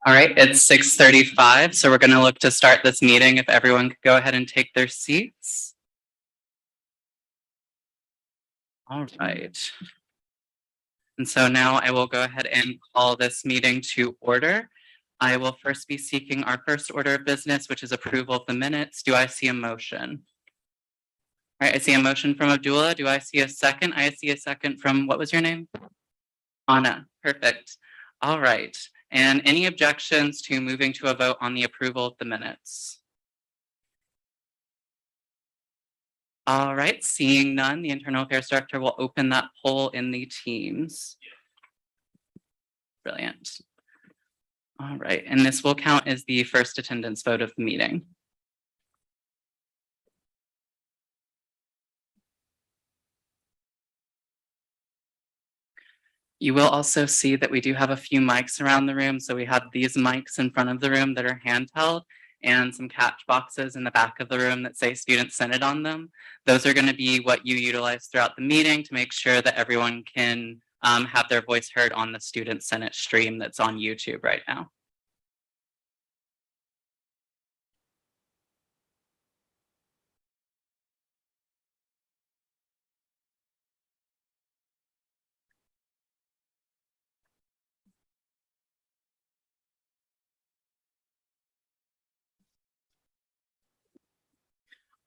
All right, it's 6:35, so we're going to look to start this meeting. If everyone could go ahead and take their seats. All right. And so now I will go ahead and call this meeting to order. I will first be seeking our first order of business, which is approval of the minutes. Do I see a motion? All right, I see a motion from Abdullah. Do I see a second? I see a second from, what was your name? Anna, perfect. All right. And any objections to moving to a vote on the approval of the minutes? All right, seeing none, the Internal Affairs Director will open that poll in the Teams. Brilliant. All right, and this will count as the first attendance vote of the meeting. You will also see that we do have a few mics around the room. So we have these mics in front of the room that are handheld and some catch boxes in the back of the room that say Student Senate on them. Those are going to be what you utilize throughout the meeting to make sure that everyone can have their voice heard on the Student Senate stream that's on YouTube right now.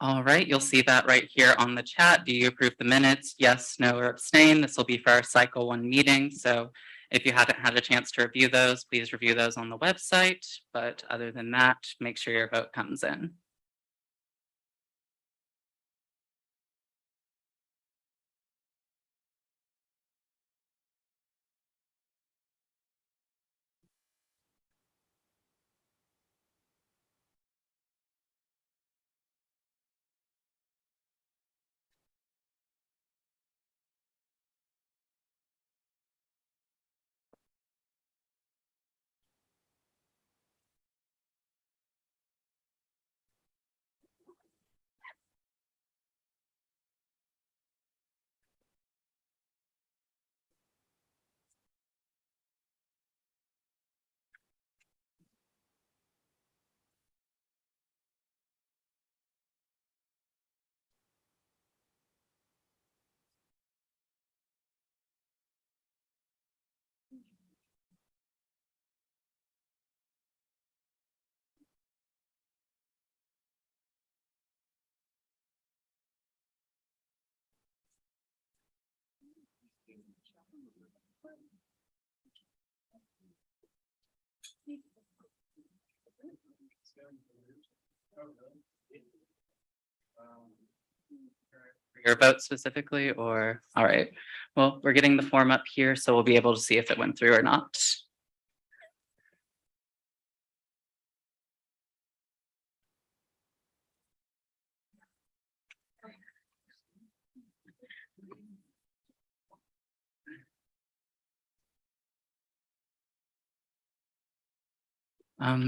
All right, you'll see that right here on the chat. Do you approve the minutes? Yes, no, or abstain. This will be for our cycle 1 meeting. So if you haven't had a chance to review those, please review those on the website. But other than that, make sure your vote comes in. Your vote specifically, or all right. Well, we're getting the form up here, so we'll be able to see if it went through or not.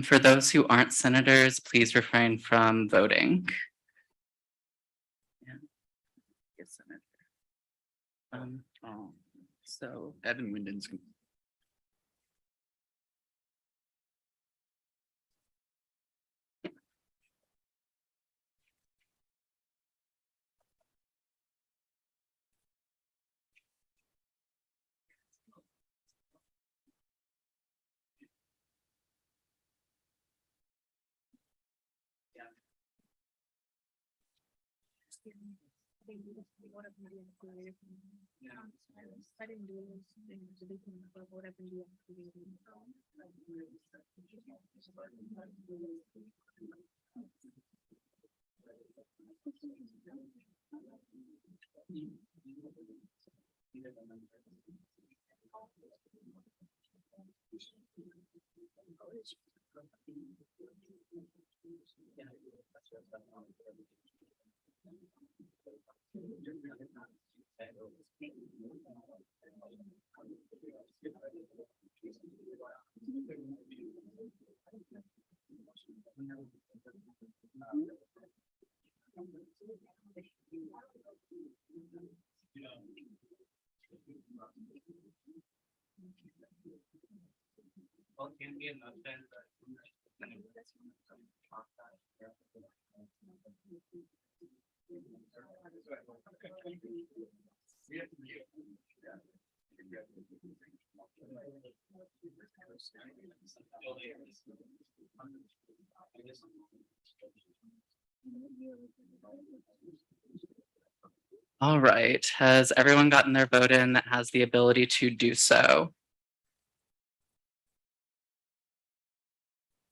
For those who aren't senators, please refrain from voting. Yeah. Yes, Senator. So Evan Wyndon's. All right, has everyone gotten their vote in that has the ability to do so?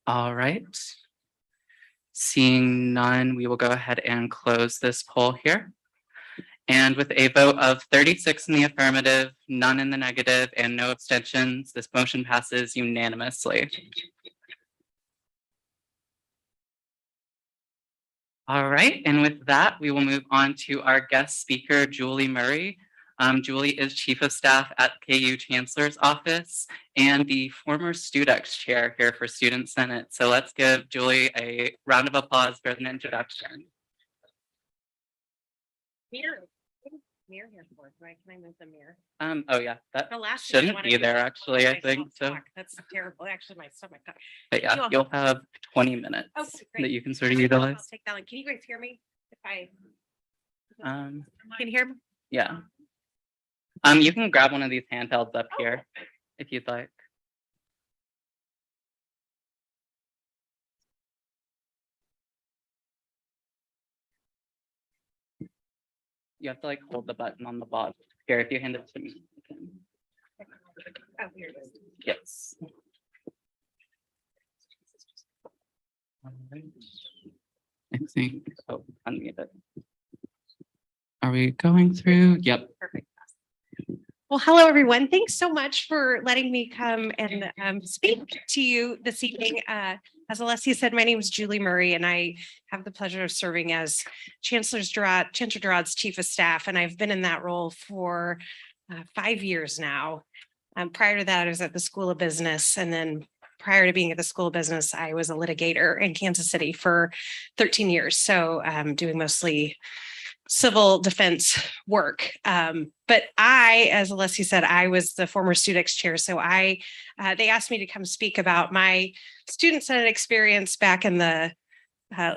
All right. Seeing none, we will go ahead and close this poll here. And with a vote of 36 in the affirmative, none in the negative, and no abstentions, this motion passes unanimously. All right, and with that, we will move on to our guest speaker, Julie Murray. Julie is Chief of Staff at KU Chancellor's Office and the former Studex Chair here for Student Senate. So let's give Julie a round of applause for an introduction. Mirror here for, right? Can I move the mirror? Oh yeah, that The last thing I shouldn't wanna be do there is actually, I myself think so. talk. That's terrible. Actually, my stomach. But yeah, You all- you'll have 20 minutes Oh, that great. you can sort of I'll utilize. take that one. Can you guys hear me? If I Um, can you hear me? yeah. You can grab one of these handhelds up here if you'd like. You have to like hold the button on the bottom here if you hand it to me. Oh, here it is. Yes. Alright. I think, oh, unmute it. Are we going through? Yep. Perfect. Well, hello, everyone. Thanks so much for letting me come and speak to you this evening. As Alessia said, my name is Julie Murray, and I have the pleasure of serving as Chancellor Dorad's Chief of Staff, and I've been in that role for 5 years now. Prior to that, I was at the School of Business, and then prior to being at the School of Business, I was a litigator in Kansas City for 13 years. So doing mostly civil defense work. But I, as Alessia said, I was the former Studex chair. So they asked me to come speak about my student senate experience back in the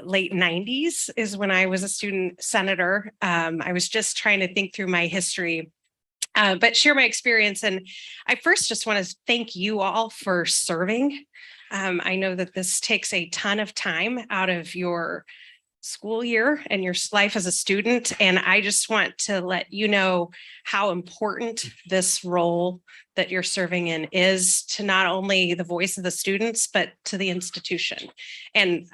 late 90s is when I was a student senator. I was just trying to think through my history, but share my experience. And I first just want to thank you all for serving. I know that this takes a ton of time out of your school year and your life as a student. And I just want to let you know how important this role that you're serving in is to not only the voice of the students, but to the institution. And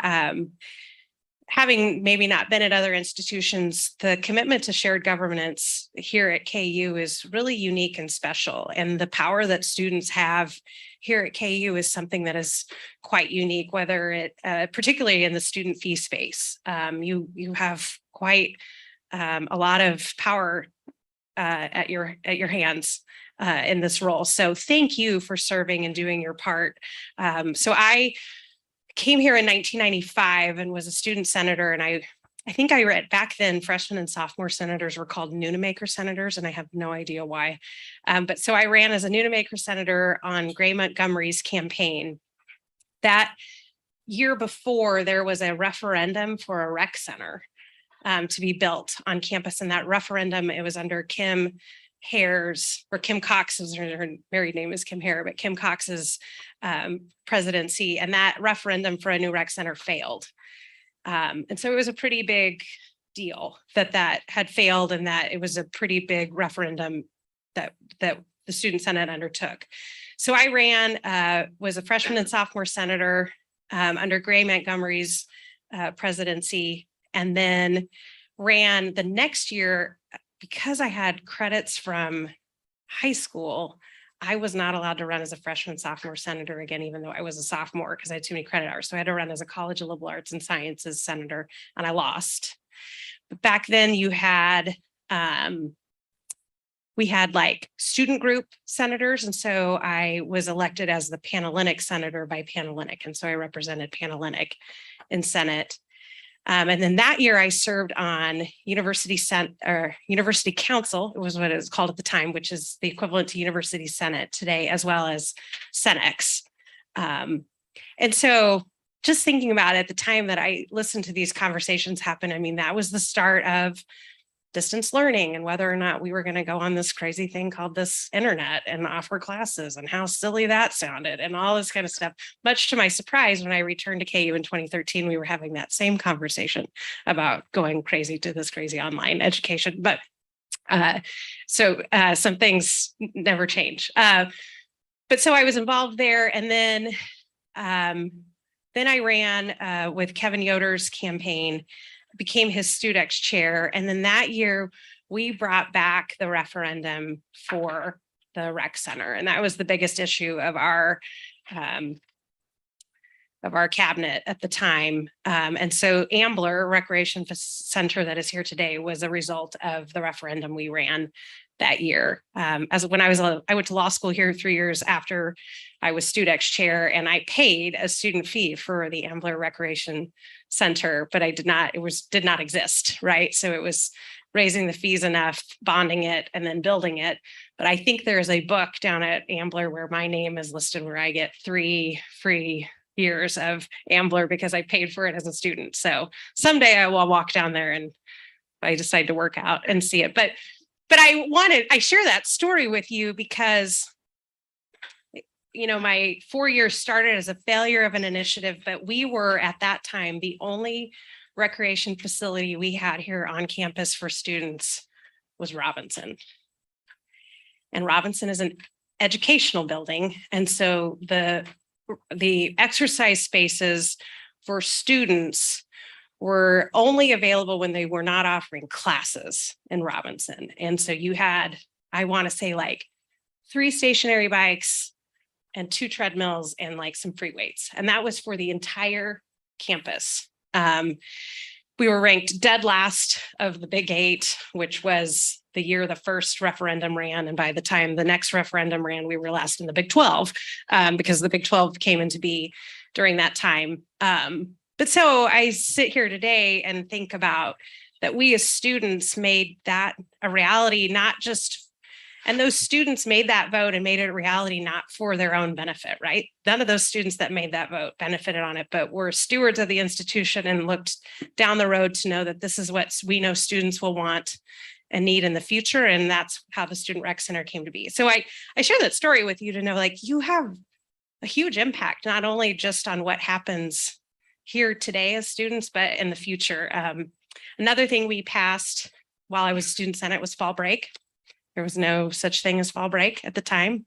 having maybe not been at other institutions, the commitment to shared governance here at KU is really unique and special. And the power that students have here at KU is something that is quite unique, whether it, particularly in the student fee space. You have quite a lot of power at your hands in this role. So thank you for serving and doing your part. So I came here in 1995 and was a student senator. And I think I read back then, freshmen and sophomore senators were called Nunemaker senators, and I have no idea why. But so I ran as a Nunemaker senator on Gray Montgomery's campaign. That year before, there was a referendum for a rec center to be built on campus. And that referendum, it was under Kim Cox's, her married name is Kim Hare, but Kim Cox's presidency, and that referendum for a new rec center failed. And so it was a pretty big deal that had failed, and that it was a pretty big referendum that the Student Senate undertook. So I ran, was a freshman and sophomore senator under Gray Montgomery's presidency, and then ran the next year. Because I had credits from high school, I was not allowed to run as a freshman, sophomore senator again, even though I was a sophomore because I had too many credit hours. So I had to run as a College of Liberal Arts and Sciences senator, and I lost. But back then you had, we had like student group senators. And so I was elected as the Panhellenic senator by Panhellenic. And so I represented Panhellenic in Senate. And then that year I served on University Council, it was what it was called at the time, which is the equivalent to University Senate today, as well as Senex. And so just thinking about it, the time that I listened to these conversations happen, I mean, that was the start of distance learning and whether or not we were going to go on this crazy thing called this internet and offer classes and how silly that sounded and all this kind of stuff. Much to my surprise, when I returned to KU in 2013, we were having that same conversation about going crazy to this crazy online education. But some things never change. But so I was involved there, and then I ran with Kevin Yoder's campaign, became his StudX chair. And then that year we brought back the referendum for the rec center. And that was the biggest issue of our cabinet at the time. And so Ambler Recreation Center that is here today was a result of the referendum we ran that year. I went to law school here 3 years after I was StudX chair, and I paid a student fee for the Ambler Recreation Center, but it did not exist, right? So it was raising the fees enough, bonding it, and then building it. But I think there is a book down at Ambler where my name is listed, where I get 3 free years of Ambler because I paid for it as a student. So someday I will walk down there and I decide to work out and see it. But I share that story with you because, you know, my 4 years started as a failure of an initiative, but we were at that time the only recreation facility we had here on campus for students was Robinson. And Robinson is an educational building. And so the exercise spaces for students were only available when they were not offering classes in Robinson. And so you had, I want to say, like 3 stationary bikes and 2 treadmills and like some free weights. And that was for the entire campus. We were ranked dead last of the Big 8, which was the year the first referendum ran. And by the time the next referendum ran, we were last in the Big 12 because the Big 12 came into be during that time. But so I sit here today and think about that we as students made that a reality, not just, and those students made that vote and made it a reality, not for their own benefit, right? None of those students that made that vote benefited on it, but were stewards of the institution and looked down the road to know that this is what we know students will want and need in the future. And that's how the Student Rec Center came to be. So I share that story with you to know, like, you have a huge impact, not only just on what happens here today as students, but in the future. Another thing we passed while I was Student Senate was fall break. There was no such thing as fall break at the time.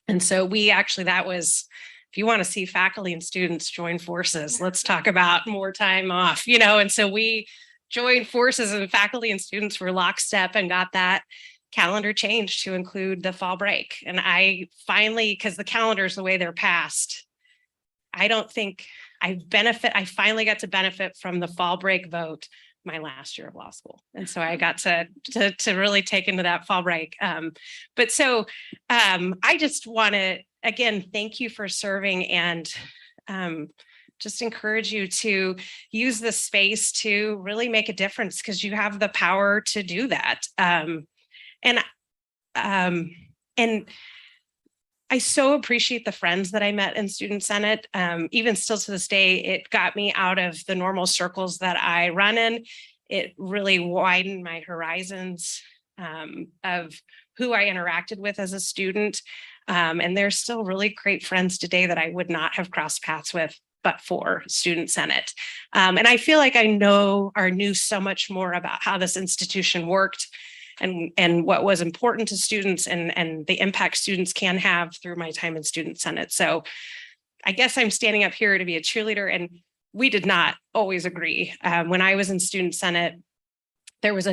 And so that was, if you want to see faculty and students join forces, let's talk about more time off, you know. And so we joined forces, and faculty and students were lockstep and got that calendar changed to include the fall break. And I finally, because the calendars, the way they're passed, I don't think I finally got to benefit from the fall break vote my last year of law school. And so I got to really take into that fall break. But so I just want to, again, thank you for serving, and just encourage you to use this space to really make a difference, because you have the power to do that. And I so appreciate the friends that I met in Student Senate. Even still to this day, it got me out of the normal circles that I run in. It really widened my horizons of who I interacted with as a student. And there's still really great friends today that I would not have crossed paths with but for Student Senate. And I feel like I knew so much more about how this institution worked and what was important to students and the impact students can have through my time in Student Senate. So I guess I'm standing up here to be a cheerleader, and we did not always agree. When I was in Student Senate, there was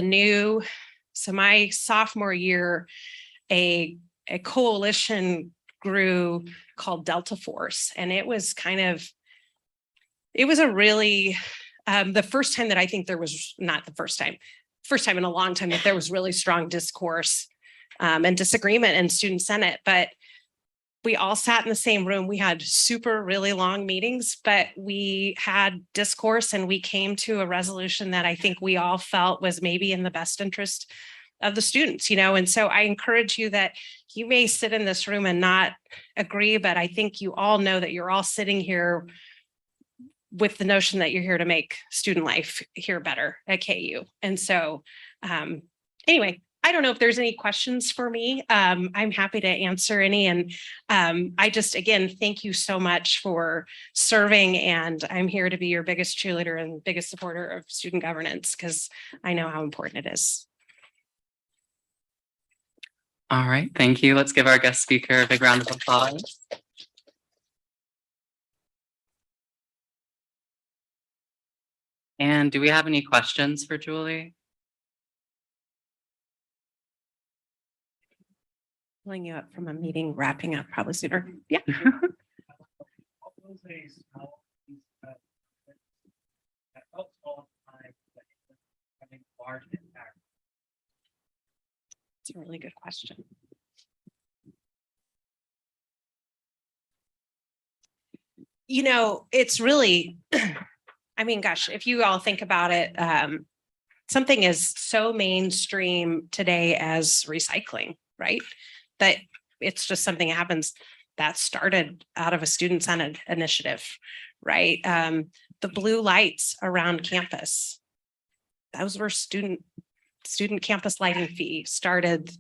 so my sophomore year, a coalition grew called Delta Force. And it was a really, the first time that I think there was, not the first time in a long time that there was really strong discourse and disagreement in Student Senate. But we all sat in the same room. We had really long meetings, but we had discourse, and we came to a resolution that I think we all felt was maybe in the best interest the students, and so I encourage you that you may sit in this room and not agree, but I think you all know that you're all sitting here with the notion that you're here to make student life here better at KU. And so anyway, I don't know if there's any questions for me. I'm happy to answer any. And I just, again, thank you so much for serving. And I'm here to be your biggest cheerleader and biggest supporter of student governance because I know how important it is. All right, thank you. Let's give our guest speaker a big round of applause. And do we have any questions for Julie? Pulling you up from a meeting, wrapping up probably sooner. Yeah. It's a really good question. It's really, I mean, gosh, if you all think about it, something is so mainstream today as recycling, right? That it's just something that happens that started out of a student-centered initiative, right? The blue lights around campus, those were student campus lighting fee started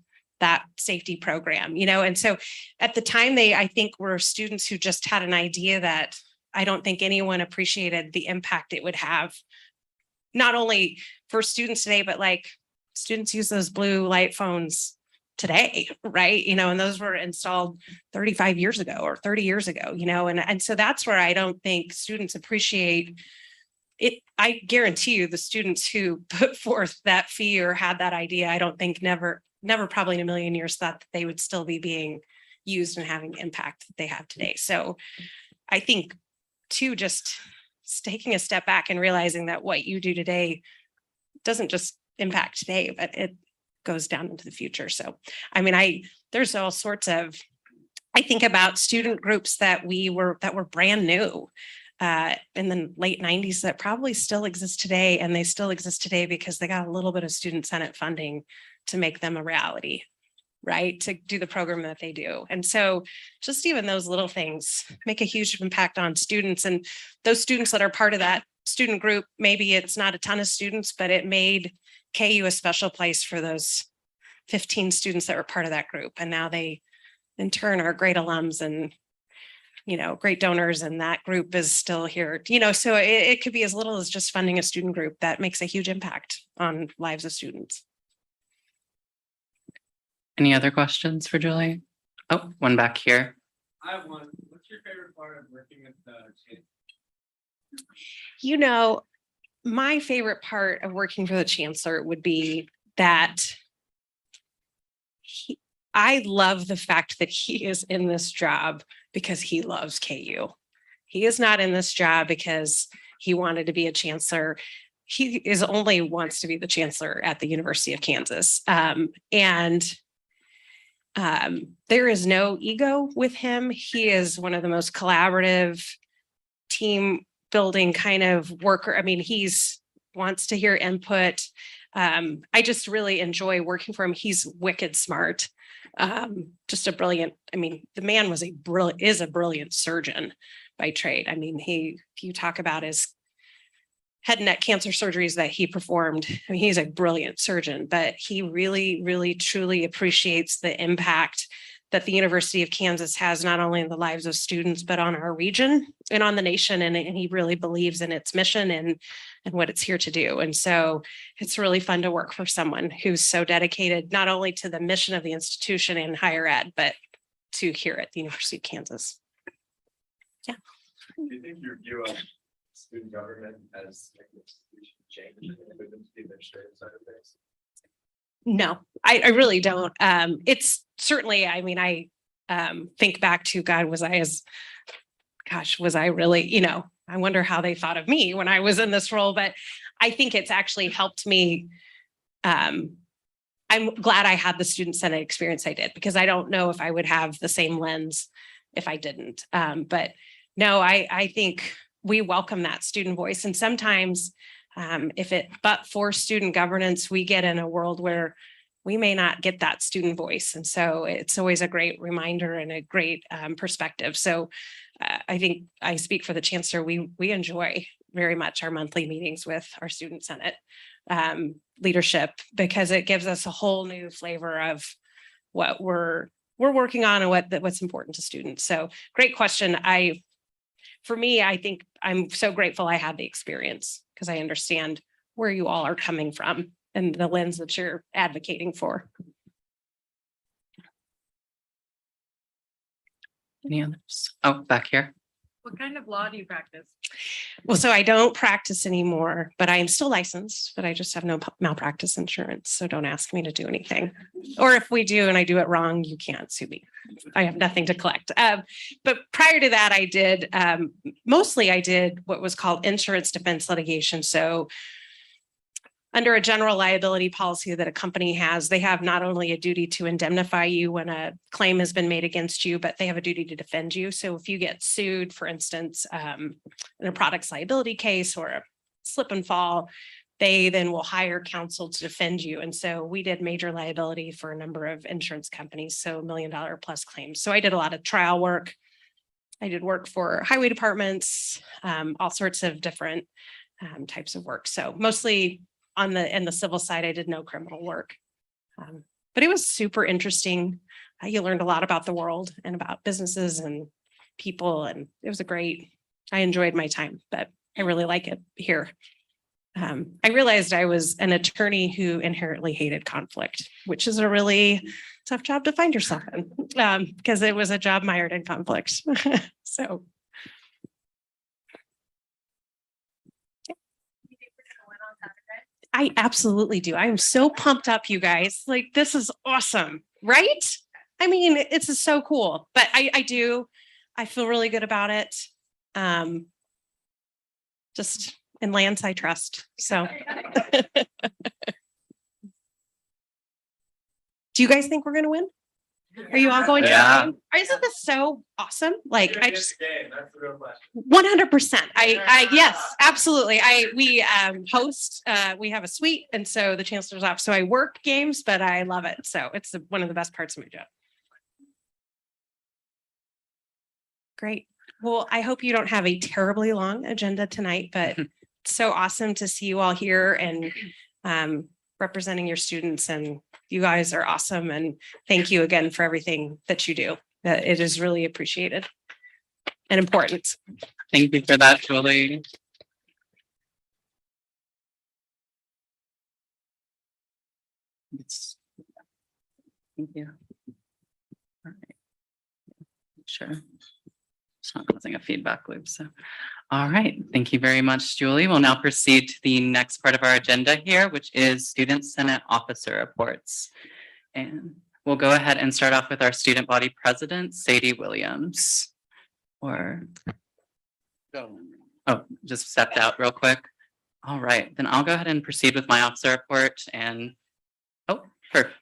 that safety program, and so at the time I think were students who just had an idea that I don't think anyone appreciated the impact it would have, not only for students today, but like students use those blue light phones today, right? And those were installed 35 years ago or 30 years ago, and so that's where I don't think students appreciate it. I guarantee you the students who put forth that fee or had that idea, I don't think never probably in a million years thought that they would still be being used and having the impact that they have today. So I think too, just taking a step back and realizing that what you do today doesn't just impact today, but it goes down into the future. So, I mean, there's all sorts of, I think about student groups that were brand new in the late 90s that probably still exist today. And they still exist today because they got a little bit of student Senate funding to make them a reality, right? To do the program that they do. And so just even those little things make a huge impact on students, and those students that are part of that student group, maybe it's not a ton of students, but it made KU a special place for those 15 students that were part of that group. And now they in turn are great alums and, great donors, and that group is still here, so it could be as little as just funding a student group that makes a huge impact on lives of students. Any other questions for Julie? Oh, one back here. I have one. What's your favorite part of working with the Chancellor? My favorite part of working for the Chancellor would be that I love the fact that he is in this job because he loves KU. He is not in this job because he wanted to be a chancellor. He only wants to be the chancellor at the University of Kansas. There is no ego with him. He is one of the most collaborative, team building kind of worker. I mean, wants to hear input. I just really enjoy working for him. He's wicked smart. Just a brilliant, the man is a brilliant surgeon by trade. If you talk about his head and neck cancer surgeries that he performed, he's a brilliant surgeon, but he really, really, truly appreciates the impact that the University of Kansas has, not only in the lives of students, but on our region and on the nation. And he really believes in its mission and what it's here to do. And so it's really fun to work for someone who's so dedicated, not only to the mission of the institution and higher ed, but to here at the University of Kansas. Yeah. Do you think your view of student government as like an institution changed with the administrative side of things? No, I really don't. It's certainly, I think back to God, was I really, I wonder how they thought of me when I was in this role, but I think it's actually helped me. I'm glad I had the student Senate experience I did, because I don't know if I would have the same lens if I didn't. But no, I think we welcome that student voice. And sometimes but for student governance, we get in a world where we may not get that student voice. And so it's always a great reminder and a great perspective. So I think I speak for the chancellor. We enjoy very much our monthly meetings with our student senate leadership, because it gives us a whole new flavor of what we're working on and what's important to students. So great question. For me, I think I'm so grateful I had the experience, because I understand where you all are coming from and the lens that you're advocating for. Any others? Oh, back here. What kind of law do you practice? Well, so I don't practice anymore, but I am still licensed, but I just have no malpractice insurance. So don't ask me to do anything. Or if we do and I do it wrong, you can't sue me. I have nothing to collect. But prior to that, I did mostly what was called insurance defense litigation. So under a general liability policy that a company has, they have not only a duty to indemnify you when a claim has been made against you, but they have a duty to defend you. So if you get sued, for instance, in a products liability case or a slip and fall, they then will hire counsel to defend you. And so we did major liability for a number of insurance companies, so $1 million plus claims. So I did a lot of trial work. I did work for highway departments, all sorts of different types of work. So mostly in the civil side, I did no criminal work, but it was super interesting. You learned a lot about the world and about businesses and people, and it was I enjoyed my time, but I really like it here. I realized I was an attorney who inherently hated conflict, which is a really tough job to find yourself in, because it was a job mired in conflict. So. I absolutely do. I'm so pumped up, you guys. Like, this is awesome, right? I mean, it's so cool, but I feel really good about it. Just in Lance, I trust. So do you guys think we're going to win? Are you all going to Yeah. win? Isn't this so awesome? Like, I just Game, that's the real question. 100%. Yes, absolutely. We host, we have a suite, and so the chancellor's off. So I work games, but I love it. So it's one of the best parts of my job. Great. Well, I hope you don't have a terribly long agenda tonight, but it's so awesome to see you all here and representing your students, and you guys are awesome. And thank you again for everything that you do. It is really appreciated and important. Thank you for that, Julie. Thank you. All right. Sure. It's not causing a feedback loop, so. All right, thank you very much, Julie. We'll now proceed to the next part of our agenda here, which is Student Senate Officer Reports. And we'll go ahead and start off with our student body president, Sadie Williams. Just stepped out real quick. All right, then I'll go ahead and proceed with my officer report and, perfect.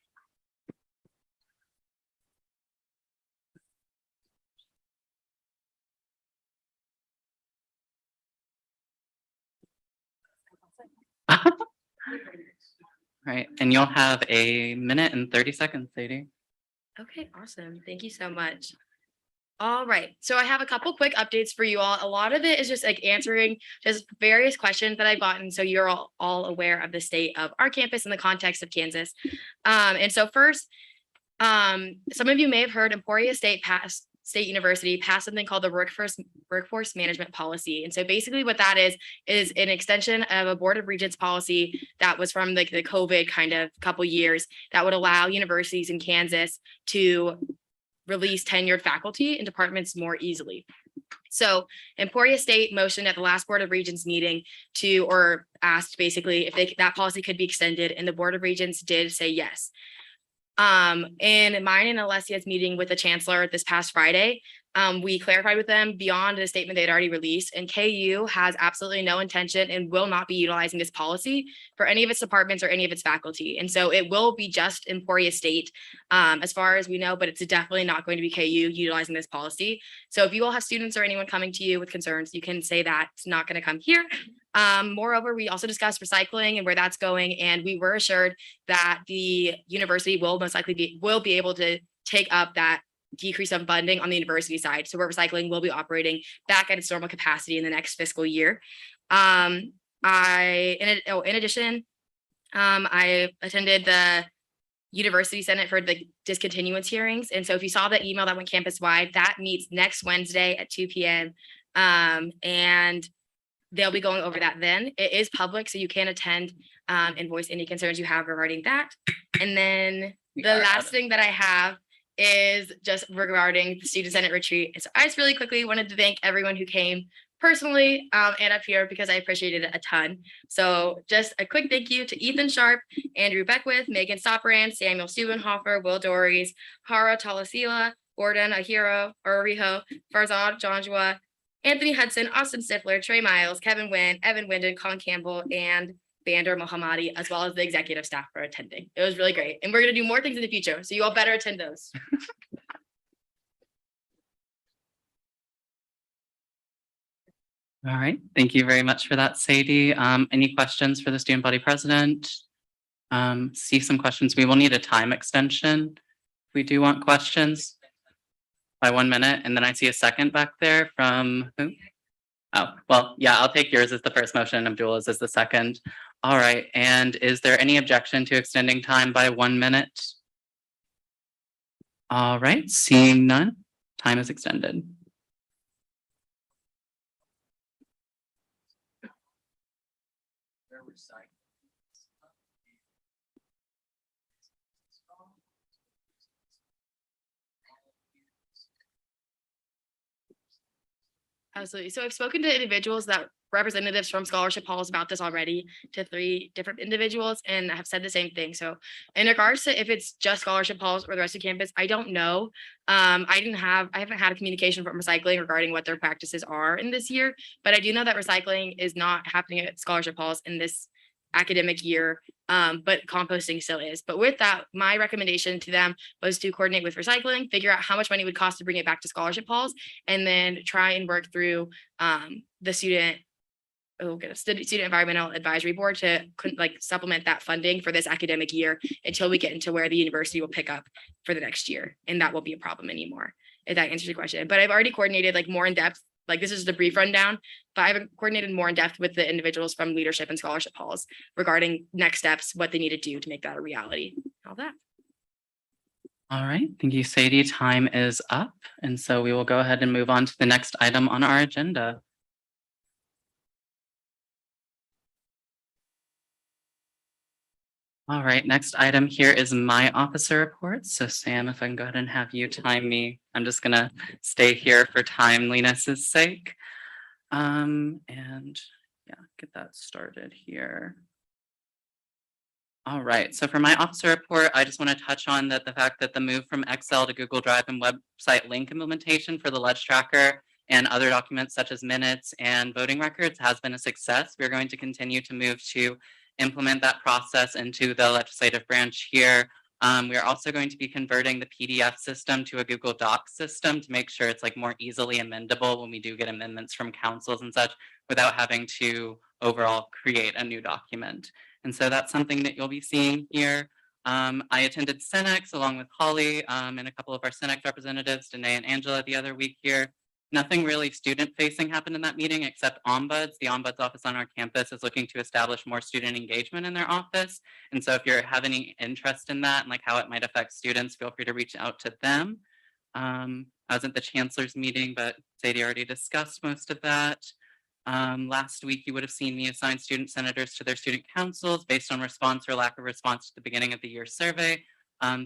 Right, and you'll have 1 minute and 30 seconds, Sadie. Okay, awesome. Thank you so much. All right, so I have a couple quick updates for you all. A lot of it is just like answering just various questions that I've gotten, so you're all aware of the state of our campus in the context of Kansas. And so first, some of you may have heard Emporia State University passed something called the workforce management policy. And so basically what that is an extension of a Board of Regents policy that was from the COVID kind of couple years that would allow universities in Kansas to release tenured faculty in departments more easily. So Emporia State motioned at the last Board of Regents meeting or asked basically if that policy could be extended, and the Board of Regents did say yes. In mine and Alessia's meeting with the chancellor this past Friday, we clarified with them beyond the statement they'd already released, and KU has absolutely no intention and will not be utilizing this policy for any of its departments or any of its faculty. And so it will be just Emporia State as far as we know, but it's definitely not going to be KU utilizing this policy. So if you all have students or anyone coming to you with concerns, you can say that it's not going to come here. Moreover, we also discussed recycling and where that's going, and we were assured that the university will most likely be able to take up that decrease of funding on the university side. So where recycling will be operating back at its normal capacity in the next fiscal year. In addition, I attended the University Senate for the discontinuance hearings. And so if you saw the email that went campus wide, that meets next Wednesday at 2 p.m. And they'll be going over that then. It is public, so you can attend and voice any concerns you have regarding that. And then the last thing that I have is just regarding the Student Senate retreat. And so I just really quickly wanted to thank everyone who came personally and up here because I appreciated it a ton. So just a quick thank you to Ethan Sharp, Andrew Beckwith, Megan Stopperan, Samuel Stubenhofer, Will Dories, Hara Talasila, Gordon Ahiro, Ariho, Farzad Janjua, Anthony Hudson, Austin Stifler, Trey Miles, Kevin Wynn, Evan Winden, Colin Campbell, and Bander Mohammadi, as well as the executive staff for attending. It was really great. And we're going to do more things in the future, so you all better attend those. All right, thank you very much for that, Sadie. Any questions for the student body president? See some questions. We will need a time extension. We do want questions by 1 minute, and then I see a second back there from who? Oh, well, yeah, I'll take yours as the first motion, Abdul's as the second. All right, and is there any objection to extending time by 1 minute? All right, seeing none, time is extended. Absolutely. So I've spoken to individuals that representatives from scholarship halls about this already, to 3 different individuals, and have said the same thing. So in regards to if it's just scholarship halls or the rest of campus, I don't know. I haven't had a communication from recycling regarding what their practices are in this year, but I do know that recycling is not happening at scholarship halls in this academic year, but composting still is. But with that, my recommendation to them was to coordinate with recycling, figure out how much money it would cost to bring it back to scholarship halls, and then try and work through the student environmental advisory board to supplement that funding for this academic year until we get into where the university will pick up for the next year, and that won't be a problem anymore, if that answers your question. But I've already coordinated more in depth. This is just a brief rundown, but I haven't coordinated more in depth with the individuals from leadership and scholarship halls regarding next steps, what they need to do to make that a reality, all that. All right, thank you, Sadie. Time is up. And so we will go ahead and move on to the next item on our agenda. All right, next item here is my officer report. So Sam, if I can go ahead and have you time me, I'm just gonna stay here for timeliness's sake. And yeah, get that started here. All right, so for my officer report, I just want to touch on the fact that the move from Excel to Google Drive and website link implementation for the Ledge Tracker and other documents such as minutes and voting records has been a success. We're going to continue to move to implement that process into the legislative branch here. We are also going to be converting the PDF system to a Google Docs system to make sure it's more easily amendable when we do get amendments from councils and such without having to overall create a new document. And so that's something that you'll be seeing here. I attended Cenex along with Holly and a couple of our Cenex representatives, Danae and Angela, the other week here. Nothing really student-facing happened in that meeting except Ombuds. The Ombuds office on our campus is looking to establish more student engagement in their office. And so if you have any interest in that and how it might affect students, feel free to reach out to them. I was at the chancellor's meeting, but Sadie already discussed most of that. Last week, you would have seen me assign student senators to their student councils based on response or lack of response to the beginning of the year survey.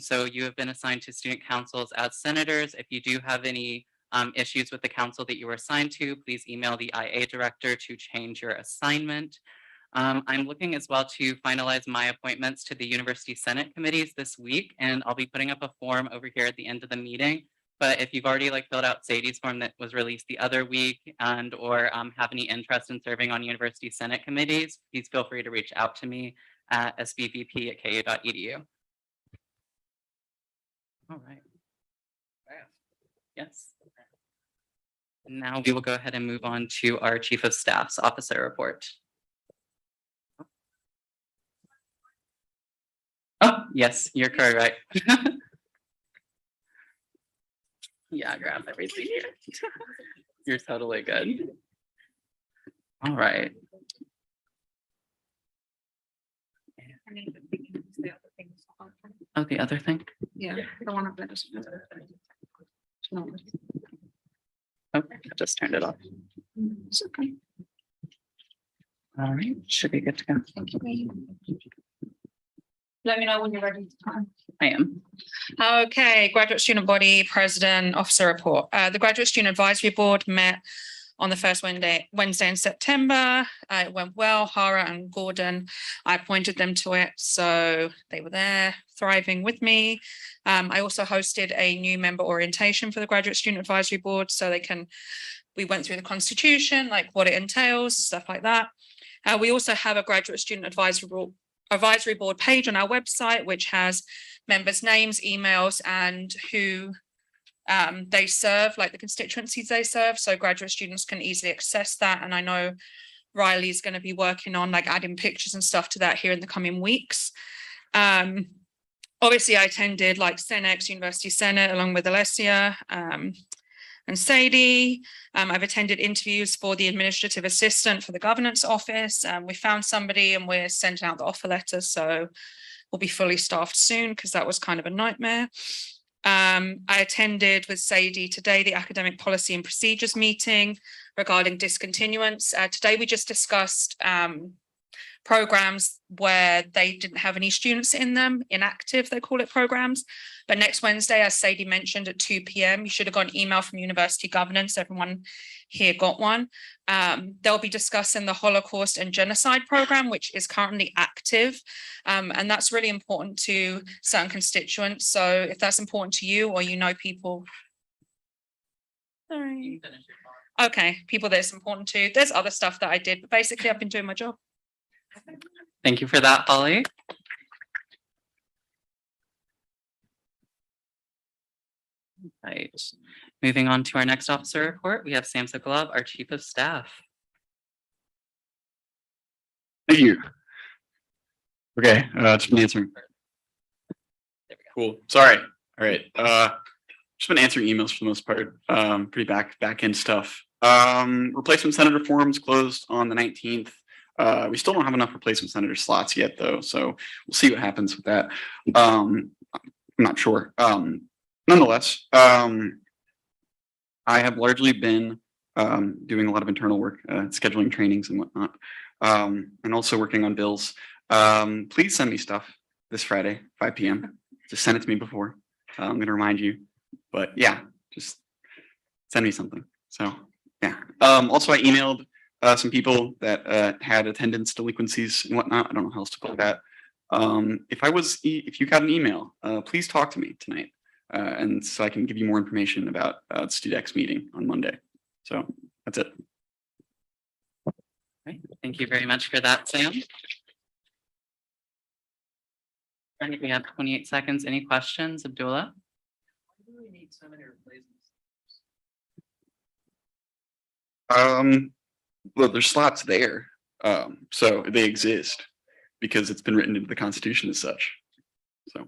So you have been assigned to student councils as senators. If you do have any issues with the council that you were assigned to, please email the IA director to change your assignment. I'm looking as well to finalize my appointments to the University Senate committees this week, and I'll be putting up a form over here at the end of the meeting. But if you've already filled out Sadie's form that was released the other week and or have any interest in serving on University Senate committees, please feel free to reach out to me at svvp@ku.edu. All right. Yes. Now we will go ahead and move on to our Chief of Staff's officer report. Oh, yes, you're correct. Yeah, grab everything here. You're totally good. All right. Oh, the other thing? Yeah, the one up there. Okay, I just turned it off. It's okay. All right, should be good to go. Thank you. Let me know when you're ready. I am. Okay, graduate student body president officer report. The graduate student advisory board met on the first Wednesday in September. It went well. Hara and Gordon, I appointed them to it, so they were there thriving with me. I also hosted a new member orientation for the graduate student advisory board, so we went through the constitution, like what it entails, stuff like that. We also have a graduate student advisory board page on our website, which has members' names, emails, and who they serve, like the constituencies they serve. So graduate students can easily access that. And I know Riley's going to be working on like adding pictures and stuff to that here in the coming weeks. Obviously, I attended like Cenex University Senate along with Alessia and Sadie. I've attended interviews for the administrative assistant for the governance office. We found somebody and we're sending out the offer letter. So we'll be fully staffed soon because that was kind of a nightmare. I attended with Sadie today the academic policy and procedures meeting regarding discontinuance. Today we just discussed programs where they didn't have any students in them, inactive, they call it programs. But next Wednesday, as Sadie mentioned, at 2 p.m, you should have got an email from University Governance. Everyone here got one. They'll be discussing the Holocaust and Genocide program, which is currently active. And that's really important to certain constituents. So if that's important to you or you know people. Sorry. Okay, people that it's important to. There's other stuff that I did, but basically I've been doing my job. Thank you for that, Holly. Right. Moving on to our next officer report, we have Sam Sokolov, our Chief of Staff. Thank you. Okay, just been answering. Cool. Sorry. All right. Just been answering emails for the most part. Pretty back end stuff. Replacement senator forums closed on the 19th. We still don't have enough replacement senator slots yet, though, so we'll see what happens with that. I'm not sure. Nonetheless, I have largely been doing a lot of internal work, scheduling trainings and whatnot, and also working on bills. Please send me stuff this Friday, 5 p.m. Just send it to me before. I'm going to remind you, but yeah, just send me something. So yeah. Also, I emailed some people that had attendance delinquencies and whatnot. I don't know how else to put that. If you got an email, please talk to me tonight. And so I can give you more information about the StudX meeting on Monday. So that's it. Right. Thank you very much for that, Sam. I think we have 28 seconds. Any questions, Abdullah? Why do we need so many replacements? Well, there's slots there. So they exist because it's been written into the Constitution as such. So.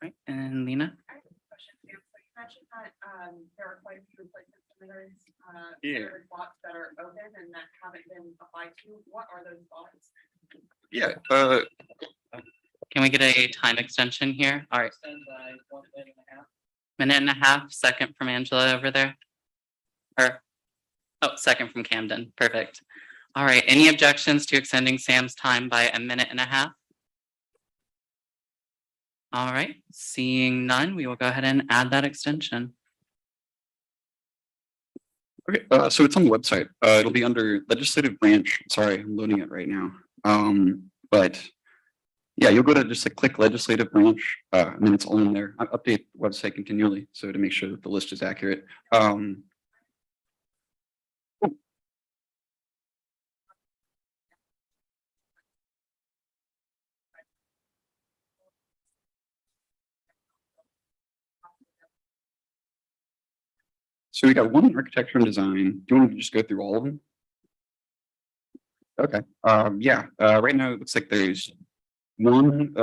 Right, and Lena? I have a question, Sam. So you mentioned that there are quite a few replacement senators. Yeah. There are spots that are open and that haven't been applied to. What are those spots? Yeah. Can we get a time extension here? All right, Extend by 1 minute and a half. minute and a half, second from Angela over there. Or, oh, second from Camden, perfect. All right, any objections to extending Sam's time by a minute and a half? All right, seeing none, we will go ahead and add that extension. Okay. So it's on the website. It'll be under legislative branch. Sorry, I'm loading it right now. But yeah, you'll go to just click legislative branch, and then it's all in there. I update the website continually, so to make sure that the list is accurate. So we got one in architecture and design. Do you want to just go through all of them? Okay. Yeah. Right now it looks like there's one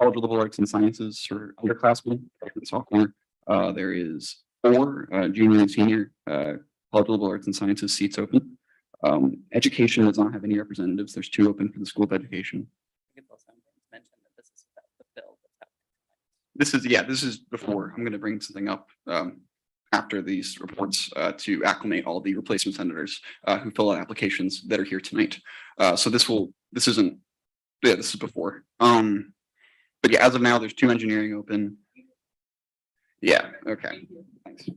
College of Liberal Arts and Sciences for underclassmen, freshman, sophomore. There is 4 junior and senior College of Liberal Arts and Sciences seats open. Education does not have any representatives. There's 2 open for the School of Education. This is before. I'm going to bring something up after these reports to acclimate all the replacement senators who fill out applications that are here tonight. So this is before. But yeah, as of now, there's 2 engineering open. Yeah, okay. Thanks.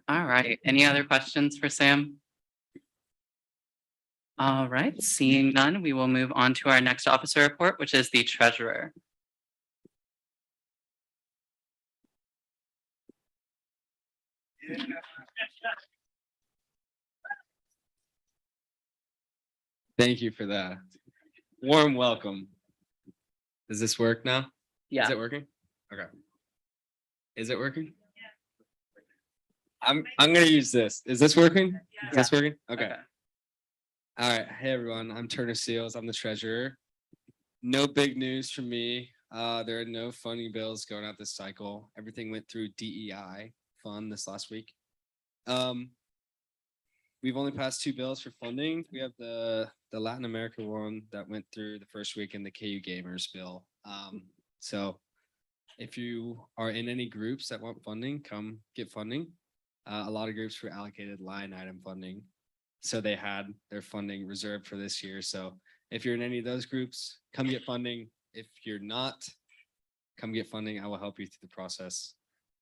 All right, any other questions for Sam? All right, seeing none, we will move on to our next officer report, which is the treasurer. Thank you for that. Warm welcome. Does this work now? Is Yeah, it working? Okay. Is it working? I'm gonna use this. Is this working? Is this working? Okay. okay. All right. Hey everyone. I'm Turner Seals. I'm the treasurer. No big news from me. There are no funding bills going out this cycle. Everything went through DEI fund this last week. We've only passed 2 bills for funding. We have the Latin America one that went through the first week and the KU Gamers bill. So if you are in any groups that want funding, come get funding. A lot of groups were allocated line item funding. So they had their funding reserved for this year. So if you're in any of those groups, come get funding. If you're not, come get funding. I will help you through the process.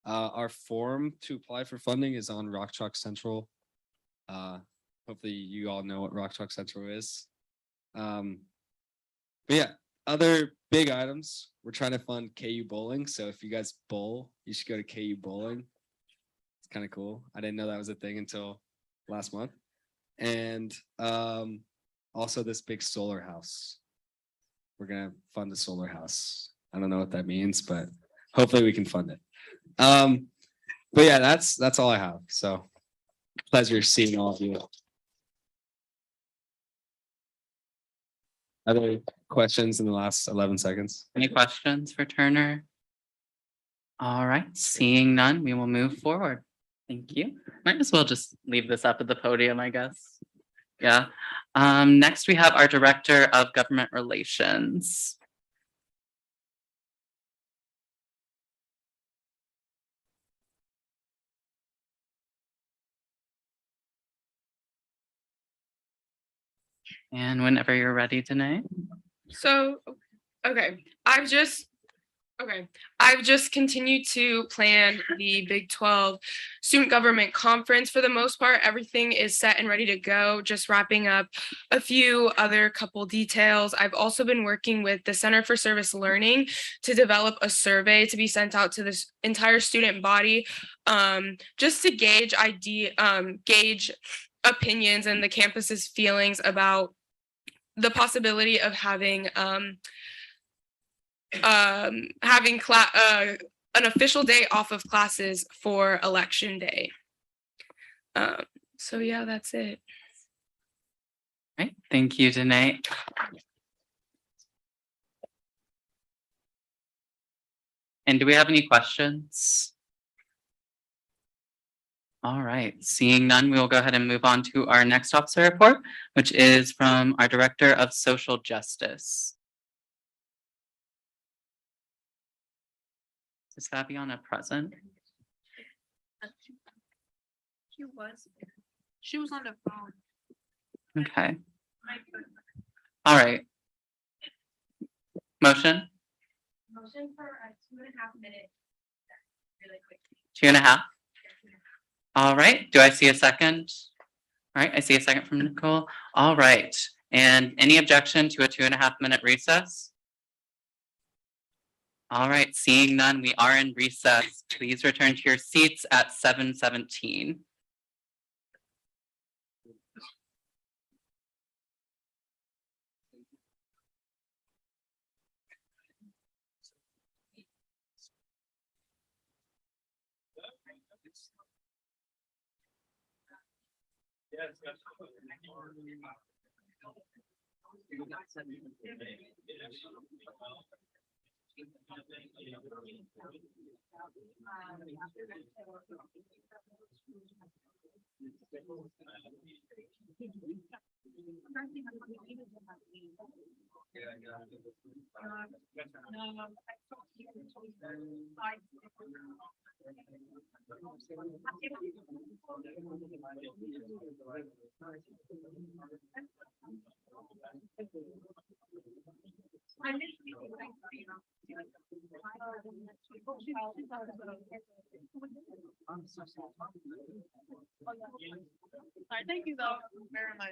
Our form to apply for funding is on Rock Chalk Central. Hopefully you all know what Rock Chalk Central is. But yeah, other big items. We're trying to fund KU bowling. So if you guys bowl, you should go to KU bowling. It's kind of cool. I didn't know that was a thing until last month. And also this big solar house. We're gonna fund the solar house. I don't know what that means, but hopefully we can fund it. But yeah, that's all I have. So pleasure seeing all of you. Other questions in the last 11 seconds? Any questions for Turner? All right, seeing none, we will move forward. Thank you. Might as well just leave this up at the podium, I guess. Yeah. Next, we have our Director of Government Relations. And whenever you're ready, Danae. So, okay, I've just continued to plan the Big 12 Student Government Conference. For the most part, everything is set and ready to go, just wrapping up a few other couple details. I've also been working with the Center for Service Learning to develop a survey to be sent out to this entire student body, just to gauge opinions and the campus's feelings about the possibility of having an official day off of classes for election day. So yeah, that's it. Right, thank you, Danae. And do we have any questions? All right, seeing none, we will go ahead and move on to our next officer report, which is from our Director of Social Justice. Is Fabiana present? She was on the phone. Okay. All right. Motion, Motion for a 2.5 minute. Really quick. 2.5. All right, do I see a second? All right, I see a second from Nicole. All right, and any objection to a 2.5 minute recess? All right, seeing none, we are in recess. Please return to your seats at 7:17. Thank you though, very much.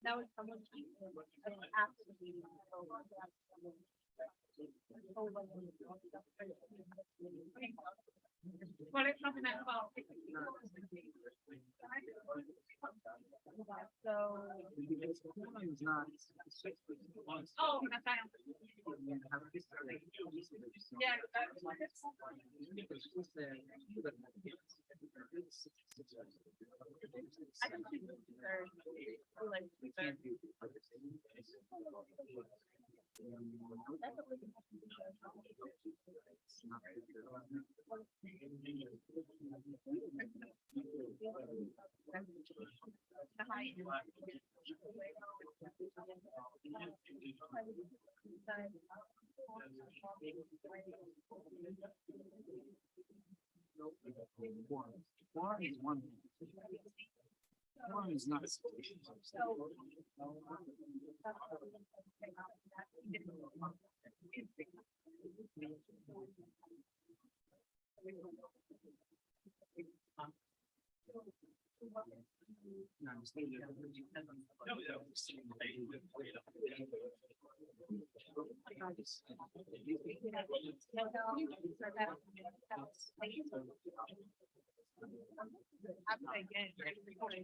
That was someone. What is something that about? So. Oh, that's fine. Yeah. I think she's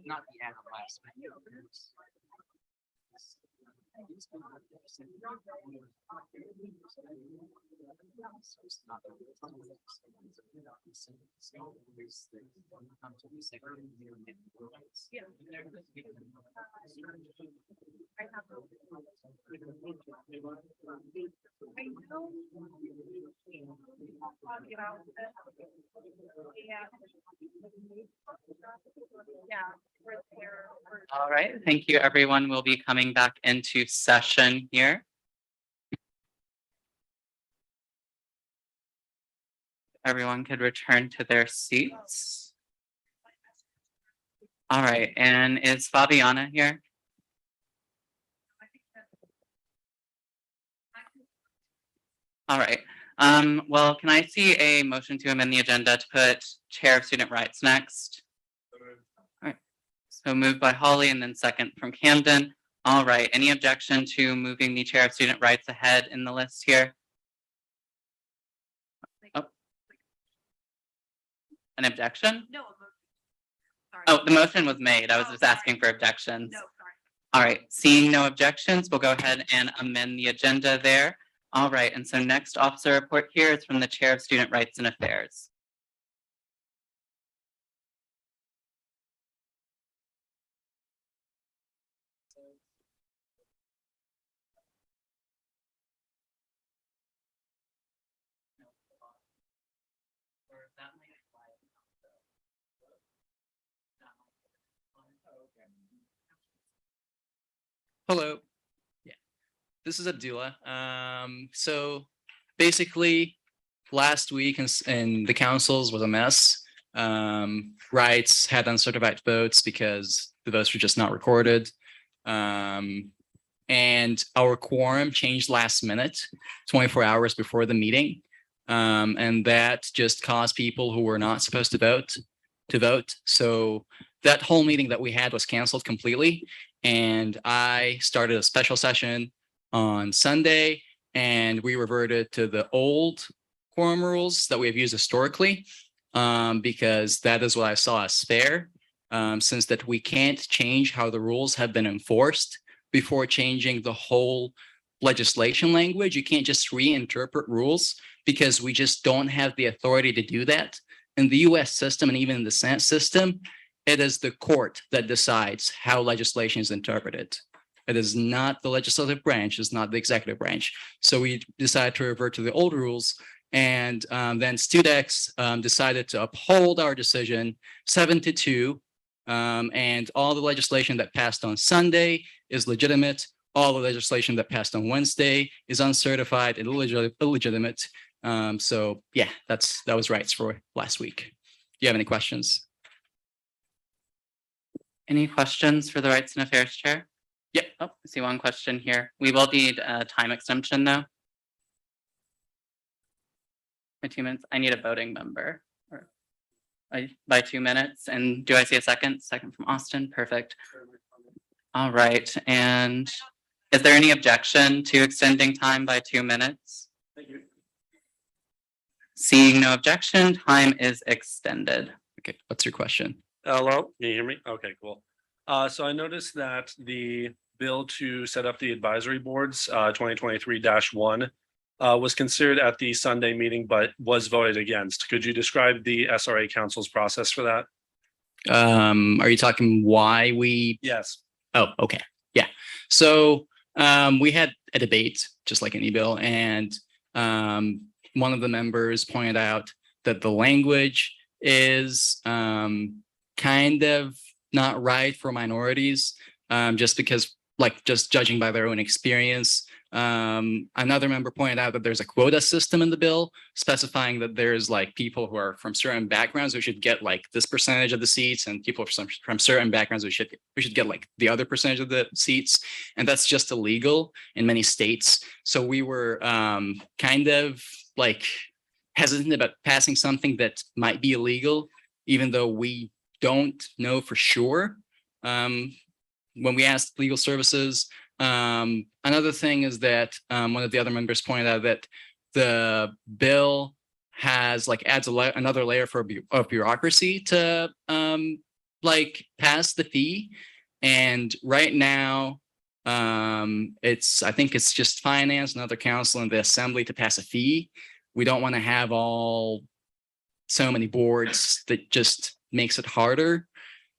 Not the analyst. All right, thank you, everyone. We'll be coming back into session here. Everyone could return to their seats. All right, and is Fabiana here? All right, well, can I see a motion to amend the agenda to put Chair of Student Rights next? All right, so moved by Holly and then second from Camden. All right, any objection to moving the Chair of Student Rights ahead in the list here? Oh. An objection? No. Sorry. Oh, the motion was made. I was just asking for objections. No, sorry. All right, seeing no objections, we'll go ahead and amend the agenda there. All right, and so next officer report here is from the Chair of Student Rights and Affairs. Hello. Yeah, this is Abdullah. So basically, last week in the councils was a mess. Rights had uncertified votes because the votes were just not recorded. And our quorum changed last minute, 24 hours before the meeting. And that just caused people who were not supposed to vote. So that whole meeting that we had was canceled completely. And I started a special session on Sunday, and we reverted to the old quorum rules that we have used historically, because that is what I saw as fair, since that we can't change how the rules have been enforced before changing the whole legislation language. You can't just reinterpret rules because we just don't have the authority to do that. In the US system and even in the Senate system, it is the court that decides how legislation is interpreted. It is not the legislative branch, it's not the executive branch. So we decided to revert to the old rules, and then Studex decided to uphold our decision 7-2. And all the legislation that passed on Sunday is legitimate. All the legislation that passed on Wednesday is uncertified and illegitimate. So yeah, that was rights for last week. Do you have any questions? Any questions for the Rights and Affairs Chair? Yep, oh, I see one question here. We will need a time extension though. By 2 minutes, I need a voting member. By 2 minutes, and do I see a second? Second from Austin, perfect. All right, and is there any objection to extending time by 2 minutes? Thank you. Seeing no objection, time is extended. Okay, what's your question? Hello, can you hear me? Okay, cool. So I noticed that the bill to set up the advisory boards, 2023-1, was considered at the Sunday meeting, but was voted against. Could you describe the SRA Council's process for that? Are you talking why we? Yes. Oh, okay. Yeah. So we had a debate, just like any bill, and one of the members pointed out that the language is kind of not right for minorities, just because, like, just judging by their own experience. Another member pointed out that there's a quota system in the bill specifying that there's like people who are from certain backgrounds who should get like this percentage of the seats, and people from certain backgrounds who should get like the other percentage of the seats, and that's just illegal in many states. So we were kind of like hesitant about passing something that might be illegal, even though we don't know for sure. When we asked legal services, another thing is that one of the other members pointed out that the bill has like adds another layer of bureaucracy to like pass the fee. And right now, I think it's just finance and other council and the assembly to pass a fee. We don't want to have so many boards that just makes it harder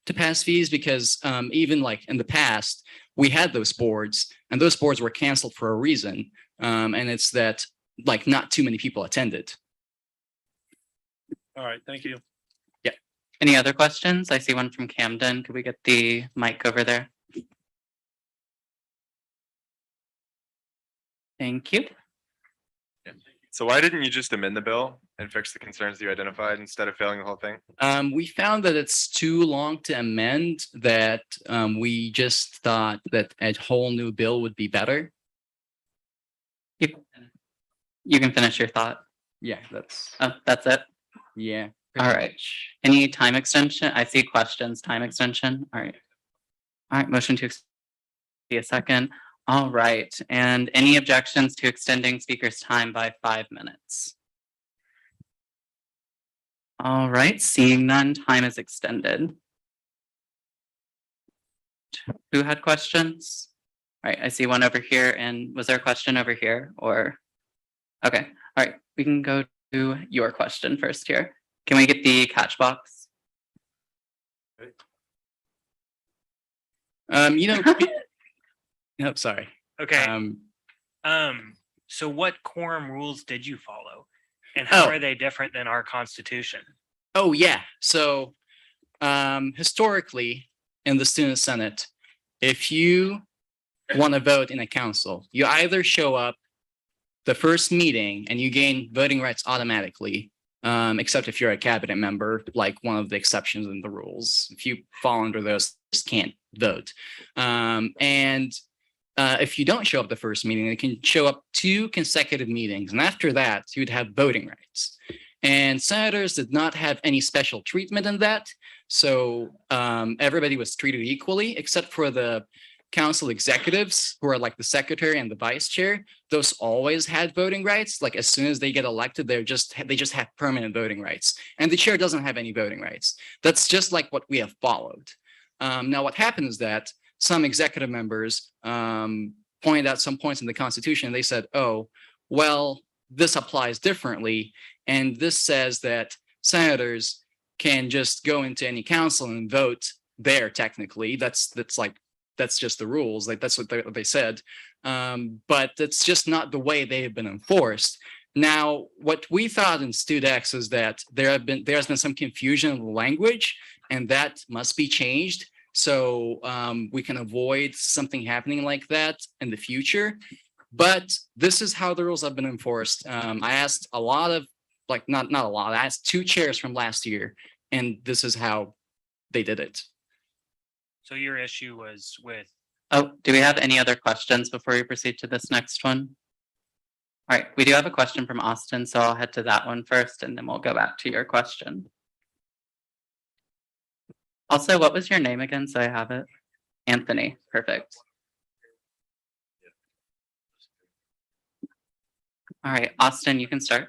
to pass fees, because even like in the past, we had those boards and those boards were canceled for a reason. And it's that like not too many people attended. All right, thank you. Yeah. Any other questions? I see one from Camden. Could we get the mic over there? Thank you. So why didn't you just amend the bill and fix the concerns you identified instead of failing the whole thing? We found that it's too long to amend, that we just thought that a whole new bill would be better. You can finish your thought. Yeah, that's it. Yeah. All right. Any time extension? I see questions. Time extension. All right. All right. Motion to see a second. All right. And any objections to extending speaker's time by 5 minutes? All right. Seeing none, time is extended. Who had questions? All right. I see one over here. And was there a question over here or? Okay. All right. We can go to your question first here. Can we get the catch box? Nope, sorry. Okay. So what quorum rules did you follow? And how are they different than our constitution? Oh, yeah. So historically in the Student Senate, if you want to vote in a council, you either show up the first meeting and you gain voting rights automatically, except if you're a cabinet member, like one of the exceptions in the rules. If you fall under those, you just can't vote. If you don't show up the first meeting, you can show up 2 consecutive meetings. And after that, you'd have voting rights. And senators did not have any special treatment in that. So everybody was treated equally, except for the council executives, who are like the secretary and the vice chair. Those always had voting rights. Like as soon as they get elected, they just have permanent voting rights. And the chair doesn't have any voting rights. That's just like what we have followed. Now, what happened is that some executive members pointed out some points in the Constitution, and they said, oh, well, this applies differently. And this says that senators can just go into any council and vote there technically. That's just the rules. Like that's what they said. But it's just not the way they have been enforced. Now, what we thought in StudX is that there has been some confusion in the language, and that must be changed. So we can avoid something happening like that in the future. But this is how the rules have been enforced. I asked a lot of, like, not a lot, I asked 2 chairs from last year, and this is how they did it. So your issue was with, Oh, do we have any other questions before we proceed to this next one? All right, we do have a question from Austin, so I'll head to that one first, and then we'll go back to your question. Also, what was your name again, so I have it? Anthony, perfect. All right, Austin, you can start.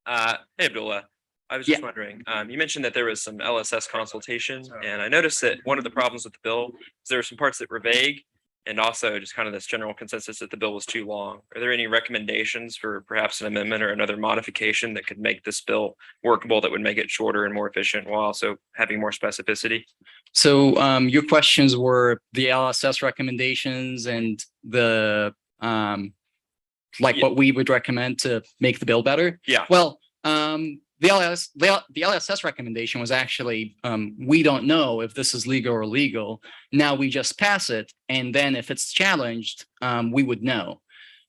Hey, Abdullah. I was just wondering, you mentioned that there was some LSS consultation, and I noticed that one of the problems with the bill is there were some parts that were vague, and also just kind of this general consensus that the bill was too long. Are there any recommendations for perhaps an amendment or another modification that could make this bill workable, that would make it shorter and more efficient while also having more specificity? So your questions were the LSS recommendations and the what we would recommend to make the bill better. Yeah. Well, the LSS recommendation was actually, we don't know if this is legal or illegal. Now we just pass it. And then if it's challenged, we would know.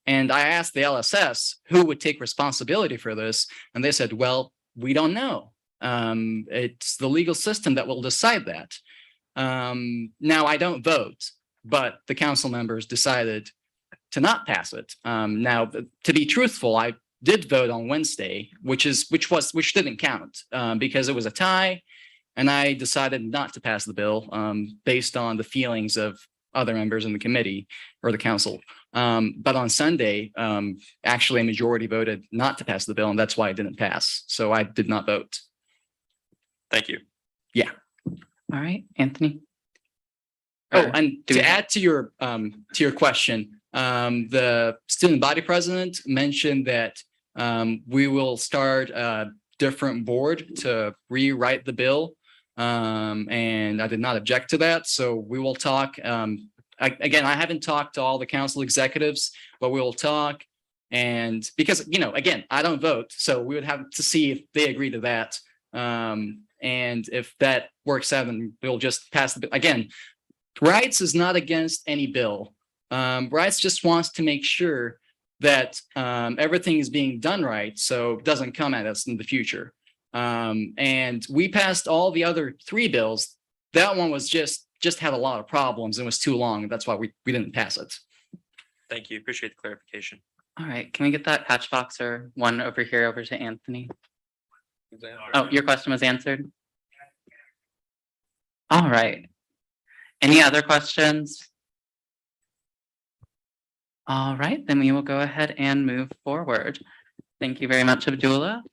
And I asked the LSS who would take responsibility for this. And they said, well, we don't know. It's the legal system that will decide that. Now I don't vote, but the council members decided to not pass it. Now, to be truthful, I did vote on Wednesday, which didn't count because it was a tie, and I decided not to pass the bill based on the feelings of other members in the committee or the council. But on Sunday, actually a majority voted not to pass the bill, and that's why it didn't pass. So I did not vote. Thank you. Yeah. All right, Anthony. Oh, and to add to your question, the student body president mentioned that we will start a different board to rewrite the bill. And I did not object to that. So we will talk. Again, I haven't talked to all the council executives, but we will talk. And because, again, I don't vote. So we would have to see if they agree to that. And if that works out, then we'll just pass the bill. Again, Rights is not against any bill. Rights just wants to make sure that everything is being done right, so it doesn't come at us in the future. And we passed all the other 3 bills. That one was just had a lot of problems and was too long. That's why we didn't pass it. Thank you. Appreciate the clarification. All right, can we get that patch box or one over here over to Anthony? Oh, your question was answered? All right. Any other questions? All right, then we will go ahead and move forward. Thank you very much, Abdullah.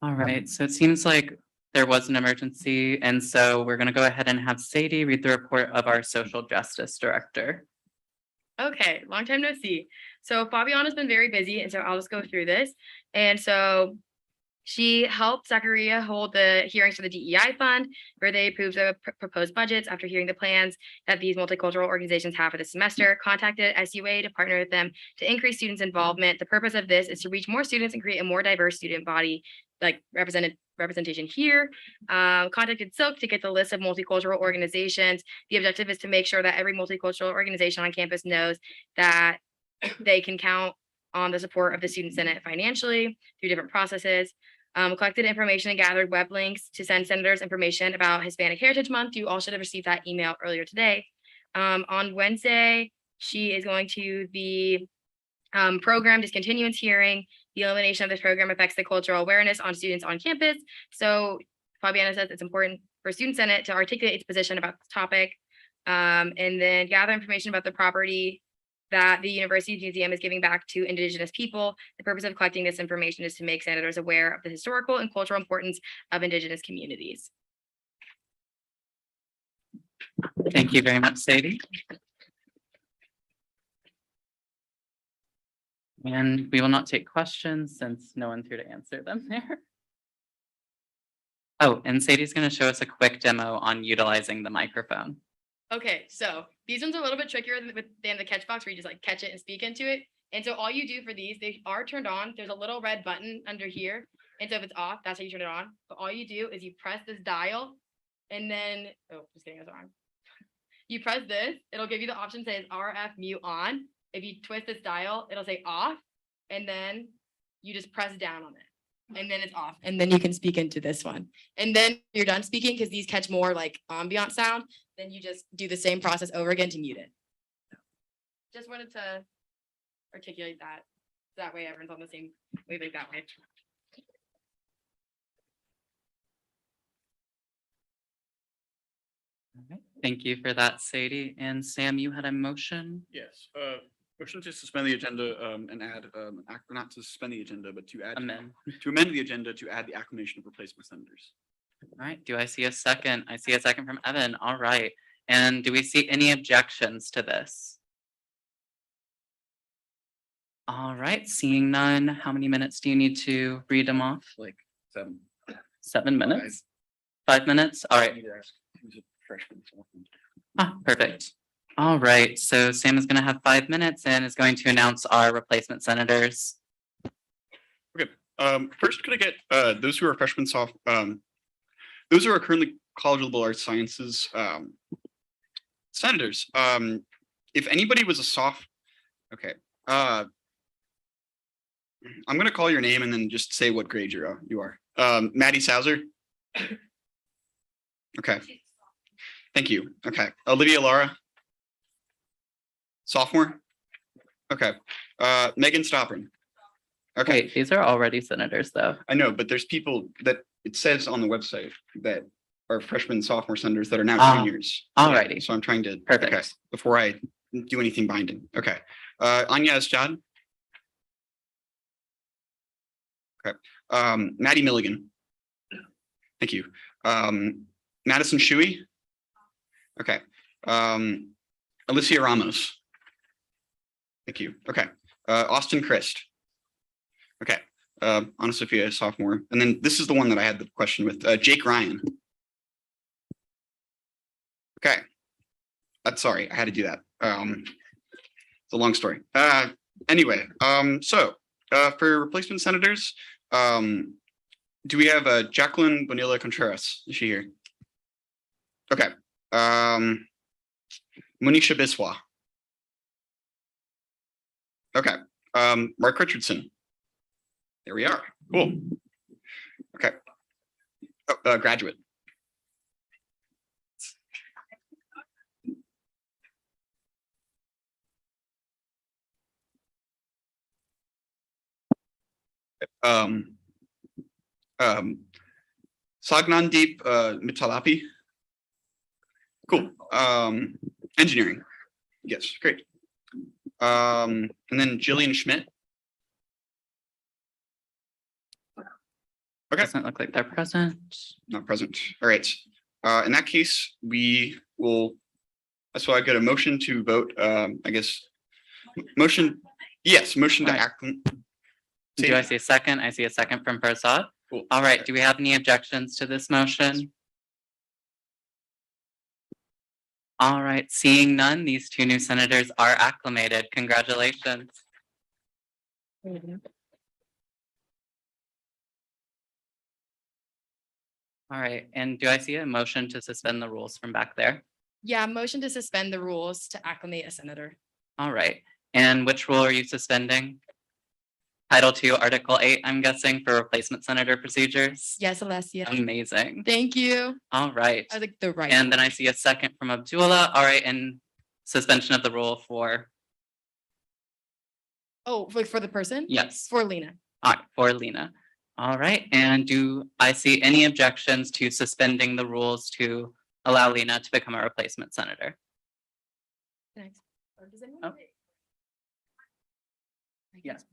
All right, so it seems like there was an emergency, and so we're going to go ahead and have Sadie read the report of our social justice director. Okay, long time no see. So Fabiana's been very busy, and so I'll just go through this. And so she helped Zachariah hold the hearings for the DEI fund, where they approved the proposed budgets after hearing the plans that these multicultural organizations have for the semester, contacted SUA to partner with them to increase students' involvement. The purpose of this is to reach more students and create a more diverse student body, like representation here. Contacted Silk to get the list of multicultural organizations. The objective is to make sure that every multicultural organization on campus knows that they can count on the support of the Student Senate financially through different processes. Collected information and gathered web links to send senators information about Hispanic Heritage Month. You all should have received that email earlier today. On Wednesday, she is going to the program discontinuance hearing. The elimination of this program affects the cultural awareness on students on campus. So Fabiana says it's important for Student Senate to articulate its position about this topic, and then gather information about the property that the university's museum is giving back to Indigenous people. The purpose of collecting this information is to make senators aware of the historical and cultural importance of Indigenous communities. Thank you very much, Sadie. And we will not take questions since no one's here to answer them there. Oh, and Sadie's going to show us a quick demo on utilizing the microphone. Okay, so these ones are a little bit trickier than the catch box where you just like catch it and speak into it. And so all you do for these, they are turned on. There's a little red button under here. And so if it's off, that's how you turn it on. But all you do is you press this dial and then, oh, just kidding, that's wrong. You press this, it'll give you the option that says RF mute on. If you twist this dial, it'll say off, and then you just press down on it. And then it's off. And then you can speak into this one. And then you're done speaking because these catch more like ambient sound. Then you just do the same process over again to mute it. Just wanted to articulate that. That way everyone's on the same wavelength that way. All right. Thank you for that, Sadie. And Sam, you had a motion? Yes, motion to suspend the agenda, and add, not to suspend the agenda, but to add, Amend. to amend the agenda to add the acclamation of replacement senators. All right, do I see a second? I see a second from Evan. All right. And do we see any objections to this? All right, seeing none, how many minutes do you need to read them off? Like 7. 7 minutes? 5 minutes? All right. Ah, perfect. All right, so Sam is going to have 5 minutes and is going to announce our replacement senators. Okay, first could I get, those who are freshmen those who are currently College of Liberal Arts Sciences, senators, if anybody was a okay, I'm gonna call your name and then just say what grade you are. Maddie Sauser. Okay. Thank you. Okay. Olivia Lara. Sophomore. Okay. Megan Stoppern. Okay. Wait, these are already senators though. I know, but there's people that it says on the website that are freshman, sophomore senators that are now juniors. Alrighty. So I'm trying to, Perfect. okay, before I do anything binding. Okay. Anya Esjad. Okay. Maddie Milligan. Thank you. Madison Shuey. Okay. Alicia Ramos. Thank you. Okay. Austin Christ. Okay. Anna Sophia, sophomore. And then this is the one that I had the question with, Jake Ryan. Okay. Sorry, I had to do that. It's a long story. Anyway, so for replacement senators, do we have Jacqueline Bonilla Contreras? Is she here? Okay. Monisha Biswa. Okay. Mark Richardson. There we are. Cool. Okay. Oh, graduate. Sagnandeep Mitalapi. Cool. Engineering. Yes, great. And then Jillian Schmidt. Okay. Doesn't look like they're present. Not present. All right. In that case, we will. So I get a motion to vote. I guess motion. Yes, motion to act. Do I see a second? I see a second from Prasad. Cool. All right, do we have any objections to this motion? All right, seeing none, these two new senators are acclimated. Congratulations. All right, and do I see a motion to suspend the rules from back there? Yeah, motion to suspend the rules to acclimate a senator. All right, and which rule are you suspending? Title II, Article 8, I'm guessing, for replacement senator procedures. Yes, Alessia. Amazing. Thank you. All right. I was like the right. And then I see a second from Abdullah. All right, and suspension of the rule for, Oh, for the person? yes, For Lena. all right, for Lena. All right, and do I see any objections to suspending the rules to allow Lena to become a replacement senator? Next. Or does anyone Oh. say- Yes.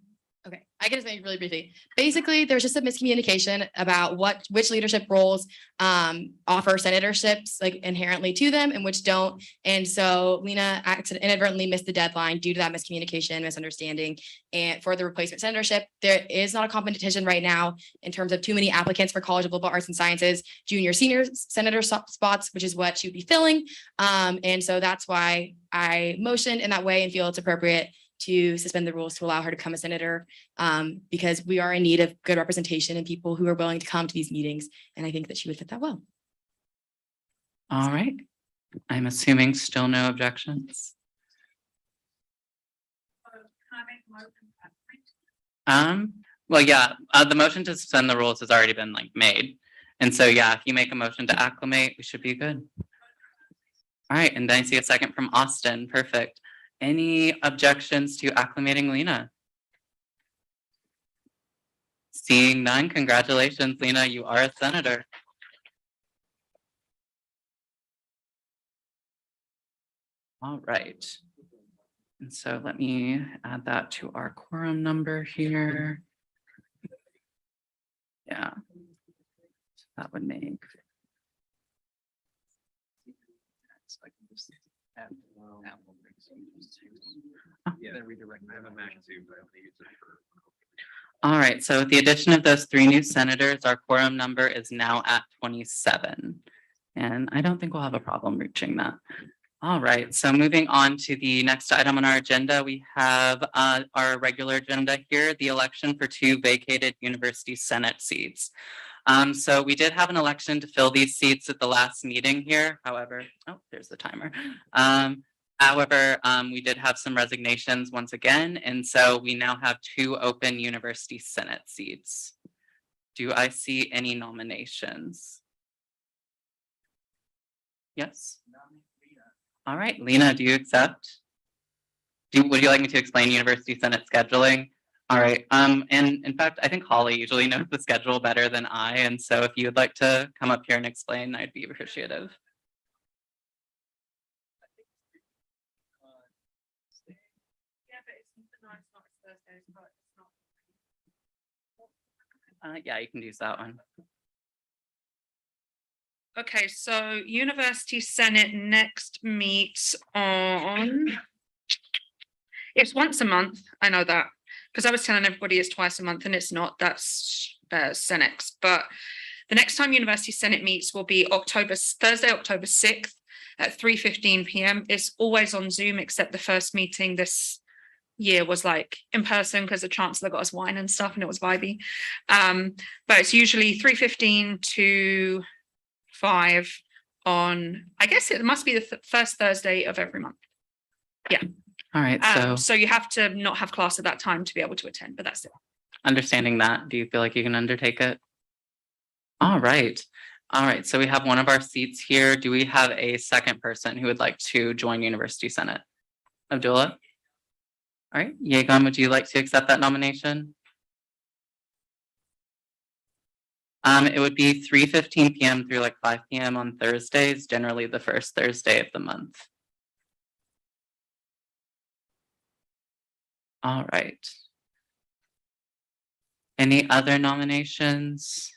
Okay, I can just make it really briefly. Basically, there's just a miscommunication about which leadership roles offer senatorships like inherently to them and which don't. And so Lena inadvertently missed the deadline due to that miscommunication, misunderstanding. And for the replacement senatorship, there is not a competition right now in terms of too many applicants for College of Liberal Arts and Sciences, junior, senior senator spots, which is what she would be filling. And so that's why I motioned in that way and feel it's appropriate to suspend the rules to allow her to become a senator, because we are in need of good representation and people who are willing to come to these meetings. And I think that she would fit that well. All right. I'm assuming still no objections. Well, yeah, the motion to suspend the rules has already been like made. And so, yeah, if you make a motion to acclimate, we should be good. All right, and then I see a second from Austin. Perfect. Any objections to acclimating Lena? Seeing none, congratulations, Lena, you are a senator. All right. And so let me add that to our quorum number here. Yeah. So that would make. All right, so with the addition of those 3 new senators, our quorum number is now at 27. And I don't think we'll have a problem reaching that. All right, so moving on to the next item on our agenda, we have our regular agenda here, the election for 2 vacated university senate seats. So we did have an election to fill these seats at the last meeting here. However, oh, there's the timer. However, we did have some resignations once again, and so we now have 2 open university senate seats. Do I see any nominations? Yes. All right, Lena, do you accept? Would you like me to explain university senate scheduling? All right, and in fact, I think Holly usually knows the schedule better than I, and so if you would like to come up here and explain, I'd be appreciative. Yeah, you can use that one. Okay, so University Senate next meets on. It's once a month. I know that because I was telling everybody it's twice a month and it's not. That's Senex. But the next time University Senate meets will be Thursday, October 6th at 3:15 p.m. It's always on Zoom except the first meeting this year was like in person because the chancellor got us wine and stuff and it was vibey. But it's usually 3:15 to 5 on, I guess it must be the first Thursday of every month. Yeah. All right, So you have to not have class at that time to be able to attend, but that's it. understanding that, do you feel like you can undertake it? All right. All right, so we have one of our seats here. Do we have a second person who would like to join University Senate? Abdullah? All right, Yegan, would you like to accept that nomination? It would be 3:15 p.m. through like 5 p.m. on Thursdays, generally the first Thursday of the month. All right. Any other nominations?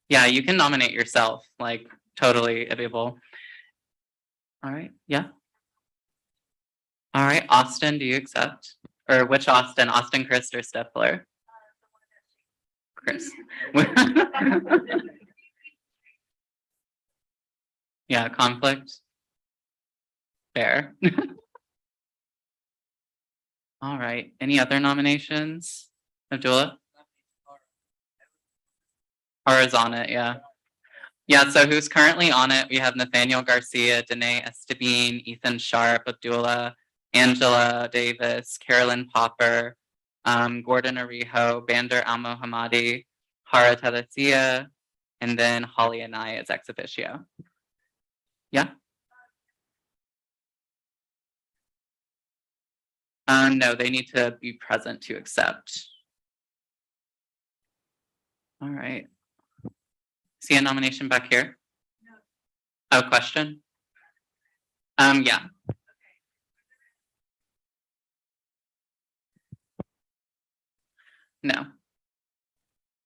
Yeah, you can nominate yourself, like totally able. All right, yeah. All right, Austin, do you accept? Or which Austin? Austin Christ or Steffler? Chris. Yeah, conflict. Fair. All right, any other nominations? Abdullah? Hara's on it, yeah. Yeah, so who's currently on it? We have Nathaniel Garcia, Danae Estabine, Ethan Sharp, Abdullah, Angela Davis, Carolyn Popper, Gordon Arijo, Bander Al Mohammadi, Hara Telesia, and then Holly and I as ex officio. Yeah. No, they need to be present to accept. All right. See a nomination back here? Oh, question? Yeah. No.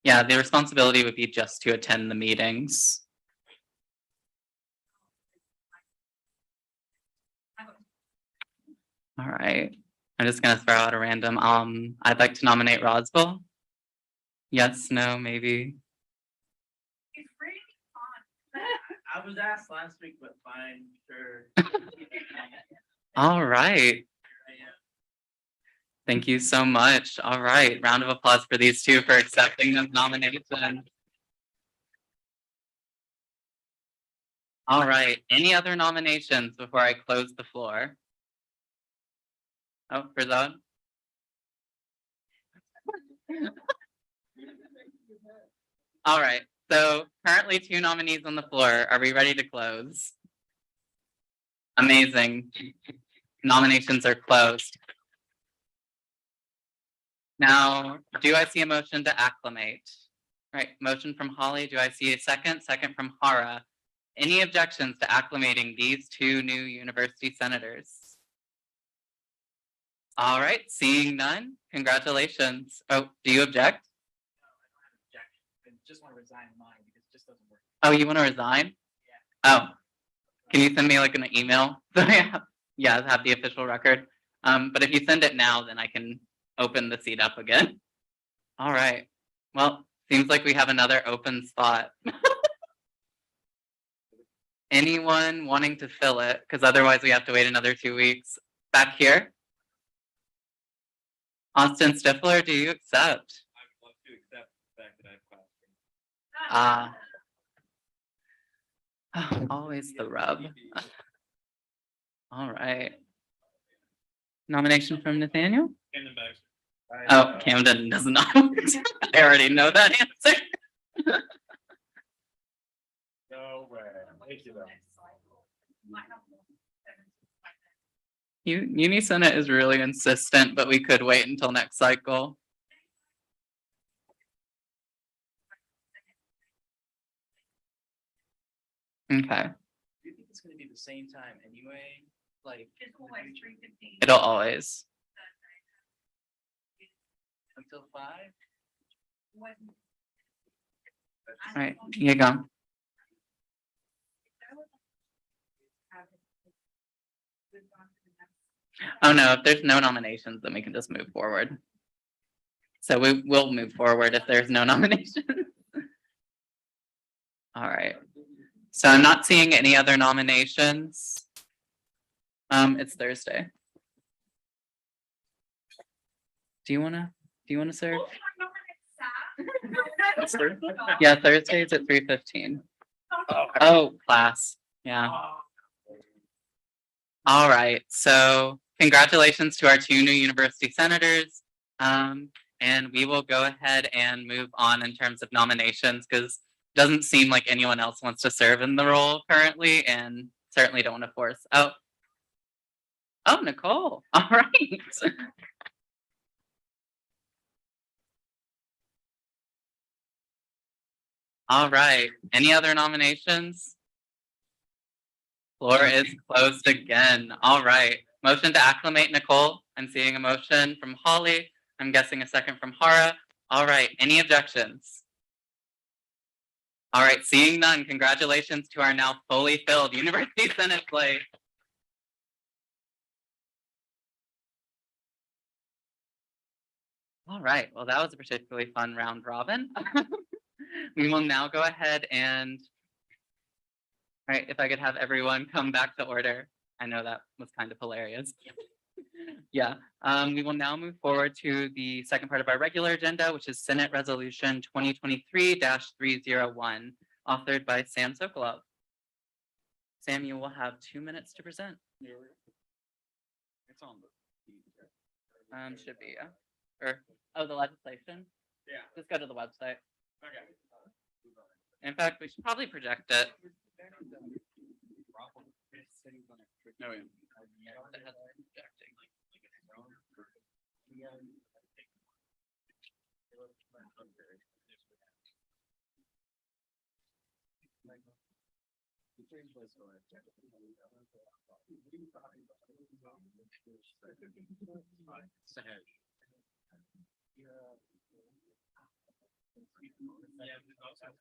Yeah, the responsibility would be just to attend the meetings. All right, I'm just gonna throw out a random, I'd like to nominate Roswell. Yes, no, maybe. I was asked last week, but fine, sure. All right. Thank you so much. All right, round of applause for these two for accepting the nomination. All right, any other nominations before I close the floor? Oh, Farzad? All right, so currently 2 nominees on the floor. Are we ready to close? Amazing. Nominations are closed. Now, do I see a motion to acclimate? Right, motion from Holly. Do I see a second? Second from Hara. Any objections to acclimating these 2 new university senators? All right, seeing none, congratulations. Oh, do you object? I just want to resign mine because it just doesn't work. Oh, you want to resign? Oh, can you send me like an email? So yeah, have the official record. But if you send it now, then I can open the seat up again. All right. Well, seems like we have another open spot. Anyone wanting to fill it? Because otherwise we have to wait another 2 weeks. Back here? Austin Stifler, do you accept? I would love to accept the fact that I've passed. Always the rub. All right. Nomination from Nathaniel? Oh, Camden does not. I already know that answer. No way. Thank you though. Uni Senate is really insistent, but we could wait until next cycle. Okay. Do you think it's gonna be the same time anyway? Like. It'll always. Until 5? All right, you go. Oh no, if there's no nominations, then we can just move forward. So we will move forward if there's no nomination. All right. So I'm not seeing any other nominations. It's Thursday. Do you wanna serve? Yeah, Thursdays at 3:15. Oh, class. Yeah. All right. So congratulations to our 2 new university senators. And we will go ahead and move on in terms of nominations because it doesn't seem like anyone else wants to serve in the role currently and certainly don't want to force. Oh, Nicole. All right. All right. Any other nominations? Floor is closed again. All right. Motion to acclimate Nicole. I'm seeing a motion from Holly. I'm guessing a second from Hara. All right. Any objections? All right. Seeing none, congratulations to our now fully filled University Senate slate. All right. Well, that was a particularly fun round robin. We will now go ahead and, all right, if I could have everyone come back to order. I know that was kind of hilarious. Yeah, we will now move forward to the second part of our regular agenda, which is Senate Resolution 2023-301, authored by Sam Sokolov. Sam, you will have 2 minutes to present. Should be, yeah. Or, oh, the legislation? Yeah. Just go to the website. Okay. In fact, we should probably project it. No, yeah. It has projecting.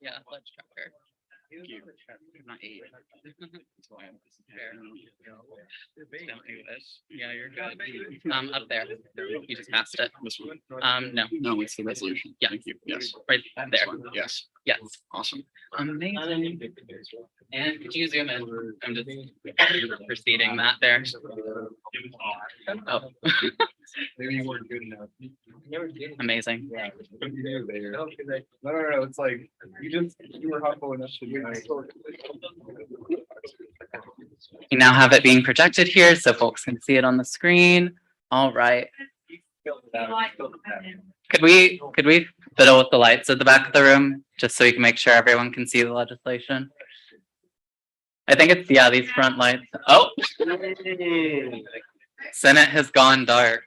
Yeah, let's tracker. Thank you. Not 8. That's why I'm Don't do this. Yeah, you're good. Up there. You just passed it. This one. No, No, it's the resolution. Yeah. Thank you. Yes. right This there. one. Yes. Yes. Awesome. Amazing. And could you zoom in? I'm just proceeding that there. Oh. Maybe you weren't good enough. Amazing. No, it's like, you were humble enough to do it. We now have it being projected here so folks can see it on the screen. All right. Could we fiddle with the lights at the back of the room just so we can make sure everyone can see the legislation? I think it's, yeah, these front lights. Oh. Senate has gone dark.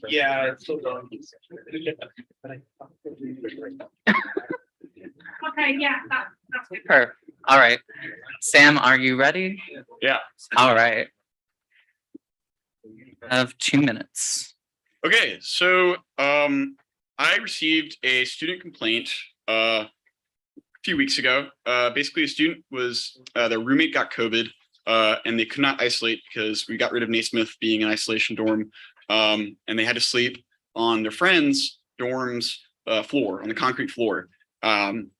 Yeah, it's so dark. Okay, yeah, that's good. Perfect. All right. Sam, are you ready? Yeah. All right. I have 2 minutes. Okay, so I received a student complaint a few weeks ago. Basically, a student was their roommate got COVID and they could not isolate because we got rid of Naismith being an isolation dorm, and they had to sleep on their friend's dorm's floor, on the concrete floor.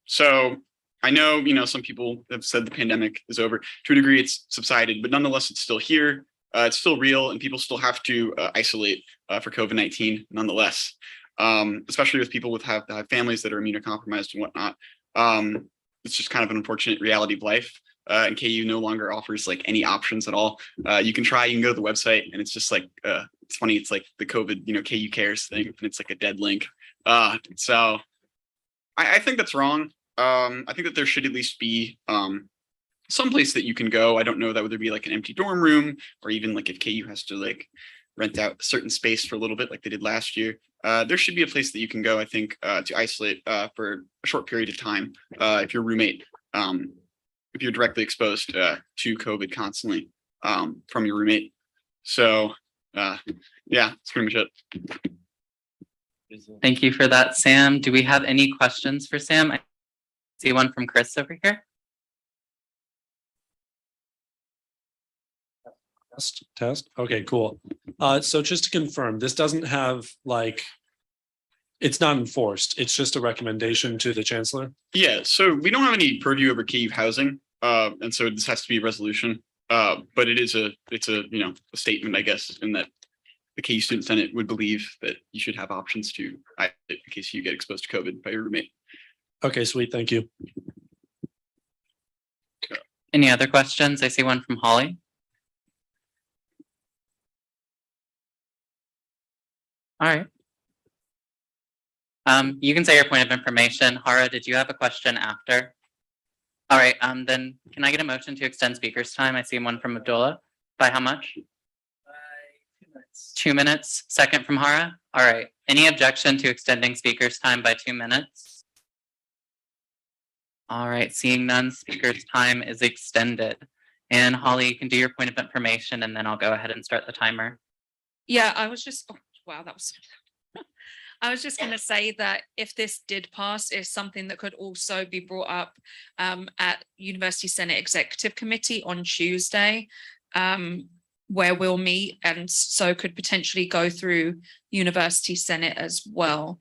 So I know, some people have said the pandemic is over. To a degree, it's subsided, but nonetheless, it's still here. It's still real, and people still have to isolate for COVID-19 nonetheless, especially with people that have families that are immunocompromised and whatnot. It's just kind of an unfortunate reality of life. And KU no longer offers like any options at all. You can go to the website, and it's just like, it's funny, it's like the COVID, KU Cares thing, and it's like a dead link. So I think that's wrong. I think that there should at least be some place that you can go. I don't know that whether it be like an empty dorm room, or even like if KU has to like rent out a certain space for a little bit like they did last year. There should be a place that you can go, I think, to isolate for a short period of time if your roommate, if you're directly exposed to COVID constantly from your roommate. So yeah, that's pretty much it. Thank you for that, Sam. Do we have any questions for Sam? I see one from Chris over here. Test. Okay, cool. So just to confirm, this doesn't have like, it's not enforced. It's just a recommendation to the chancellor. Yeah, so we don't have any purview over KU housing, and so this has to be a resolution. But it's a a statement, I guess, in that the KU Student Senate would believe that you should have options to isolate in case you get exposed to COVID by your roommate. Okay, sweet. Thank you. Any other questions? I see one from Holly. All right. You can say your point of information. Hara, did you have a question after? All right, then can I get a motion to extend speakers time? I see one from Abdullah. By how much? 2 minutes. 2 minutes. Second from Hara. All right. Any objection to extending speakers time by 2 minutes? All right, seeing none, speakers time is extended. And Holly, you can do your point of information and then I'll go ahead and start the timer. Yeah, I was just, oh, wow, that was. I was just going to say that if this did pass, it's something that could also be brought up at University Senate Executive Committee on Tuesday, where we'll meet, and so could potentially go through University Senate as well.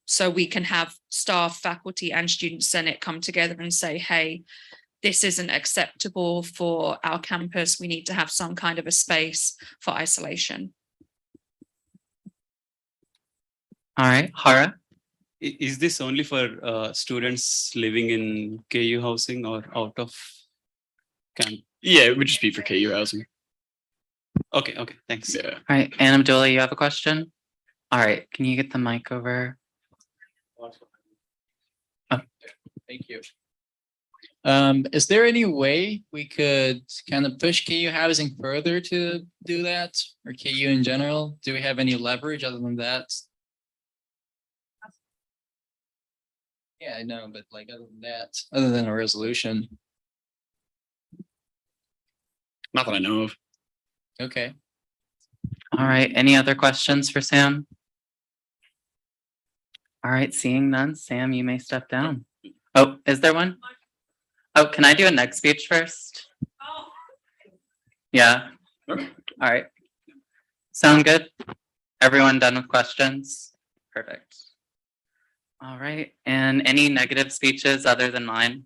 So we can have staff, faculty, and student Senate come together and say, hey, this isn't acceptable for our campus. We need to have some kind of a space for isolation. All right, Hara. Is this only for students living in KU housing or out of camp? Yeah, it would just be for KU housing. Okay, thanks. Yeah. All right, Ann Abdullah, you have a question? All right, can you get the mic over? Thank you. Is there any way we could kind of push KU housing further to do that, or KU in general? Do we have any leverage other than that? Yeah, I know, but like other than that, other than a resolution, Not that I know of. okay. All right, any other questions for Sam? All right, seeing none, Sam, you may step down. Oh, is there one? Oh, can I do a next speech first? Yeah. All right. Sound good? Everyone done with questions? Perfect. All right, and any negative speeches other than mine?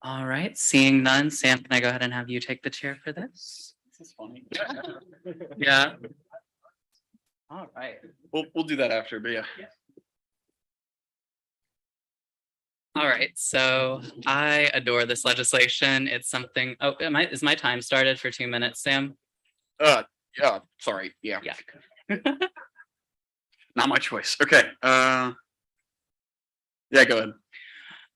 All right, seeing none, Sam, can I go ahead and have you take the chair for this? This is funny. Yeah. All right. We'll do that after, but yeah. All right, so I adore this legislation. It's something, oh, is my time started for 2 minutes, Sam? Yeah, sorry, yeah. Yeah. Not my choice. Okay, yeah, go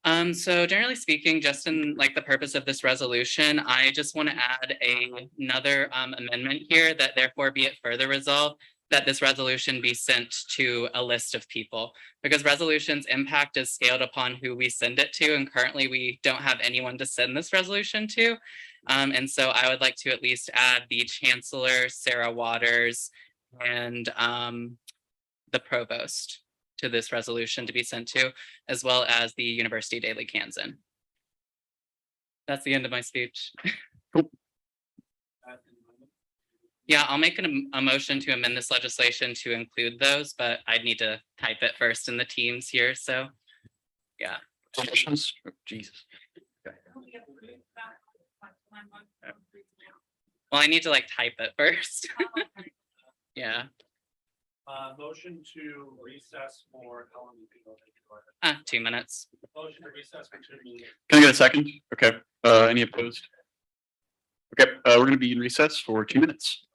ahead. So generally speaking, just in like the purpose of this resolution, I just want to add another amendment here that therefore be it further resolved that this resolution be sent to a list of people, because resolutions impact is scaled upon who we send it to, and currently we don't have anyone to send this resolution to. And so I would like to at least add the Chancellor, Sarah Waters, and the Provost to this resolution to be sent to, as well as the University Daily Kansan. That's the end of my speech. Yeah, I'll make a motion to amend this legislation to include those, but I'd need to type it first in the Teams here, so, yeah. Questions? Oh, Jesus. Well, I need to like type it first. Yeah, Motion to recess for how long do you think? 2 minutes. Motion to recess for 2 minutes. Can I get a second? Okay, any opposed? Okay, we're gonna be in recess for 2 minutes.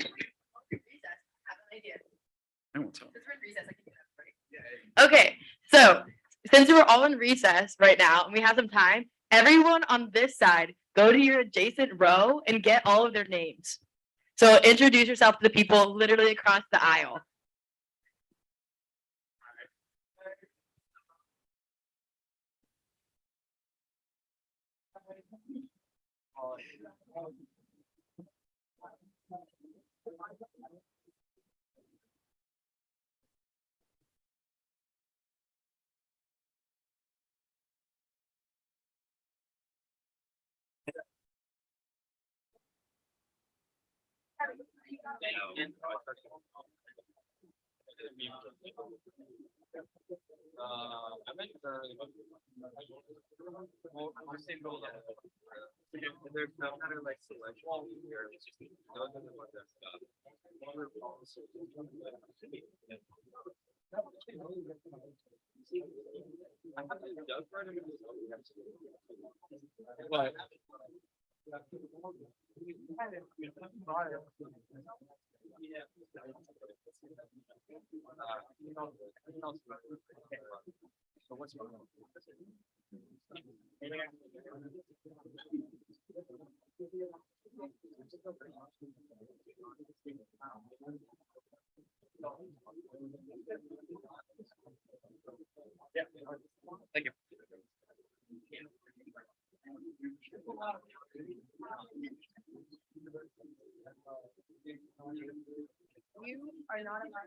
I won't tell. Okay, so since we're all in recess right now and we have some time, everyone on this side, go to your adjacent row and get all of their names. So introduce yourself to the people literally across the aisle. Thank you. You are not allowed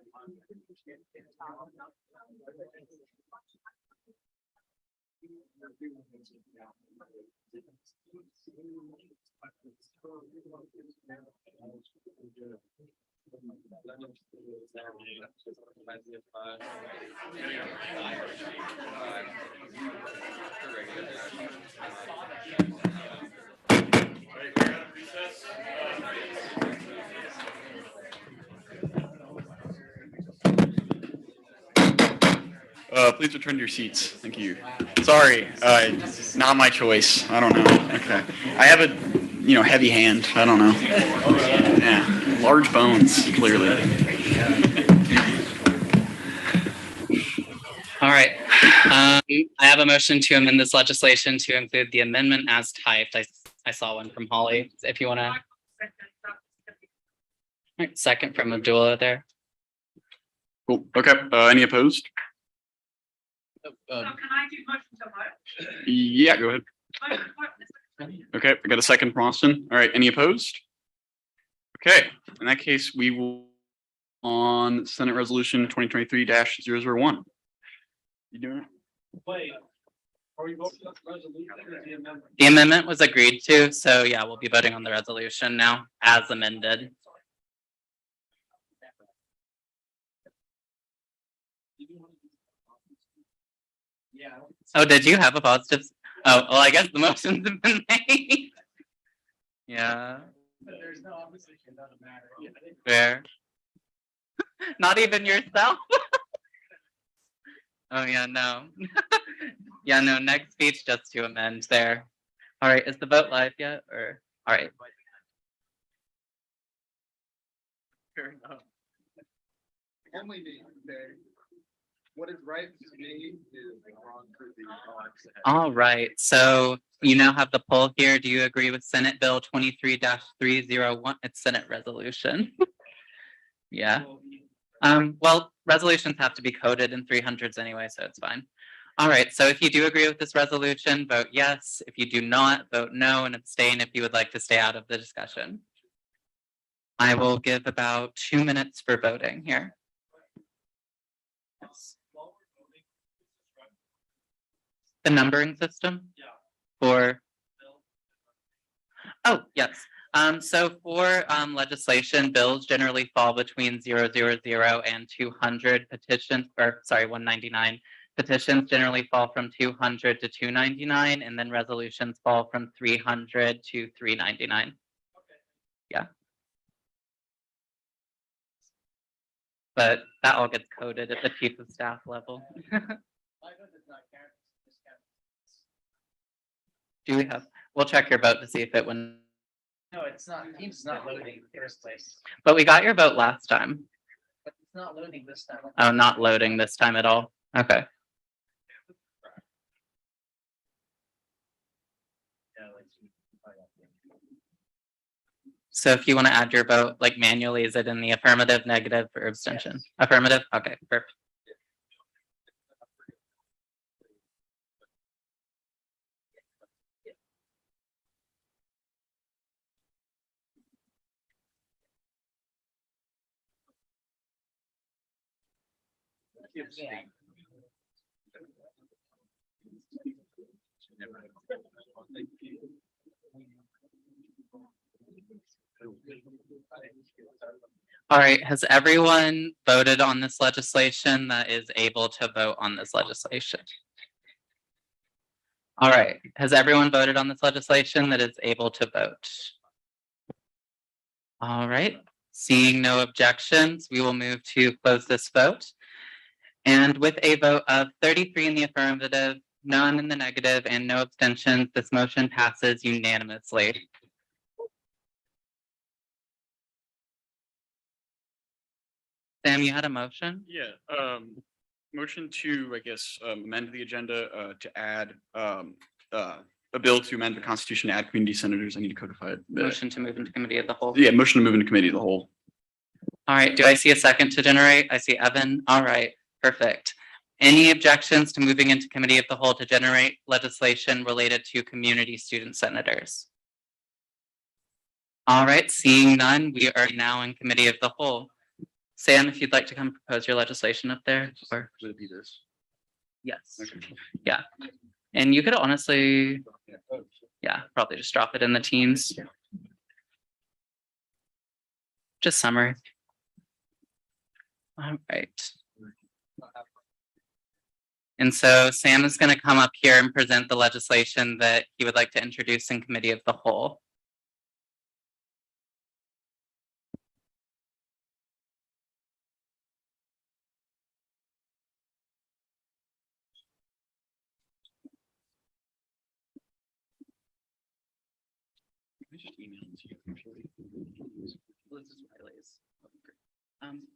Please return to your seats. Thank you. Sorry, not my choice. I don't know. Okay. I have a, heavy hand. I don't know. Yeah, large bones, clearly. All right. I have a motion to amend this legislation to include the amendment as typed. I saw one from Holly. If you want to. Second from Abdullah there. Cool. Okay. Any opposed? So can I do motion to vote? Yeah, go ahead. Okay, I got a second from Austin. All right, any opposed? Okay, in that case, we will on Senate Resolution 2023-001. You doing it? Wait. Are we voting on the resolution or the amendment? The amendment was agreed to, so yeah, we'll be voting on the resolution now as amended. Oh, did you have a positive? Oh, well, I guess the motion's been made. Yeah. There's no opposition, doesn't matter. Fair. Not even yourself? Oh, yeah, no. Yeah, no, next speech just to amend there. All right, is the vote live yet, or, all right. Fair enough. Only me, okay? What is right for me is wrong for the. All right, so you now have the poll here. Do you agree with Senate Bill 23-301? It's Senate resolution. Yeah. Well, resolutions have to be coded in 300s anyway, so it's fine. All right, so if you do agree with this resolution, vote yes. If you do not, vote no and abstain if you would like to stay out of the discussion. I will give about 2 minutes for voting here. The numbering system? Yeah. For? Oh, yes. So for legislation, bills generally fall between 000 and 200 petitions, or sorry, 199. Petitions generally fall from 200 to 299, and then resolutions fall from 300 to 399. Yeah. But that all gets coded at the chief of staff level. Do we have, we'll check your vote to see if it went. No, it's not, Teams is not loading in the first place, But we got your vote last time. but it's not loading this time. Oh, not loading this time at all. Okay. So if you want to add your vote like manually, is it in the affirmative, negative, or abstention? Yes. Affirmative? Okay, perfect. All right, has everyone voted on this legislation that is able to vote on this legislation? All right, has everyone voted on this legislation that is able to vote? All right, seeing no objections, we will move to close this vote. And with a vote of 33 in the affirmative, none in the negative, and no abstentions, this motion passes unanimously. Sam, you had a motion? Yeah, motion to, I guess, amend the agenda, to add, a bill to amend the constitution to add community senators. I need to codify it. Motion to move into committee of the whole. Yeah, motion to move into committee of the whole. All right, do I see a second to generate? I see Evan. All right, perfect. Any objections to moving into committee of the whole to generate legislation related to community student senators? All right, seeing none, we are now in committee of the whole. Sam, if you'd like to come propose your legislation up there, or Would it be this? yes, yeah. And you could honestly, yeah, probably just drop it in the teams. Just summary. All right. And so Sam is going to come up here and present the legislation that he would like to introduce in committee of the whole.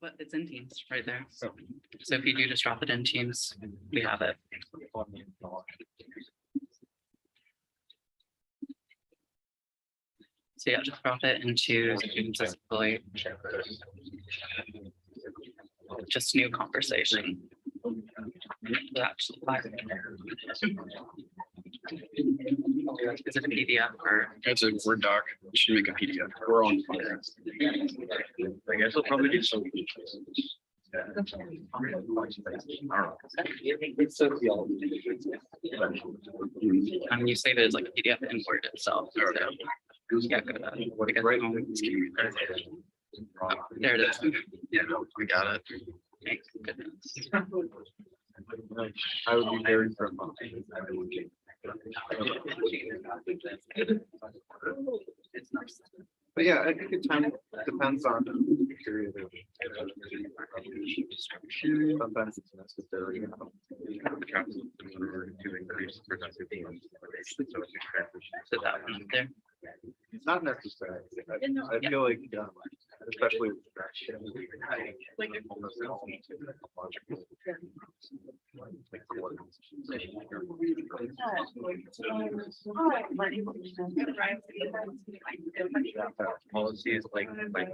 But it's in Teams right there. So if you do just drop it in Teams, we have it. So yeah, just drop it into Students Assembly. Just new conversation. Actually, is it a PDF or? It's a Word doc. You should make a PDF. We're on. I guess I'll probably do some. You say there's like a PDF in Word itself. So, yeah, good. There it is. Yeah, we got it. Thank goodness. I would be very from. But yeah, I think it kind of depends on the period of. Sometimes it's necessary. To increase productivity. So that one there. It's not necessary. I feel like, especially. Policy is like my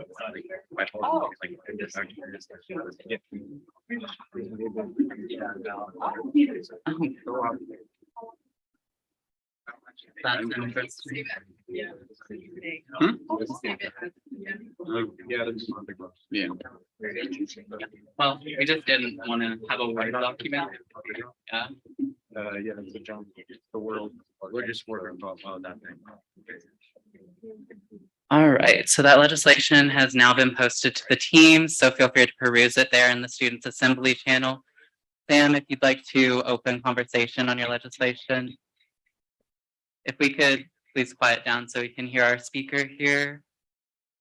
That's interesting. Yeah. Yeah. Well, we just didn't want to have a Word document. Yeah. Yeah, it's a jump. The world, we're just working on that thing. All right, so that legislation has now been posted to the team, so feel free to peruse it there in the Students Assembly channel. Sam, if you'd like to open conversation on your legislation. If we could please quiet down so we can hear our speaker here.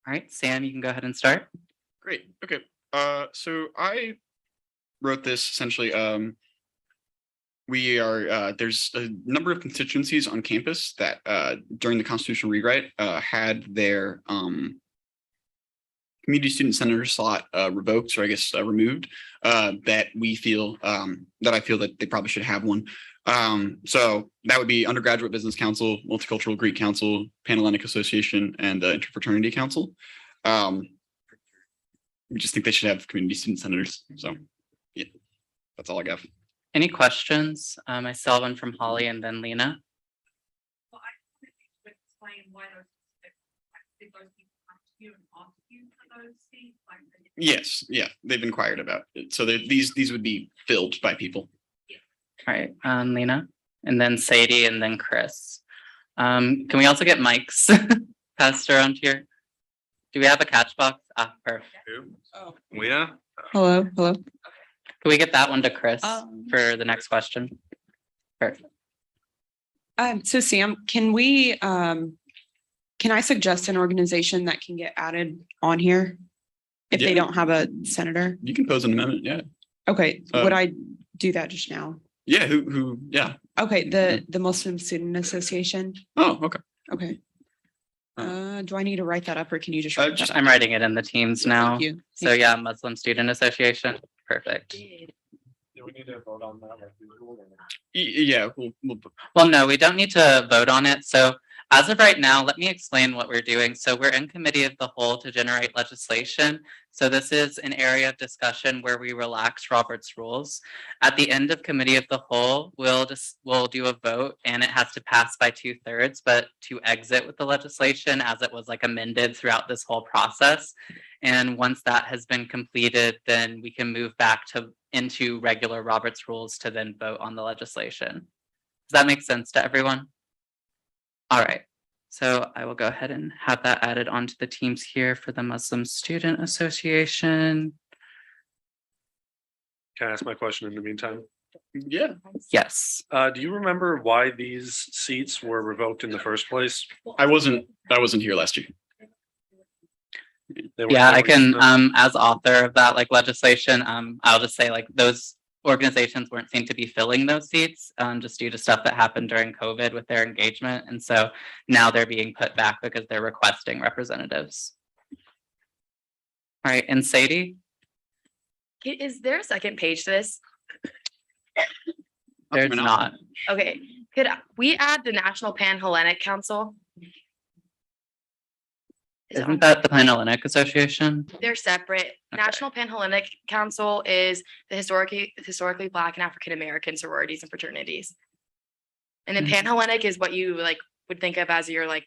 All right, Sam, you can go ahead and start. Great. Okay. So I wrote this essentially. We are there's a number of constituencies on campus that during the constitutional rewrite had their community student senator slot revoked, or I guess removed. That we feel that I feel that they probably should have one. So that would be Undergraduate Business Council, Multicultural Greek Council, Panhellenic Association, and Interfraternity Council. We just think they should have community student senators. So yeah, that's all I got. Any questions? I saw one from Holly and then Lena. Well, I think you explain why those people come to you and ask you for those seats, like. Yes, yeah, they've inquired about it. So these would be filled by people. All right, Lena, and then Sadie, and then Chris. Can we also get mics passed around here? Do we have a catch box? Ah, perfect. Lena? Hello. Can we get that one to Chris for the next question? Perfect. So Sam, can I suggest an organization that can get added on here? If they Yeah. don't have a senator? You can pose an amendment, yeah. Okay, would I do that just now? Yeah, yeah. Okay, the Muslim Student Association. Oh, okay. Okay. Do I need to write that up or can you just? write that up? I'm writing it in the teams now. Thank you. So yeah, Muslim Student Association, perfect. Do we need to vote on that? Yeah, Well, no, we don't need to vote on it. So as of right now, let me explain what we're doing. So we're in committee of the whole to generate legislation. So this is an area of discussion where we relax Robert's rules. At the end of committee of the whole, we'll do a vote and it has to pass by 2/3, but to exit with the legislation as it was like amended throughout this whole process. And once that has been completed, then we can move back into regular Robert's rules to then vote on the legislation. Does that make sense to everyone? All right, so I will go ahead and have that added onto the teams here for the Muslim Student Association. Can I ask my question in the meantime? Yeah. Yes. Do you remember why these seats were revoked in the first place? I wasn't here last year. They were Yeah, I always can, the- as author of that like legislation, I'll just say like those organizations weren't seen to be filling those seats, just due to stuff that happened during COVID with their engagement. And so now they're being put back because they're requesting representatives. All right, and Sadie, Is there a second page to this? there's not. Okay, could we add the National Pan-Hellenic Council? Is it on- Isn't that the Pan-Hellenic Association? They're separate. National Pan-Hellenic Council is the historically Black and African American sororities and fraternities. And then Mhm. Pan-Hellenic is what you like would think of as your like